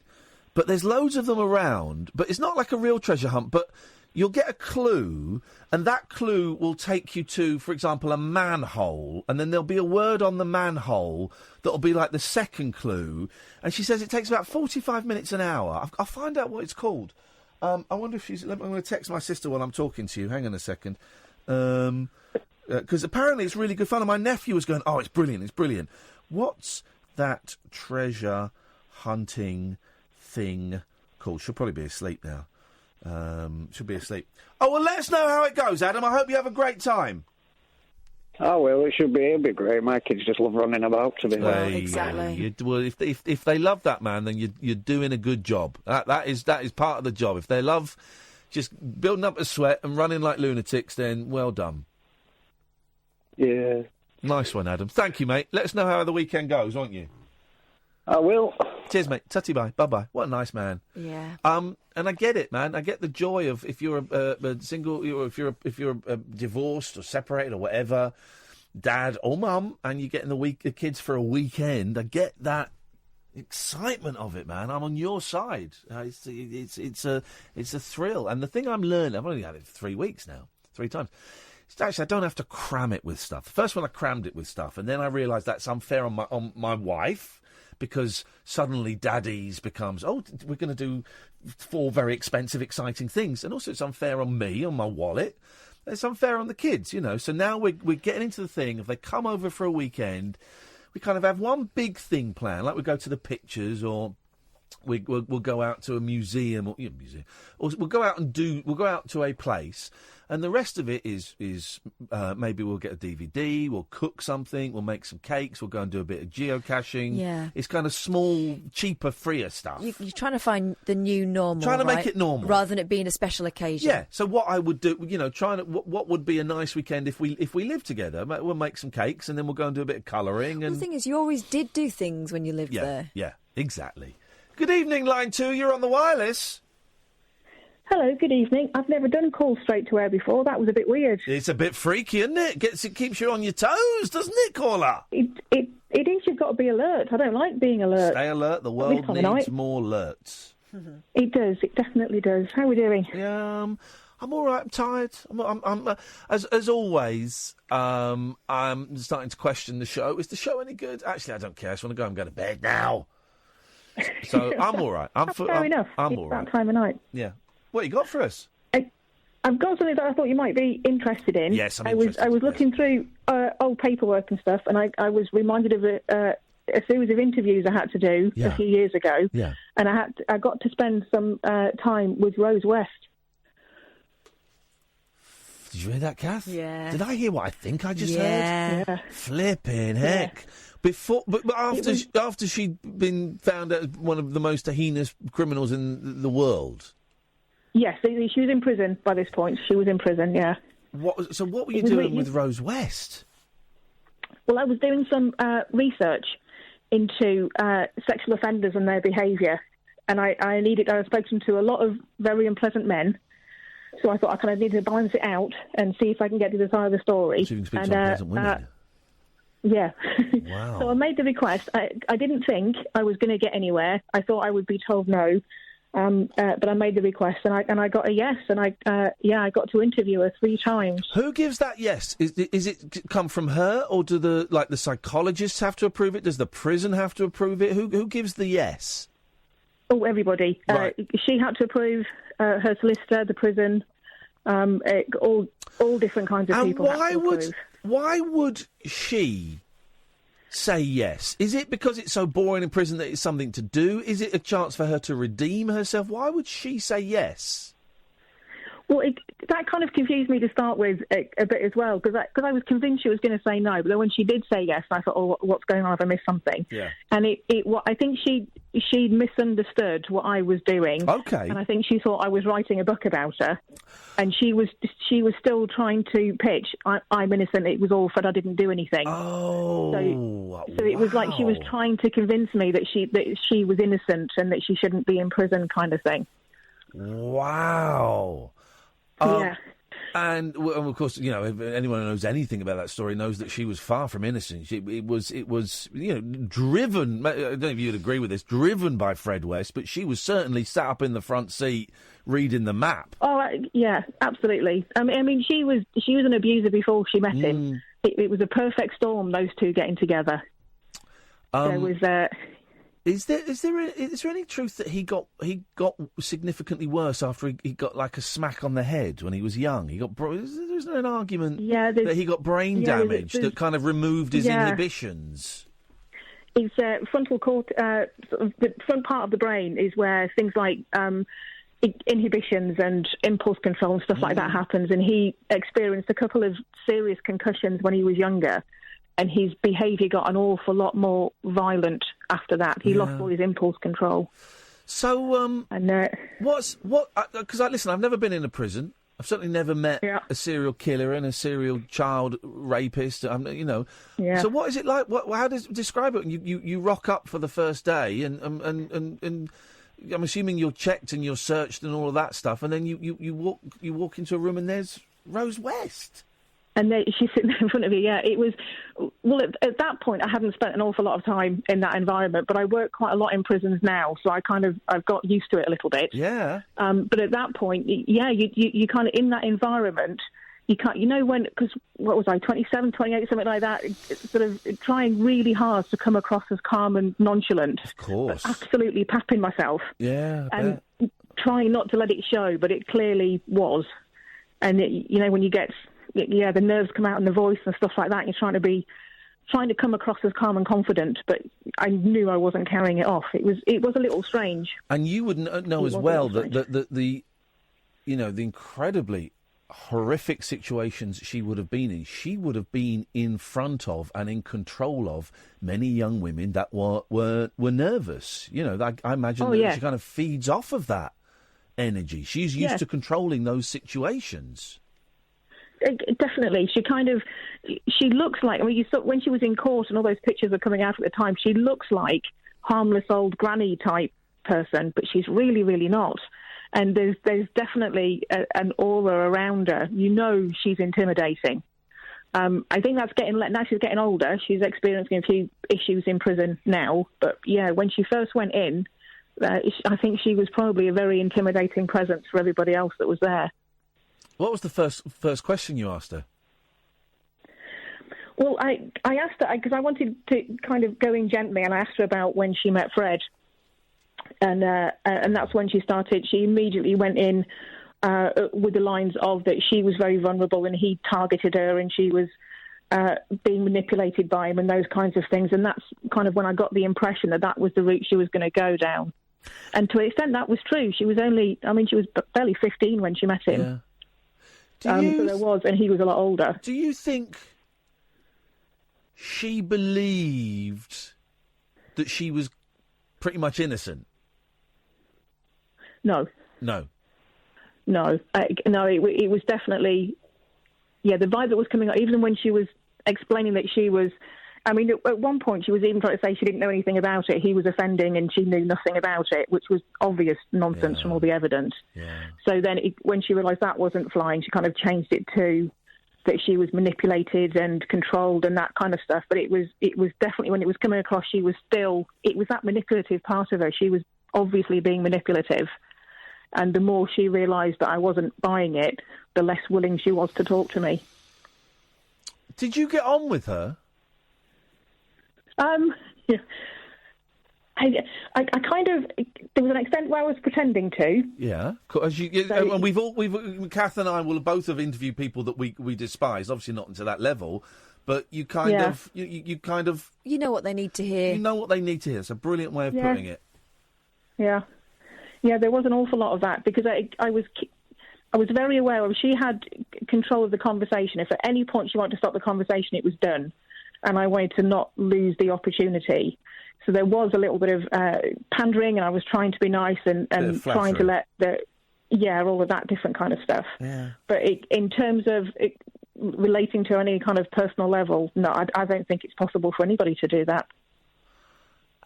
But there's loads of them around, but it's not like a real treasure hunt, but you'll get a clue, and that clue will take you to, for example, a manhole, and then there'll be a word on the manhole that'll be like the second clue, and she says it takes about 45 minutes an hour. I'll find out what it's called. I wonder if I'm going to text my sister while I'm talking to you. Hang on a second. Because apparently it's really good fun, and my nephew was going, oh, it's brilliant, it's brilliant. What's that treasure hunting thing called? She'll probably be asleep now. She'll be asleep. Oh, well, let us know how it goes, Adam. I hope you have a great time. Oh, well, it'll be great. My kids just love running about, to be honest. Exactly. Well, if they love that man, then you're doing a good job. That is part of the job. If they love just building up a sweat and running like lunatics, then well done. Yeah. Nice one, Adam. Thank you, mate. Let us know how the weekend goes, won't you? I will. Cheers, mate. Tutty bye. Bye-bye. What a nice man. Yeah. And I get it, man. I get the joy of if you're a single, if you're divorced or separated or whatever, dad or mum, and you're getting the kids for a weekend. I get that excitement of it, man. I'm on your side. It's a thrill. And the thing I'm learning, I've only had it for 3 weeks now, 3 times. Actually, I don't have to cram it with stuff. The first one I crammed it with stuff, and then I realised that's unfair on my wife, because suddenly daddy's becomes, we're going to do 4 very expensive, exciting things. And also it's unfair on me, on my wallet. It's unfair on the kids, you know. So now we're getting into the thing, if they come over for a weekend, we kind of have one big thing planned, like we go to the pictures, or we'll go out to a museum, or we'll go out to a place. And the rest of it is maybe we'll get a DVD, we'll cook something, we'll make some cakes, we'll go and do a bit of geocaching. Yeah. It's kind of small, cheaper, freer stuff. You're trying to find the new normal, Trying to right? make it normal. Rather than it being a special occasion. Yeah, so what I would do, what would be a nice weekend if we live together? We'll make some cakes and then we'll go and do a bit of colouring. And The thing is, you always did do things when you lived there. Yeah, exactly. Good evening, line 2, you're on the wireless. Hello, good evening. I've never done calls straight to air before. That was a bit weird. It's a bit freaky, isn't it? It keeps you on your toes, doesn't it, caller? It is. You've got to be alert. I don't like being alert. Stay alert. The world needs more alerts. It does. It definitely does. How are we doing? Yeah, I'm all right. I'm tired. I'm as always. I'm starting to question the show. Is the show any good? Actually, I don't care. I just want to go and go to bed now. So I'm all right. Fair enough. I'm it's all that right. time of night. Yeah. What you got for us? I've got something that I thought you might be interested in. Yes, I was looking through old paperwork and stuff, and I was reminded of a series of interviews I had to do a few years ago. Yeah. And I got to spend some time with Rose West. Did you hear that, Kath? Yeah. Did I hear what I think I just heard? Yeah. Flipping heck. But after she'd been found as one of the most heinous criminals in the world. Yes, she was in prison by this point. She was in prison, yeah. So what were you doing with Rose West? Well, I was doing some research into sexual offenders and their behaviour, and I was spoken to a lot of very unpleasant men. So I thought I kind of needed to balance it out and see if I can get to the side of the story. So you can speak to unpleasant women. Yeah. Wow. So I made the request. I didn't think I was going to get anywhere. I thought I would be told no. But I made the request and I got a yes, and I got to interview her 3 times. Who gives that yes? Is it come from her, or do the psychologists have to approve it? Does the prison have to approve it? Who gives the yes? Oh, everybody. Right. She had to approve, her solicitor, the prison, all different kinds of people. And why would she say yes? Is it because it's so boring in prison that it's something to do? Is it a chance for her to redeem herself? Why would she say yes? Well, that kind of confused me to start with a bit as well, because I was convinced she was going to say no, but then when she did say yes, I thought, oh, what's going on? Have I missed something? Yeah. And I think she misunderstood what I was doing. Okay. And I think she thought I was writing a book about her, and she was still trying to pitch, I'm innocent. It was all Fred. I didn't do anything. Oh. So it was like she was trying to convince me that she was innocent and that she shouldn't be in prison, kind of thing. Wow. Yeah. And of course, if anyone who knows anything about that story knows that she was far from innocent. It was driven. I don't know if you'd agree with this. Driven by Fred West, but she was certainly sat up in the front seat reading the map. Oh yeah, absolutely. I mean, she was an abuser before she met him. It was a perfect storm. Those two getting together. There was. Is there any truth that he got significantly worse after he got like a smack on the head when he was young? There's an argument that he got brain damage that kind of removed his inhibitions. His frontal the front part of the brain is where things like inhibitions and impulse control and stuff like that happens, and he experienced a couple of serious concussions when he was younger, and his behaviour got an awful lot more violent after that. He lost all his impulse control. So, listen, I've never been in a prison. I've certainly never met a serial killer and a serial child rapist. So what is it like? How does describe it? You rock up for the first day, and I'm assuming you're checked and you're searched and all of that stuff, and then you walk into a room and there's Rose West. And she's sitting there in front of you, It was... Well, at that point, I hadn't spent an awful lot of time in that environment, but I work quite a lot in prisons now, so I've got used to it a little bit. Yeah. But at that point, you kind of, in that environment, you can't... because, what was I, 27, 28, something like that, sort of trying really hard to come across as calm and nonchalant. Of course. Absolutely papping myself. Yeah, and trying not to let it show, but it clearly was. And, when you get... the nerves come out in the voice and stuff like that. You're trying to come across as calm and confident, but I knew I wasn't carrying it off. It was a little strange. And you would know as well that the incredibly horrific situations she would have been in. She would have been in front of and in control of many young women that were nervous. I imagine that she kind of feeds off of that energy. She's used to controlling those situations. Definitely. She looks like, when she was in court and all those pictures were coming out at the time, she looks like harmless old granny type person, but she's really, really not. And there's definitely an aura around her. She's intimidating. I think that's now she's getting older. She's experiencing a few issues in prison now. But, when she first went in, I think she was probably a very intimidating presence for everybody else that was there. What was the first question you asked her? Well, I asked her, because I wanted to kind of go in gently, and I asked her about when she met Fred. And that's when she started. She immediately went in with the lines of that she was very vulnerable and he targeted her and she was being manipulated by him and those kinds of things. And that's kind of when I got the impression that was the route she was going to go down. And to an extent, that was true. She was barely 15 when she met him. Yeah. So there was, and he was a lot older. Do you think she believed that she was pretty much innocent? No. No. No. It was definitely, the vibe that was coming out, even when she was explaining that she was, at one point she was even trying to say she didn't know anything about it. He was offending and she knew nothing about it, which was obvious nonsense from all the evidence. Yeah. So then when she realised that wasn't flying, she kind of changed it to that she was manipulated and controlled and that kind of stuff. But it was definitely, when it was coming across, it was that manipulative part of her. She was obviously being manipulative. And the more she realised that I wasn't buying it, the less willing she was to talk to me. Did you get on with her? Yeah. I kind of, there was an extent where I was pretending to. Yeah, and Kath and I will both have interviewed people that we despise. Obviously not to that level, but you kind of, you know what they need to hear. You know what they need to hear. It's a brilliant way of putting it. Yeah, there was an awful lot of that because I was very aware of. She had control of the conversation. If at any point she wanted to stop the conversation, it was done. And I wanted to not lose the opportunity. So there was a little bit of pandering, and I was trying to be nice and trying to let all of that different kind of stuff. Yeah. But in terms of relating to any kind of personal level, no, I don't think it's possible for anybody to do that.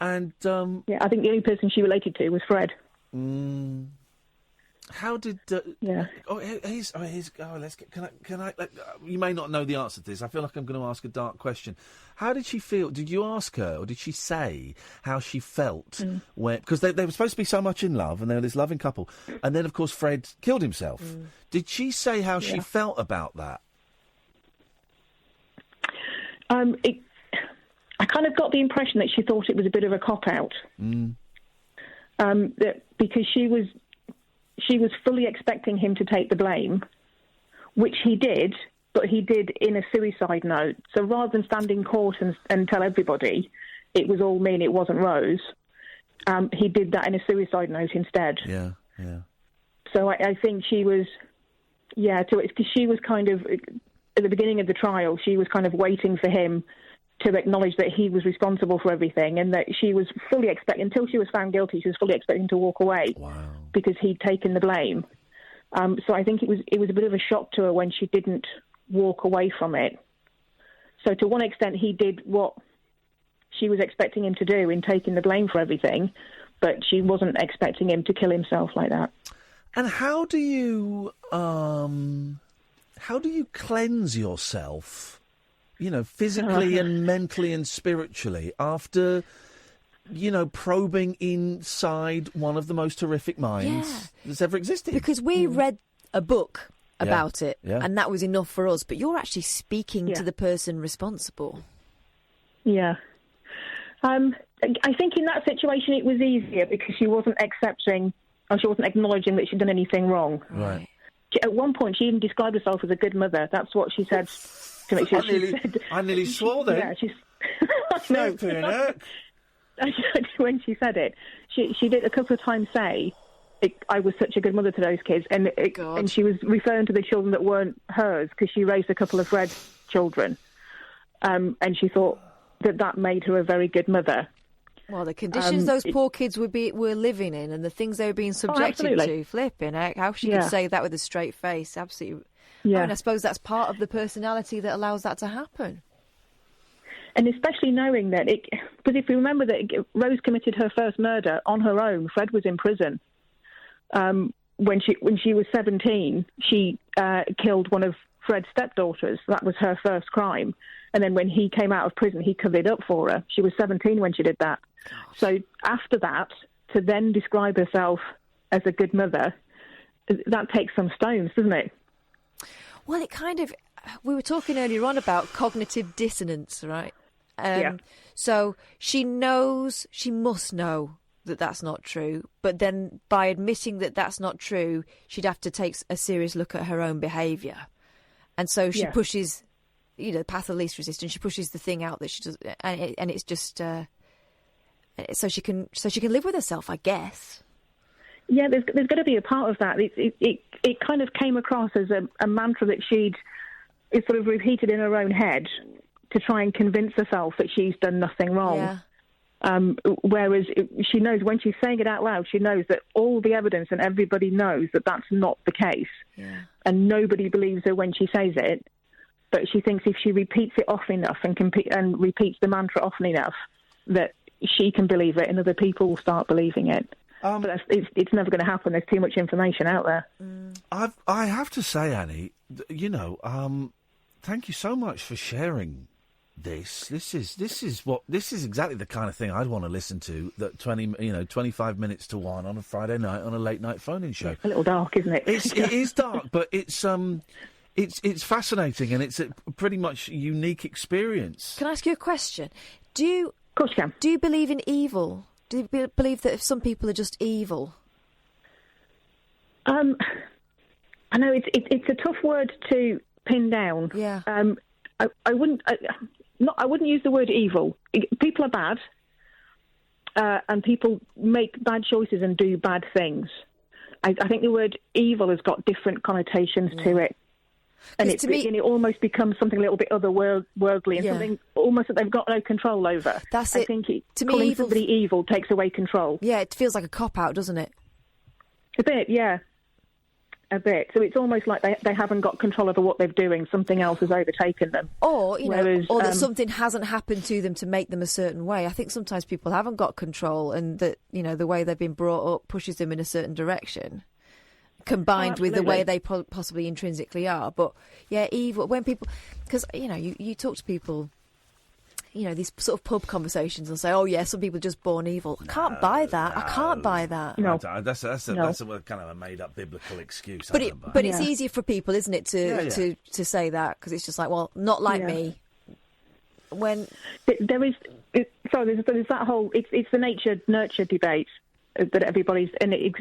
And I think the only person she related to was Fred. How did? Let's get. Can I? You may not know the answer to this. I feel like I'm going to ask a dark question. How did she feel? Did you ask her, or did she say how she felt when? Because they were supposed to be so much in love, and they were this loving couple, and then of course Fred killed himself. Did she say how she felt about that? I kind of got the impression that she thought it was a bit of a cop-out. Because she was fully expecting him to take the blame, which he did, but he did in a suicide note. So rather than stand in court and tell everybody it was all me and it wasn't Rose, he did that in a suicide note instead. Yeah. So I think she was, because she was kind of, at the beginning of the trial, she was kind of waiting for him to acknowledge that he was responsible for everything, and that she was fully expecting, until she was found guilty, she was fully expecting to walk away because he'd taken the blame. So I think it was a bit of a shock to her when she didn't walk away from it. So to one extent, he did what she was expecting him to do in taking the blame for everything, but she wasn't expecting him to kill himself like that. And how do you cleanse yourself, physically and mentally and spiritually after, probing inside one of the most horrific minds that's ever existed? Because we read a book about it, and that was enough for us. But you're actually speaking to the person responsible. Yeah. I think in that situation it was easier because she wasn't accepting, or she wasn't acknowledging that she'd done anything wrong. Right. At one point, she even described herself as a good mother. That's what she said to me. I nearly swore then. Yeah, she's... No. When she said it, she did a couple of times say, I was such a good mother to those kids, and she was referring to the children that weren't hers because she raised a couple of Fred's children, and she thought that made her a very good mother. Well, the conditions those poor kids were living in, and the things they were being subjected to, flipping heck, how she could say that with a straight face, absolutely. Yeah. I suppose that's part of the personality that allows that to happen. And especially knowing that, because if you remember that Rose committed her first murder on her own, Fred was in prison. When she was 17, she killed one of Fred's stepdaughters. That was her first crime. And then when he came out of prison, he covered up for her. She was 17 when she did that. Gosh. So after that, to then describe herself as a good mother, that takes some stones, doesn't it? Well, it kind of... We were talking earlier on about cognitive dissonance, right? So she must know that that's not true. But then by admitting that that's not true, she'd have to take a serious look at her own behaviour. And so she pushes... the path of least resistance. She pushes the thing out that she does, and it's just so she can live with herself, I guess. Yeah, there's got to be a part of that. It kind of came across as a mantra that she'd sort of repeated in her own head to try and convince herself that she's done nothing wrong. Yeah. Whereas she knows when she's saying it out loud, she knows that all the evidence and everybody knows that that's not the case, and nobody believes her when she says it. But she thinks if she repeats it often enough and repeats the mantra often enough, that she can believe it and other people will start believing it. But it's never going to happen. There's too much information out there. I have to say, Annie, thank you so much for sharing this. This is exactly the kind of thing I'd want to listen to. That 25 minutes to 1 on a Friday night on a late night phoning show. A little dark, isn't it? It is dark, but It's fascinating, and it's a pretty much unique experience. Can I ask you a question? Of course you can. Do you believe in evil? Do you believe that if some people are just evil? I know it's a tough word to pin down. Yeah. I wouldn't use the word evil. People are bad, and people make bad choices and do bad things. I think the word evil has got different connotations to it. And it almost becomes something a little bit otherworldly and something almost that they've got no control over. That's it. I think calling somebody evil takes away control. Yeah, it feels like a cop-out, doesn't it? A bit, yeah. A bit. So it's almost like they haven't got control over what they're doing. Something else has overtaken them. Or, or that something hasn't happened to them to make them a certain way. I think sometimes people haven't got control, and that, the way they've been brought up pushes them in a certain direction, combined with the way they possibly intrinsically are. But yeah, evil, when people, because you talk to people, these sort of pub conversations and say, oh yeah, some people are just born evil. I can't buy that. I can't buy that. No, that's a kind of a made up biblical excuse. But it's easier for people, isn't it, to say that, because it's just like, well, not like me. When there's that whole it's the nature nurture debate that everybody's, and it's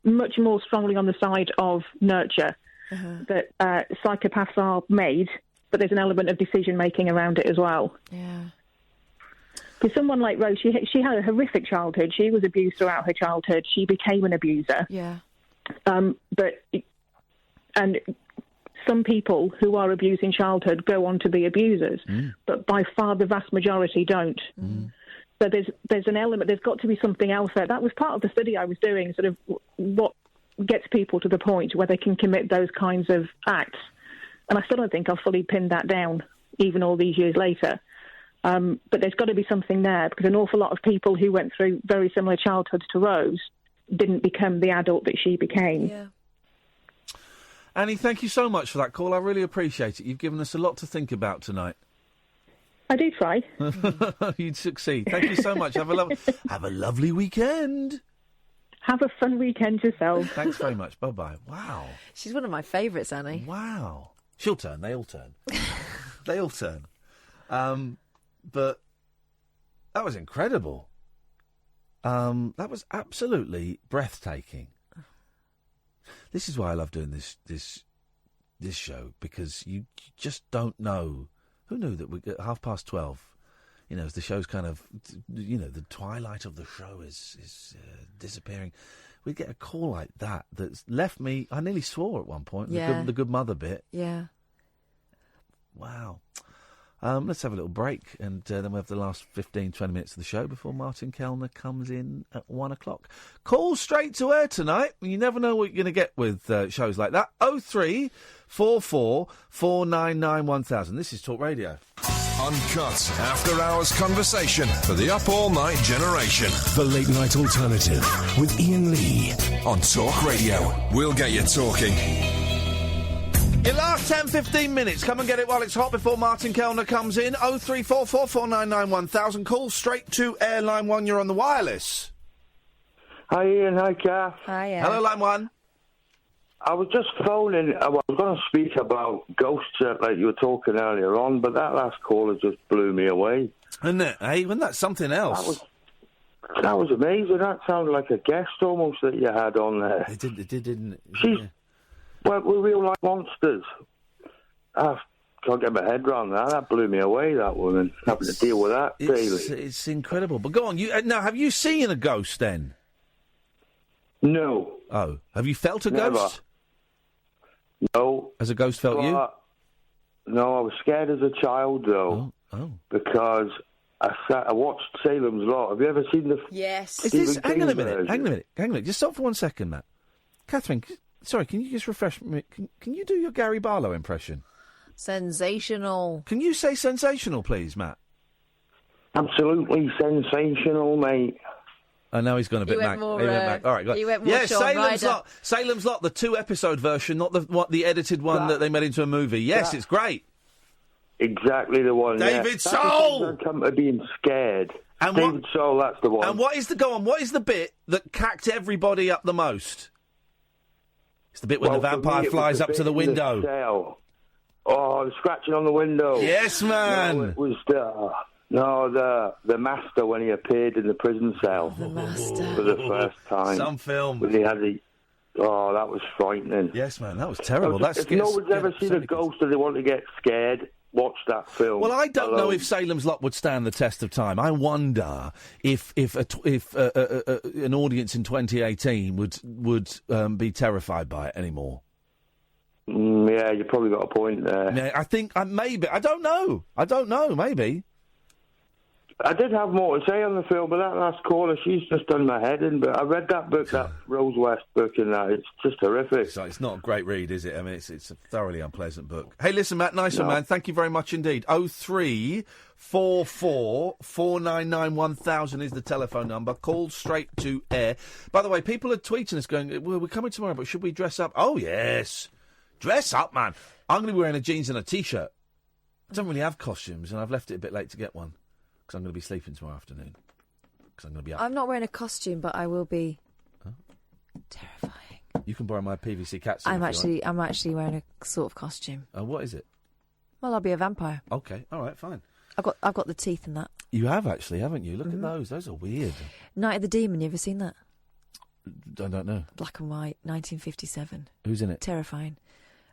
much more strongly on the side of nurture, that psychopaths are made, but there's an element of decision-making around it as well. Yeah. Because someone like Rose, she had a horrific childhood. She was abused throughout her childhood. She became an abuser. Yeah. And some people who are abused in childhood go on to be abusers, but by far the vast majority don't. So there's an element, there's got to be something else there. That was part of the study I was doing, sort of what gets people to the point where they can commit those kinds of acts. And I still don't think I've fully pinned that down, even all these years later. But there's got to be something there, because an awful lot of people who went through very similar childhoods to Rose didn't become the adult that she became. Yeah. Annie, thank you so much for that call. I really appreciate it. You've given us a lot to think about tonight. I do try. You'd succeed. Thank you so much. Have a lovely weekend. Have a fun weekend yourself. Thanks very much. Bye-bye. Wow. She's one of my favourites, Annie. Wow. She'll turn. They all turn. They all turn. But that was incredible. That was absolutely breathtaking. This is why I love doing this show, because you just don't know. Who knew that we at 12:30? You know, as the show's kind of, the twilight of the show is disappearing. We get a call like that's left me. I nearly swore at one point. Yeah. The good mother bit. Yeah. Wow. Let's have a little break, and then we'll have the last 15, 20 minutes of the show before Martin Kellner comes in at 1 o'clock. Call straight to air tonight. You never know what you're going to get with shows like that. 0344 499 1000. This is Talk Radio. Uncut, after-hours conversation for the up-all-night generation. The Late Night Alternative with Iain Lee. On Talk Radio. We'll get you talking. Your last 10, 15 minutes. Come and get it while it's hot before Martin Kellner comes in. 0344 499 1000. Call straight to air line 1. You're on the wireless. Hi, Ian. Hi, Kath. Hi, Ian. Hello, line 1. I was just phoning. I was going to speak about ghosts like you were talking earlier on, but that last caller just blew me away. Isn't it? Hey, wasn't that something else? That was amazing. That sounded like a guest almost that you had on there. It did, didn't it? She's... Well, we're real life monsters. I can't get my head around that. That blew me away, that woman. Having to deal with that daily. It's incredible. But go on, now, have you seen a ghost then? No. Oh. Have you felt a Never. ghost? No. Has a ghost felt you? No, I was scared as a child, though. Oh. Because I watched Salem's Lot. Have you ever seen the... Yes. Is this... Hang on a minute. Just stop for 1 second, Matt. Catherine... Sorry, can you just refresh me? Can you do your Gary Barlow impression? Sensational. Can you say sensational, please, Matt? Absolutely sensational, mate. Oh, now he's gone a bit Mac. More, he went Mac. All right, go on. He went more Sean Salem's Ryder. Lot. Salem's Lot, the 2-episode version, not the edited one that they made into a movie. Yes, it's great. Exactly the one. David yeah. Soul. Come to being scared. And David Soul, that's the one. And what is the bit that cacked everybody up the most? It's the bit when the vampire flies up to the window. The scratching on the window. Yes, man. No, it was the master when he appeared in the prison cell. The master. For the first time. Some film. When he had that was frightening. Yes, man, that was terrible. If no one's ever seen a ghost and they want to get scared, watch that film. Well, I don't know if Salem's Lot would stand the test of time. I wonder if an audience in 2018 would be terrified by it anymore. Yeah, you probably got a point there. Yeah, I think maybe. I don't know. Maybe. I did have more to say on the film, but that last caller, she's just done my head in. But I read that book, that Rose West book, and that it's just horrific. So it's not a great read, is it? I mean, it's a thoroughly unpleasant book. Hey, listen, Matt, nice one, man. Thank you very much indeed. 0344 499 1000 is the telephone number. Call straight to air. By the way, people are tweeting us going, well, we're coming tomorrow, but should we dress up? Oh, yes. Dress up, man. I'm going to be wearing a jeans and a T-shirt. I don't really have costumes, and I've left it a bit late to get one. Because I'm going to be sleeping tomorrow afternoon. Because I'm going to be up. I'm not wearing a costume, but I will be terrifying. You can borrow my PVC cat suit. I'm actually wearing a sort of costume. What is it? Well, I'll be a vampire. Okay, all right, fine. I've got the teeth and that. You have actually, haven't you? Look at those. Those are weird. Night of the Demon. You ever seen that? I don't know. Black and white, 1957. Who's in it? Terrifying.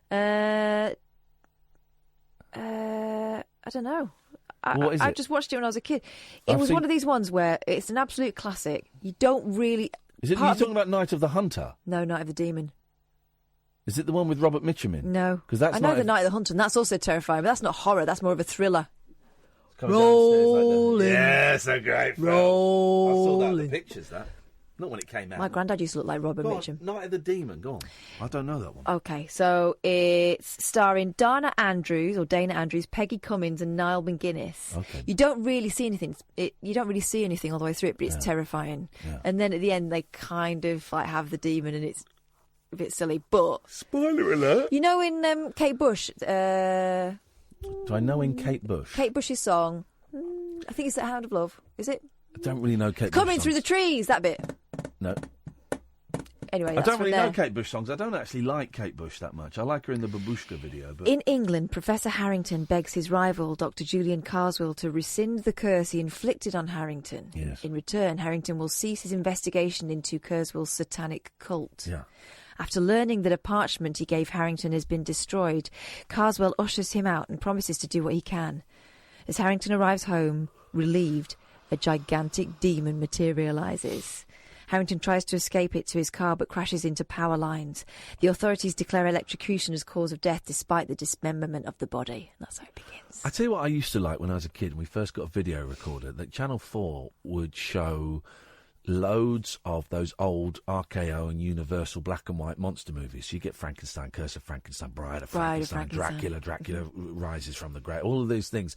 I don't know. What is it? I just watched it when I was a kid. It was one of these ones where it's an absolute classic. You don't really... Is it? Are you talking about Night of the Hunter? No, Night of the Demon. Is it the one with Robert Mitchum in? No. Because that's I know Night the of... Night of the Hunter, and that's also terrifying, but that's not horror, that's more of a thriller. Rolling. Yes, a great film. Rolling. I saw that in the pictures, that. Not when it came out. My granddad used to look like Robert Mitchum. Night of the Demon, go on. I don't know that one. Okay, so it's starring Dana Andrews, Peggy Cummins, and Niall McGuinness. Okay. You don't really see anything. You don't really see anything all the way through it, but it's terrifying. Yeah. And then at the end, they kind of like have the demon, and it's a bit silly. But spoiler alert. You know, in Kate Bush. Do I know in Kate Bush? Kate Bush's song. I think it's The Hound of Love. Is it? I don't really know Kate Bush Coming songs. Through the Trees. That bit. No. Anyway, I that's don't really from there. know Kate Bush songs. I don't actually like Kate Bush that much. I like her in the Babushka video. But In England, Professor Harrington begs his rival, Dr. Julian Carswell, to rescind the curse he inflicted on Harrington. Yes. In return, Harrington will cease his investigation into Carswell's satanic cult. Yeah. After learning that a parchment he gave Harrington has been destroyed, Carswell ushers him out and promises to do what he can. As Harrington arrives home, relieved, a gigantic demon materialises. Harrington tries to escape it to his car but crashes into power lines. The authorities declare electrocution as cause of death despite the dismemberment of the body. And that's how it begins. I tell you what I used to like when I was a kid and we first got a video recorder, that Channel 4 would show loads of those old RKO and Universal black and white monster movies. So you get Frankenstein, Curse of Frankenstein, Bride of Frankenstein, Dracula Rises from the Grave, all of these things.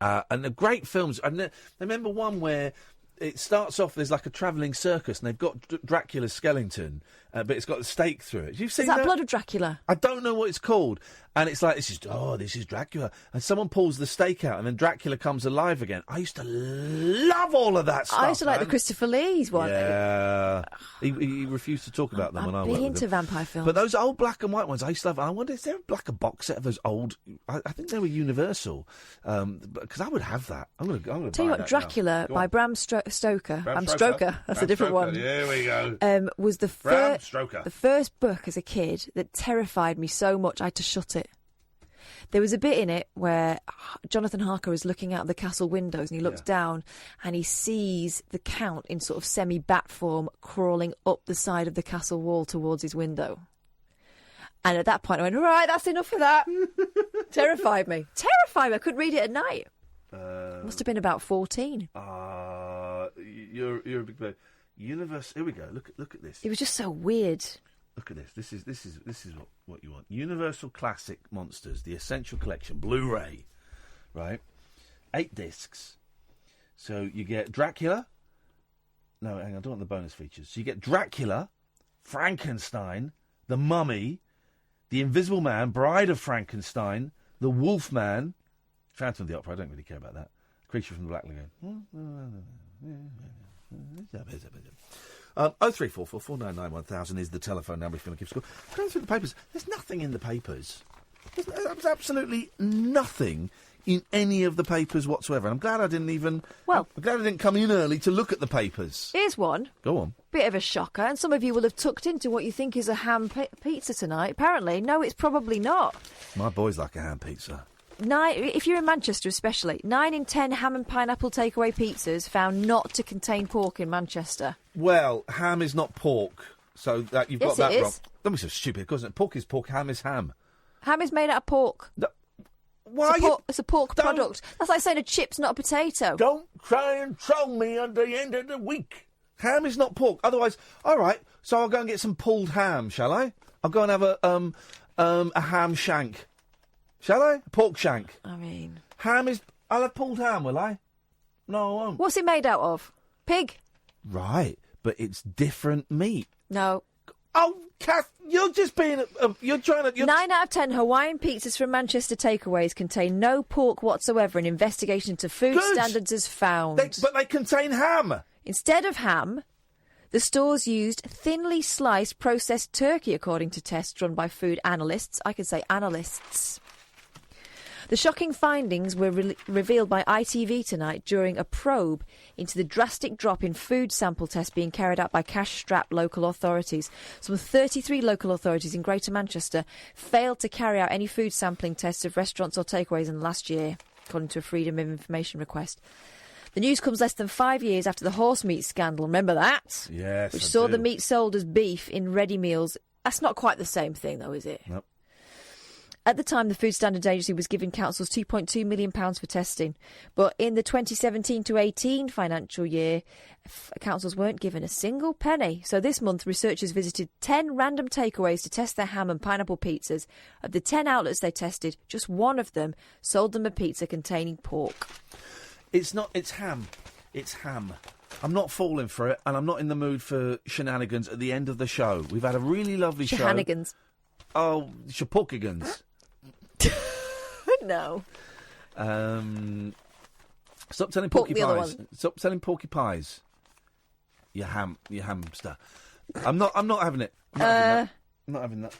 And the great films. I remember one where it starts off, there's like a travelling circus and they've got Dracula's skeleton, but it's got a stake through it. You've seen Is that Blood of Dracula? I don't know what it's called. And it's like, this is Dracula. And someone pulls the stake out and then Dracula comes alive again. I used to love all of that stuff. I used to like the Christopher Lee's one. Yeah. He refused to talk about them when I worked with him. into vampire films. But those old black and white ones, I used to love. I wonder, is there like a box set of those old... I think they were Universal. Because I would have that. I'm going to Tell you what, Dracula by Bram Stoker. Bram Stoker. That's a different one. Here we go. Was the first book as a kid that terrified me so much I had to shut it. There was a bit in it where Jonathan Harker is looking out of the castle windows and he looks down and he sees the Count in sort of semi-bat form crawling up the side of the castle wall towards his window. And at that point I went, right, that's enough of that. Terrified me. I couldn't read it at night. Must have been about 14. You're a big player. Universe. Here we go. Look at this. It was just so weird. Look at this. This is what you want. Universal Classic Monsters, the Essential Collection, Blu-ray, right? 8 discs. So you get Dracula. No, hang on. I don't want the bonus features. So you get Dracula, Frankenstein, the Mummy, the Invisible Man, Bride of Frankenstein, the Wolfman, Phantom of the Opera. I don't really care about that. Creature from the Black Lagoon. 0344 499 1000 is the telephone number if you want to give school. Going through the papers, there's nothing in the papers. There's absolutely nothing in any of the papers whatsoever. And I'm glad I didn't come in early to look at the papers. Here's one. Go on. Bit of a shocker, and some of you will have tucked into what you think is a ham pizza tonight. Apparently, no, it's probably not. My boys like a ham pizza. If you're in Manchester especially, 9 in 10 ham and pineapple takeaway pizzas found not to contain pork in Manchester. Well, ham is not pork, so that you've got that it wrong. is. Don't be so stupid, because pork is pork, ham is ham. Ham is made out of pork. No. It's a pork product. That's like saying a chip's not a potato. Don't try and troll me at the end of the week. Ham is not pork. Otherwise, all right, so I'll go and get some pulled ham, shall I? I'll go and have a ham shank. Shall I? A pork shank. I mean... I'll have pulled ham, will I? No, I won't. What's it made out of? Pig? Right, but it's different meat. No. Oh, Kath, you're just being... you're trying to... 9 out of 10 Hawaiian pizzas from Manchester takeaways contain no pork whatsoever. An investigation into food standards has found. But they contain ham. Instead of ham, the stores used thinly sliced processed turkey, according to tests run by food analysts. I can say analysts. The shocking findings were revealed by ITV tonight during a probe into the drastic drop in food sample tests being carried out by cash-strapped local authorities. Some 33 local authorities in Greater Manchester failed to carry out any food sampling tests of restaurants or takeaways in the last year, according to a Freedom of Information request. The news comes less than 5 years after the horse meat scandal. Remember that? Yes, Which I saw do. the meat sold as beef in ready meals. That's not quite the same thing, though, is it? Nope. At the time, the Food Standards Agency was giving councils £2.2 million for testing. But in the 2017 to 18 financial year, councils weren't given a single penny. So this month, researchers visited 10 random takeaways to test their ham and pineapple pizzas. Of the 10 outlets they tested, just one of them sold them a pizza containing pork. It's ham. It's ham. I'm not falling for it, and I'm not in the mood for shenanigans at the end of the show. We've had a really lovely show. Shenanigans. Oh, porkigans. No. Stop telling Pork porky the other pies. one. Stop telling porky pies. You hamster. I'm not having it. I'm not having that.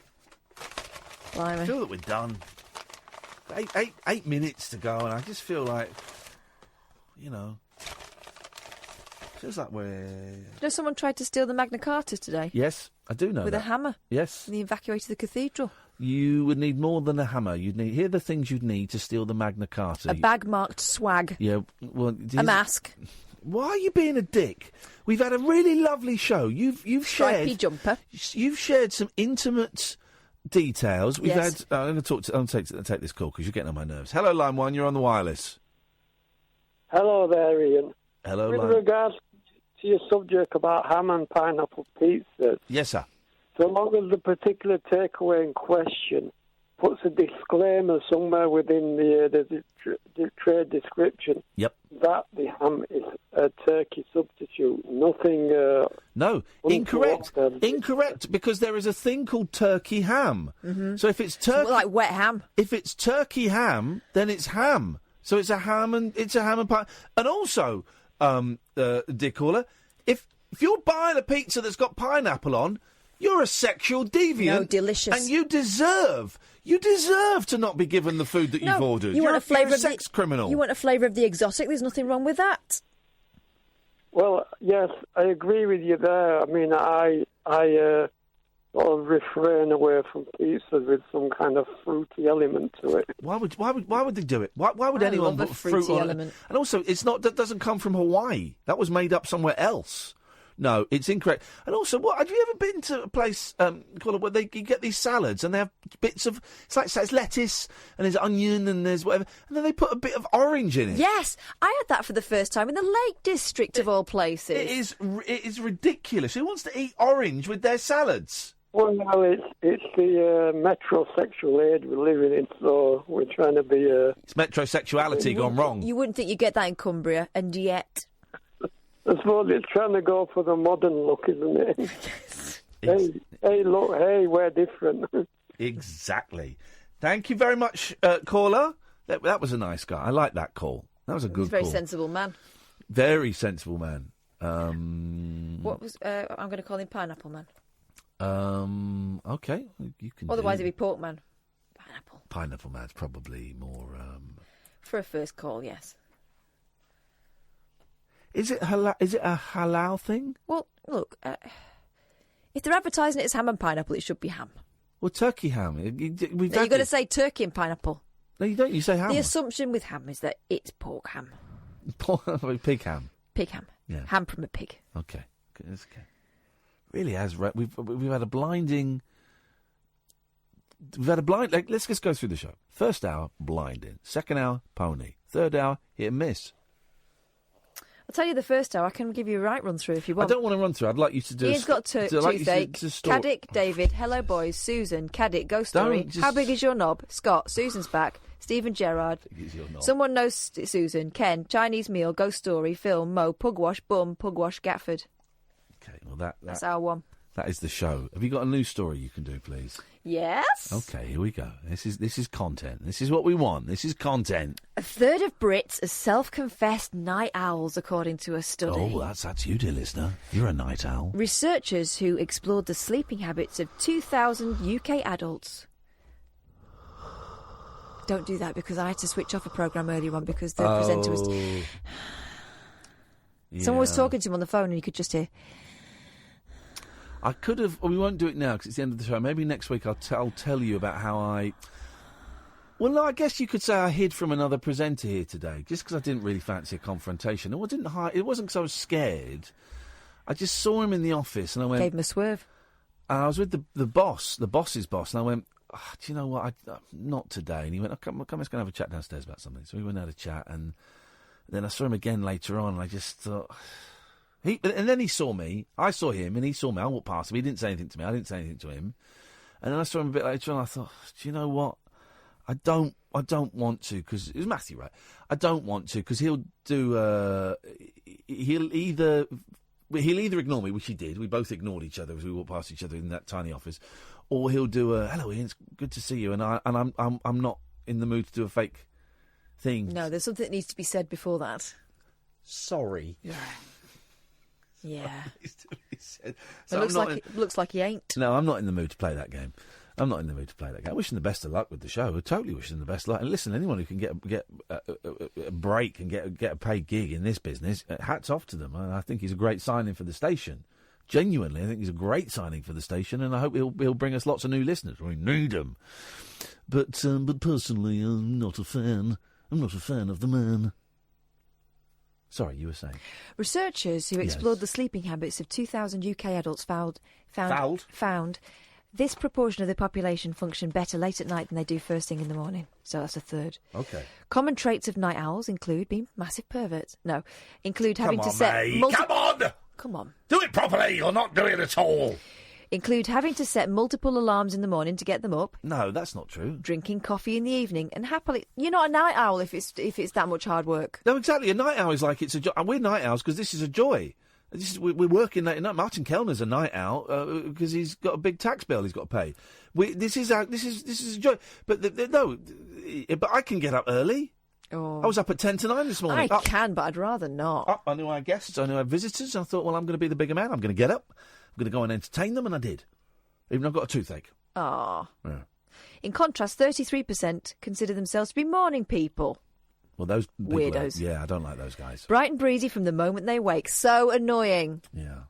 Blimey. I feel that we're done. 8 minutes to go, and I just feel like, feels like we're... You know, someone tried to steal the Magna Carta today. Yes, I do know with that. a hammer. Yes. And they evacuated the cathedral. You would need more than a hammer. Here are the things you'd need to steal the Magna Carta. A bag marked swag. Yeah, well... A mask. Why are you being a dick? We've had a really lovely show. You've shared... Stripy jumper. You've shared some intimate details. We've Yes. had... I'm going to take this call because you're getting on my nerves. Hello, Line 1, you're on the wireless. Hello there, Ian. Hello, With Line... regards to your subject about ham and pineapple pizza, Yes, sir. so long as the particular takeaway in question puts a disclaimer somewhere within the trade description Yep. that the ham is a turkey substitute, nothing... No, incorrect. Incorrect, because there is a thing called turkey ham. Mm-hmm. So if it's turkey... like wet ham. If it's turkey ham, then it's ham. So it's a ham and pie. And also, dear caller, if you're buying a pizza that's got pineapple on, you're a sexual deviant. No, delicious. And you deserve to not be given the food that you've ordered. You want a flavour you're a of sex criminal. You want a flavour of the exotic. There's nothing wrong with that. Well, yes, I agree with you there. I mean, I sort of refrain away from pizzas with some kind of fruity element to it. Why would they do it? Why would I anyone love a put fruit fruity on element. it? And also, that doesn't come from Hawaii. That was made up somewhere else. No, it's incorrect. And also, have you ever been to a place called where you get these salads and they have bits of it's lettuce and there's onion and there's whatever, and then they put a bit of orange in it. Yes, I had that for the first time in the Lake District of all places. It is ridiculous. Who wants to eat orange with their salads? Well, it's the metrosexual age we're living in, so we're trying to be... It's metrosexuality gone wrong. You wouldn't think you'd get that in Cumbria, and yet... I suppose it's trying to go for the modern look, isn't it? Hey, look, hey, we're different. Exactly. Thank you very much, caller. That was a nice guy. I like that call. That was a good He's a very call. sensible man. Very sensible man. What was... I'm going to call him Pineapple Man. Okay, you can. Otherwise, it'd be Pork Man. Pineapple Man's probably more. For a first call, yes. Is it a halal thing? Well, look, if they're advertising it as ham and pineapple, it should be ham. Well, turkey ham. You've got to say turkey and pineapple. No, you don't. You say ham. The assumption with ham is that it's pork ham. Pig ham. Pig ham. Yeah. Ham from a pig. Okay. That's okay. Really has. We've had a blinding. We've had a blind. Let's just go through the show. First hour, blinding. Second hour, pony. Third hour, hit and miss. I'll tell you the first hour. I can give you a right run through if you want. I don't want to run through. I'd like you to do. Ian's got toothache. Caddick, David. Hello, boys. Susan. Caddick. Ghost story. How big is your knob? Scott. Susan's back. Stephen Gerrard. Someone knows Susan. Ken. Chinese meal. Ghost story. Film. Mo. Pugwash. Bum. Pugwash. Gatford. Okay. Well, that's our one. That is the show. Have you got a news story you can do, please? Yes. Okay, here we go. This is content. This is what we want. This is content. A third of Brits are self-confessed night owls, according to a study. Oh, that's you, dear listener. You're a night owl. Researchers who explored the sleeping habits of 2,000 UK adults. Don't do that, because I had to switch off a programme earlier on because the presenter was... Someone was talking to him on the phone and you could just hear... I could have... Well, we won't do it now because it's the end of the show. Maybe next week I'll tell you about how I... Well, no, I guess you could say I hid from another presenter here today, just because I didn't really fancy a confrontation. It wasn't because I was scared. I just saw him in the office, and I went... Gave him a swerve. And I was with the boss's boss, and I went, do you know what, not today. And he went, come, let's go and have a chat downstairs about something. So we went and had a chat, and then I saw him again later on, and I just thought... And then he saw me, I saw him, and he saw me. I walked past him, he didn't say anything to me, I didn't say anything to him. And then I saw him a bit later on, and I thought, do you know what? I don't want to, because it was Matthew, right? I don't want to, because he'll do. He'll either ignore me, which he did. We both ignored each other as we walked past each other in that tiny office, or he'll do "Hello, Ian, it's good to see you," and I'm not in the mood to do a fake thing. No, there's something that needs to be said before that. Sorry. Yeah. So it looks like he ain't. No, I'm not in the mood to play that game. I wish him the best of luck with the show. I totally wish him the best of luck. And listen, anyone who can get a break and get a paid gig in this business, hats off to them. I think he's a great signing for the station. Genuinely, I think he's a great signing for the station, and I hope he'll bring us lots of new listeners. We need them. But personally, I'm not a fan. I'm not a fan of the man. Sorry, you were saying. Researchers who explored the sleeping habits of 2,000 UK adults found this proportion of the population function better late at night than they do first thing in the morning. So that's a third. Okay. Common traits of night owls include being massive perverts. No, include having to set... Come on! Do it properly or not do it at all! Include having to set multiple alarms in the morning to get them up. No, that's not true. Drinking coffee in the evening, and happily... You're not a night owl if it's that much hard work. No, exactly. A night owl is like it's a joy. We're night owls because this is a joy. We're working late at night. Martin Kellner's a night owl because he's got a big tax bill he's got to pay. This is a joy. But but I can get up early. Oh. I was up at 10 to 9 this morning. I can, but I'd rather not. I knew I had guests. I knew I had visitors. I thought, well, I'm going to be the bigger man. I'm going to get up. I'm going to go and entertain them, and I did. Even though I've got a toothache. Ah. Yeah. In contrast, 33% consider themselves to be morning people. Well, those people weirdos. I don't like those guys. Bright and breezy from the moment they wake. So annoying. Yeah.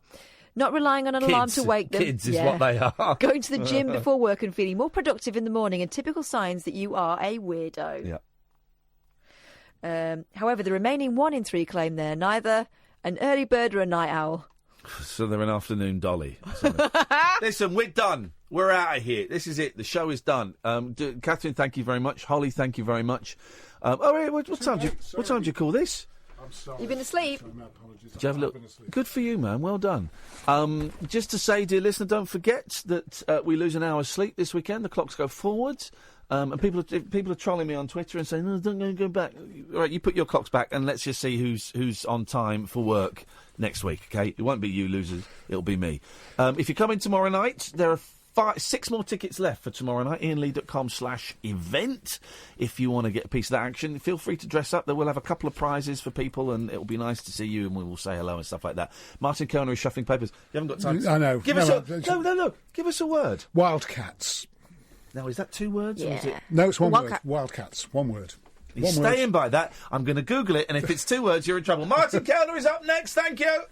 Not relying on an alarm to wake them. Kids is what they are. Going to the gym before work and feeling more productive in the morning are typical signs that you are a weirdo. Yeah. However, the remaining 1 in 3 claim they're neither an early bird or a night owl. So they're an afternoon dolly. Listen, we're done. We're out of here. This is it. The show is done. Catherine, thank you very much. Holly, thank you very much. What time do you call this? I'm sorry. You've been asleep. Sorry, my apologies. Did you have a look? Good for you, man. Well done. Just to say, dear listener, don't forget that we lose an hour's sleep this weekend. The clocks go forwards. And people are trolling me on Twitter and saying, no, don't go back. All right, you put your clocks back and let's just see who's on time for work next week, OK? It won't be you losers. It'll be me. If you come in tomorrow night, there are 6 more tickets left for tomorrow night. IanLee.com/event. If you want to get a piece of that action, feel free to dress up. There will have a couple of prizes for people, and it'll be nice to see you, and we will say hello and stuff like that. Martin Kellner is shuffling papers. You haven't got time. I know. Give us a word. Wildcats. Now, is that 2 words? Or is it... No, it's one word. Wildcats. One word. He's staying by that. I'm going to Google it, and if it's 2 words, you're in trouble. Martin Kellner is up next. Thank you.